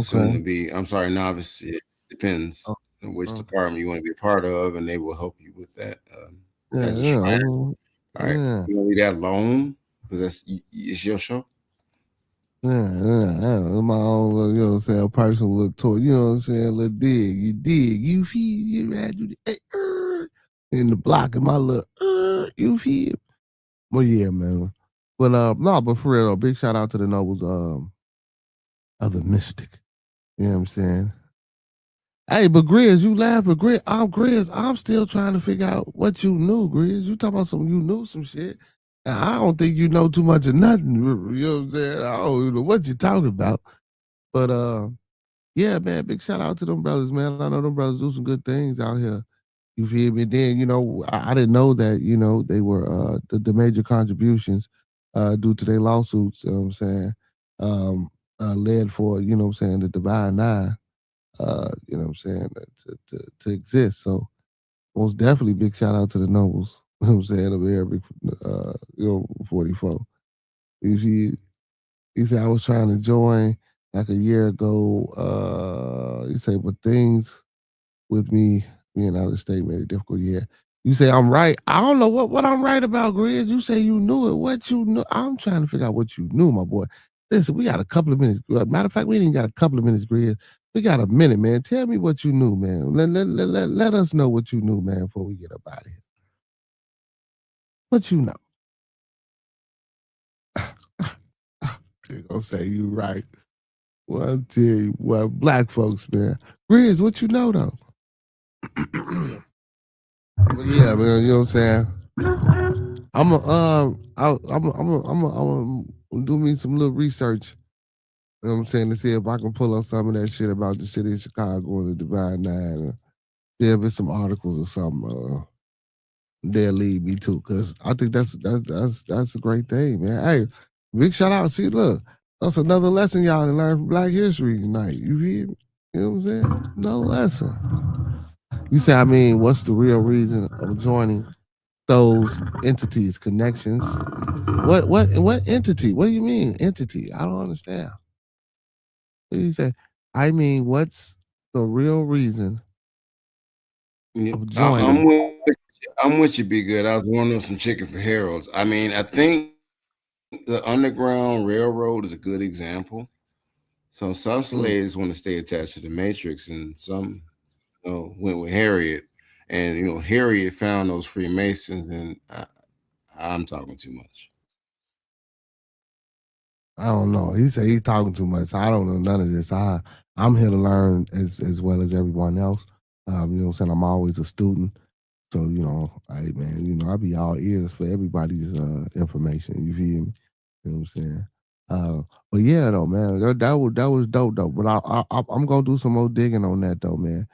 Soon to be, I'm sorry, novice. It depends on which department you want to be a part of, and they will help you with that as a shriner. All right, you want to be that alone because it's your show. Yeah, my own little, you know what I'm saying, personal little toy, you know what I'm saying, little dig, you feel, you ride in the block of my little, you feel. Well, yeah, man. But but for real, big shout out to the nobles of the mystic. You know what I'm saying? Hey, but Grizz, you laugh, but Grizz, I'm still trying to figure out what you knew, Grizz. You talking about you knew some shit. I don't think you know too much of nothing. You know what I'm saying? I don't know what you're talking about. But yeah, man, big shout out to them brothers, man. I know them brothers do some good things out here. You feel me? Then, you know, I didn't know that, you know, they were the major contributions due to their lawsuits, you know what I'm saying, led for, you know what I'm saying, the Divine 9, you know what I'm saying, to exist. So most definitely big shout out to the nobles. You know what I'm saying, of Arabic, you know, 44. He said, I was trying to join like a year ago. He said, but things with me being out of state made it a difficult year. You say I'm right. I don't know what I'm right about, Grizz. You say you knew it. What you knew? I'm trying to figure out what you knew, my boy. Listen, we got a couple of minutes. Matter of fact, we ain't even got a couple of minutes, Grizz. We got a minute, man. Tell me what you knew, man. Let us know what you knew, man, before we get up out of here. What you know? They gonna say you right. Well, I'll tell you what, black folks, man. Grizz, what you know though? Yeah, man. You know what I'm saying? I'm do me some little research. You know what I'm saying, to see if I can pull up some of that shit about the city of Chicago and the Divine Nine. See if it's some articles or something. They'll lead me to, because I think that's a great thing, man. Hey, big shout out. See, look, that's another lesson y'all to learn from Black History tonight. You hear me? You know what I'm saying? Another lesson. You say, I mean, what's the real reason of joining those entities, connections? What entity? What do you mean entity? I don't understand. What do you say? I mean, what's the real reason of joining? I'm with you, Be Good. I was wanting some chicken for Harold's. I mean, I think the Underground Railroad is a good example. So some slaves want to stay attached to the Matrix, and some went with Harriet. And Harriet found those Freemasons, and I'm talking too much. I don't know. He said he's talking too much. I don't know none of this. I'm here to learn as well as everyone else. You know what I'm saying? I'm always a student. So, hey man, I be all ears for everybody's information. You feel me? You know what I'm saying? But yeah, though, man, that was dope though. But I'm gonna do some more digging on that though, man.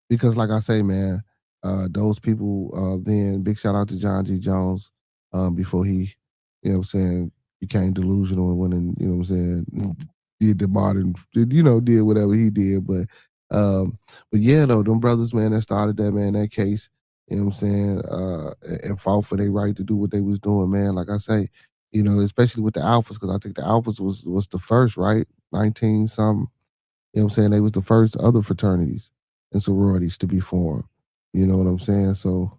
Because like I say, man, those people. Then big shout out to John G. Jones. Before he, you know what I'm saying, became delusional and went and, you know what I'm saying, did the modern, did whatever he did. But yeah, though, them brothers, man, that started that, man, that case, you know what I'm saying, and fought for their right to do what they was doing, man. Like I say, especially with the Alphas, because I think the Alphas was the first, right? 19 something. You know what I'm saying? They was the first other fraternities and sororities to be formed. You know what I'm saying? So,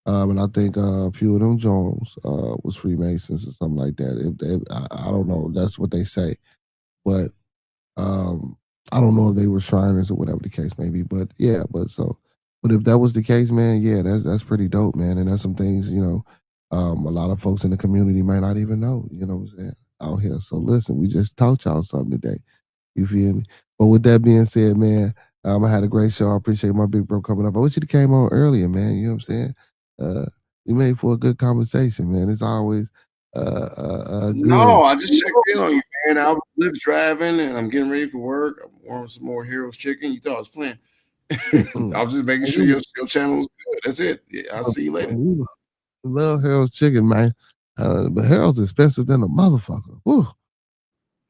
and I think a few of them Jones was Freemasons or something like that. I don't know. That's what they say. But I don't know if they were Shriners or whatever the case may be. But yeah, but if that was the case, man, yeah, that's pretty dope, man. And that's some things, a lot of folks in the community might not even know, you know what I'm saying, out here. So listen, we just taught y'all something today. You feel me? But with that being said, man, I had a great show. I appreciate my big bro coming up. I wish you came on earlier, man. You know what I'm saying? We made for a good conversation, man. It's always good. No, I just checked in on you, man. I was Lyft driving and I'm getting ready for work. I'm warming some more Heroes chicken. You thought I was playing. I was just making sure your channel was good. That's it. Yeah, I'll see you later. Love Harold's chicken, man. But Harold's expensive than a motherfucker. Woo.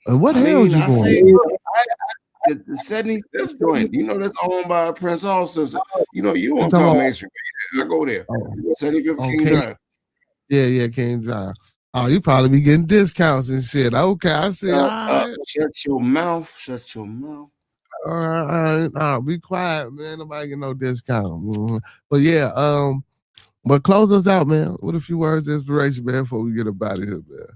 And what Harold's you going? The 75th joint, that's owned by Prince Austin. You want to talk Mason? I go there. 75th King Drive. Yeah, King Drive. Oh, you probably be getting discounts and shit. Okay, I see. Shut your mouth. Shut your mouth. All right, be quiet, man. Nobody get no discount. Mm-hmm. But yeah, but close us out, man. With a few words of inspiration, man, before we get up out of here, man.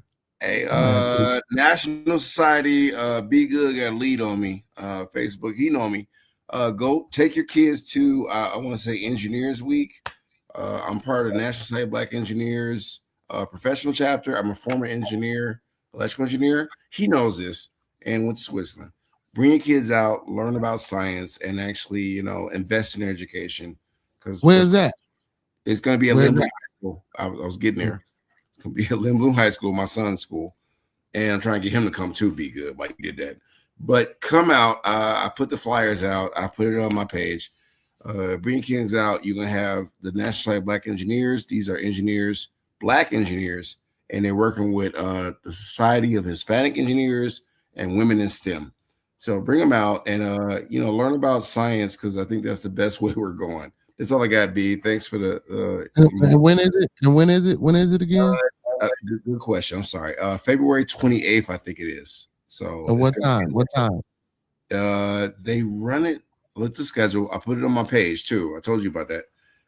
Hey, National Society, Be Good got a lead on me. Facebook, he know me. Go take your kids to I want to say Engineers Week. I'm part of the National Society of Black Engineers professional chapter. I'm a former engineer, electrical engineer. He knows this and went to Switzerland. Bring your kids out, learn about science, and actually, invest in their education. Because where's that? It's going to be at Lindblom High School. I was getting there. It's going to be at Lindblom High School, my son's school. And I'm trying to get him to come too, Be Good, like you did that. But come out. I put the flyers out. I put it on my page. Bring kids out. You're going to have the National Society of Black Engineers. These are engineers, Black engineers, and they're working with the Society of Hispanic Engineers and Women in STEM. So bring them out and, learn about science, because I think that's the best way we're going. That's all I got, B. Thanks for the. And when is it? And when is it? When is it again? Good question. I'm sorry. February 28th, I think it is. So. And what time? What time? They run it. Look at the schedule. I put it on my page too. I told you about that.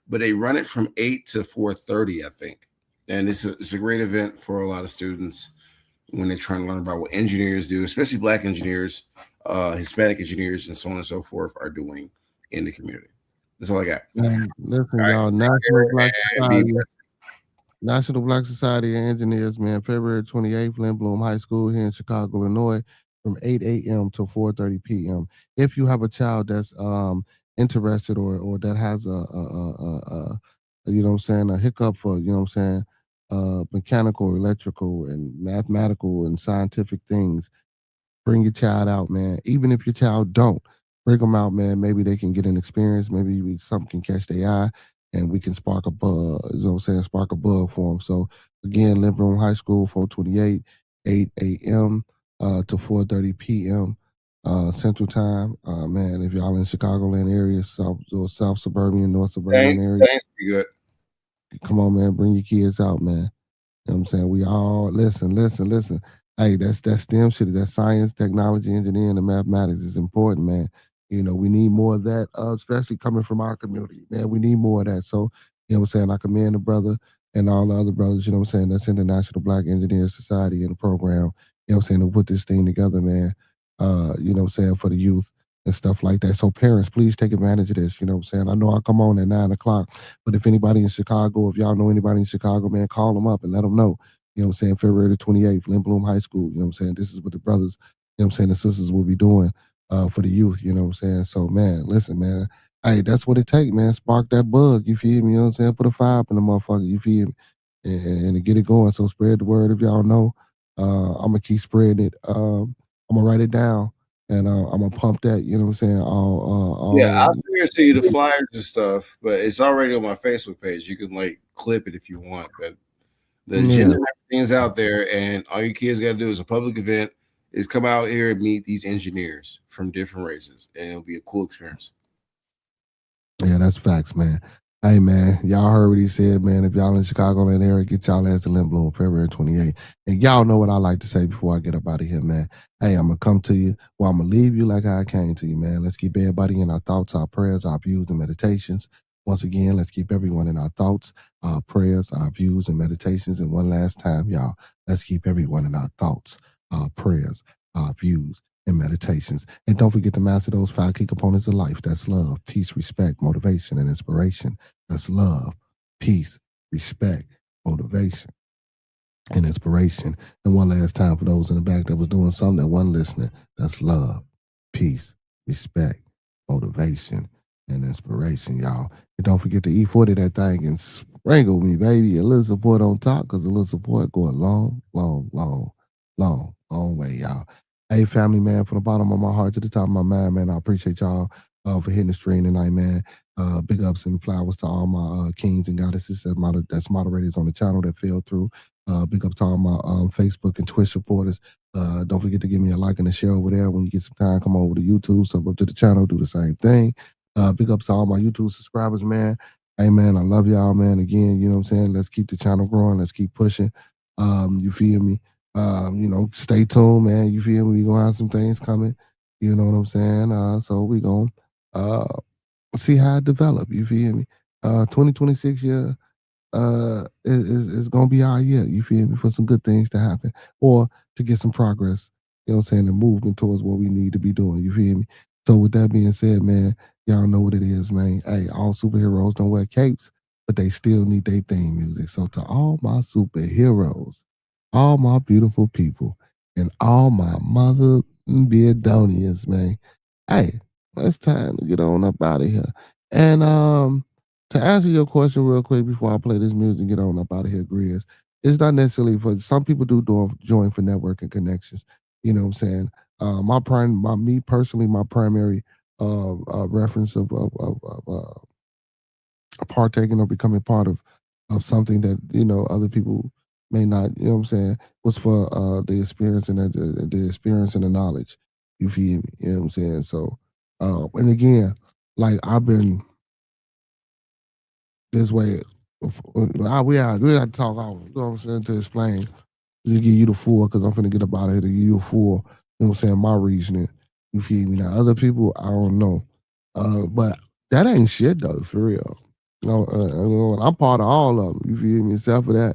But they run it from 8 to 4:30, I think. And it's a great event for a lot of students. when they're trying to learn about what engineers do, especially Black engineers, Hispanic engineers, and so on and so forth are doing in the community. That's all I got. Listen, All y'all, right. National Black And be Society. blessed. National Black Society of Engineers, man, February 28th, Lynn Bloom High School here in Chicago, Illinois, from 8 a.m. to 4:30 p.m. If you have a child that's interested or that has you know what I'm saying, a hiccup for, you know what I'm saying, mechanical, electrical, and mathematical and scientific things, bring your child out, man. Even if your child don't, bring them out, man. Maybe they can get an experience. Maybe something can catch their eye, and we can spark a bug. You know what I'm saying? Spark a bug for them. So again, Liberum High School, 428, 8 a.m. To 4:30 p.m. Central Time. Man, if y'all in Chicagoland area, South Suburban, North Suburban area, Thanks, be good. come on, man. Bring your kids out, man. You know what I'm saying? We all listen. Hey, that's STEM shit. That science, technology, engineering, and mathematics is important, man. You know, we need more of that, especially coming from our community, man. We need more of that. So, you know what I'm saying? I commend the brother and all the other brothers, you know what I'm saying, that's in the National Black Engineers Society and the program, you know what I'm saying, to put this thing together, man. You know what I'm saying, for the youth and stuff like that. So parents, please take advantage of this. You know what I'm saying? I know I come on at 9 o'clock, but if anybody in Chicago, if y'all know anybody in Chicago, man, call them up and let them know. You know what I'm saying? February the 28th, Lynn Bloom High School. You know what I'm saying? This is what the brothers, you know what I'm saying, the sisters will be doing for the youth. You know what I'm saying? So, man, listen, man. Hey, that's what it take, man. Spark that bug. You feel me? You know what I'm saying? Put a fire up in the motherfucker. You feel me? And to get it going. So spread the word if y'all know. I'm going to keep spreading it. I'm going to write it down. And I'm going to pump that, you know what I'm saying? Yeah, I'll send you the flyers and stuff, but it's already on my Facebook page. You can like clip it if you want. But the agenda is out there, and all you kids got to do is a public event is come out here and meet these engineers from different races, and it'll be a cool experience. Yeah, that's facts, man. Hey, man, y'all heard what he said, man. If y'all in Chicago and area, get y'all ass to Lynn Bloom, February 28th. And y'all know what I like to say before I get up out of here, man. Hey, I'm going to come to you. Well, I'm going to leave you like I came to you, man. Let's keep everybody in our thoughts, our prayers, our views, and meditations. Once again, let's keep everyone in our thoughts, our prayers, our views, and meditations. And one last time, y'all, let's keep everyone in our thoughts, our prayers, our views, and meditations. And don't forget to master those 5 key components of life. That's love, peace, respect, motivation, and inspiration. That's love, peace, respect, motivation, and inspiration. And one last time for those in the back that was doing something that wasn't listening. That's love, peace, respect, motivation, and inspiration, y'all. And don't forget to E40 that thing and sprinkle me, baby. A little support on top, because a little support go a long, long, long, long, long way, y'all. Hey, family, man, from the bottom of my heart to the top of my mind, man, I appreciate y'all for hitting the stream tonight, man. Big ups and flowers to all my kings and goddesses that's moderators on the channel that fell through. Big up to all my Facebook and Twitch supporters. Don't forget to give me a like and a share over there. When you get some time, come over to YouTube, sub up to the channel, do the same thing. Big ups to all my YouTube subscribers, man. Hey, man, I love y'all, man. Again, you know what I'm saying? Let's keep the channel growing. Let's keep pushing. You feel me? You know, stay tuned, man. You feel me? We gonna have some things coming. You know what I'm saying? So we gonna see how it develop. You feel me? 2026 year is gonna be our year. You feel me? For some good things to happen or to get some progress. You know what I'm saying? And movement towards what we need to be doing. You feel me? So with that being said, man, y'all know what it is, man. Hey, all superheroes don't wear capes, but they still need their theme music. So to all my superheroes, all my beautiful people, and all my mother Beardonians, man. Hey, it's time to get on up out of here. And to answer your question real quick before I play this music and get on up out of here, Grizz, it's not necessarily for some people do join for networking connections. You know what I'm saying? Me personally, my primary reference of partaking or becoming part of something that, you know, other people may not, you know what I'm saying, was for the experience and the experience and the knowledge. You feel me? You know what I'm saying? So and again, like I've been this way. We had to talk out, you know what I'm saying, to explain, to give you the full, because I'm finna get up out of here to give you the full, you know what I'm saying, my reasoning. You feel me? Now, other people, I don't know. But that ain't shit, though, for real. I'm part of all of them, you feel me, except for that,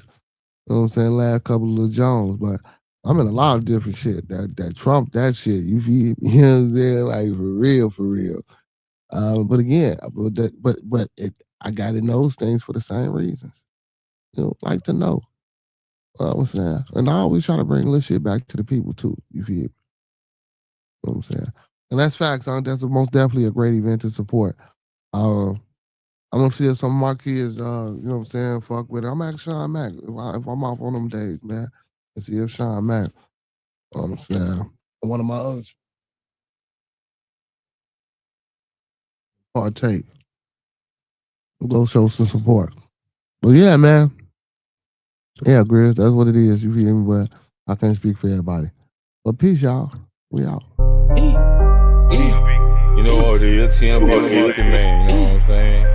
you know what I'm saying, last couple of Jones. But I'm in a lot of different shit. That Trump, that shit. You feel me? You know what I'm saying? Like for real. But again, I got in those things for the same reasons. You know, like to know. I'm saying, and I always try to bring little shit back to the people too. You feel me? You know what I'm saying? And that's facts. That's most definitely a great event to support. I'm gonna see if some of my kids, you know what I'm saying, fuck with it. I'm asking Sean Mack if I'm off on them days, man. And see if Sean Mack, you know what I'm saying, one of my others partake. Go show some support. But yeah, man. Yeah, Grizz, that's what it is. You feel me? But I can't speak for everybody. But peace, y'all. We out. You know what it is, TMB fucking man, you know what I'm saying?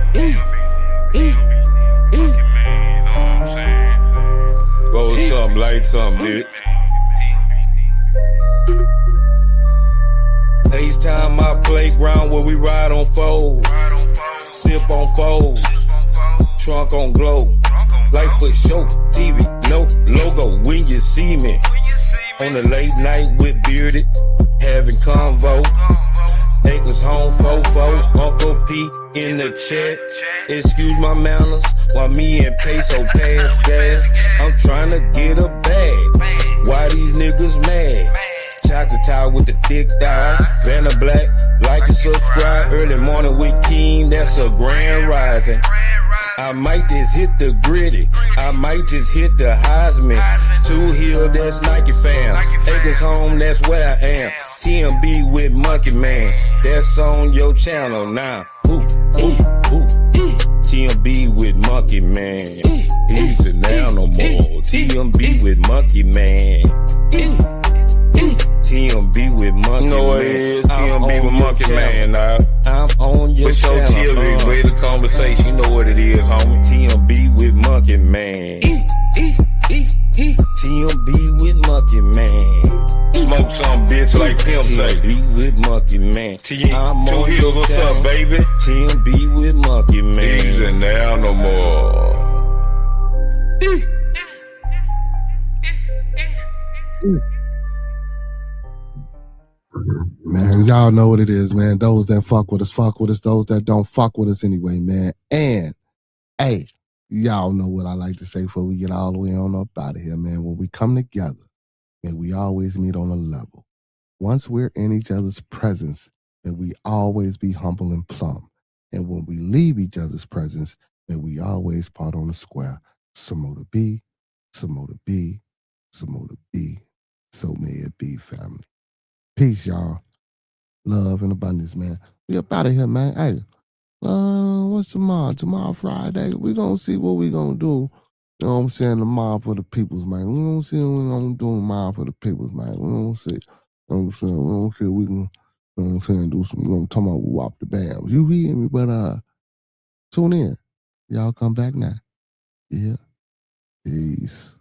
Roll something, light something, bitch. FaceTime my playground where we ride on foes, sip on foes, trunk on glow, light for show, TV, no logo when you see me. On the late night with Bearded, having convo. Acres home, fofo, Uncle P in the chat. Excuse my manners, while me and Peso pass gas. I'm trying to get a bag. Why these niggas mad? Chocolate tie with the thick dye. Vanna Black, like and subscribe. Early morning with King, that's a grand rising. I might just hit the gritty, I might just hit the Heisman. 2 Hill, that's Nike fam. Acres home, that's where I am. TMB with Monkey Man, that's on your channel now. TMB with Monkey Man, he's a now no more. TMB with Monkey Man. TMB with Monkey Man. You know what it is, TMB with Monkey Man, now. I'm on your channel. TMB, greater conversation, you know what it is, homie. TMB with Monkey Man. TMB with Monkey Man. Smoke some bitch like Pimp say. TMB with Monkey Man. I'm 2 Hills, what's up, baby? TMB with Monkey Man. He's in there no more. Man, y'all know what it is, man. Those that fuck with us. Those that don't fuck with us anyway, man. And, hey, y'all know what I like to say before we get all the way on up out of here, man. When we come together, man, we always meet on a level. Once we're in each other's presence, then we always be humble and plumb. And when we leave each other's presence, then we always part on the square. Some more to be, some more to be, some more to be. So may it be, family. Peace, y'all. Love and abundance, man. We up out of here, man. Hey, what's tomorrow? Tomorrow, Friday. We gonna see what we gonna do. You know what I'm saying? Tomorrow for the peoples, man. We gonna see what we gonna do tomorrow for the peoples, man. We gonna see. You know what I'm saying? We gonna see we can, you know what I'm saying, do some, you know, talking about wop the bams. You hear me? But tune in. Y'all come back now. Yeah. Peace.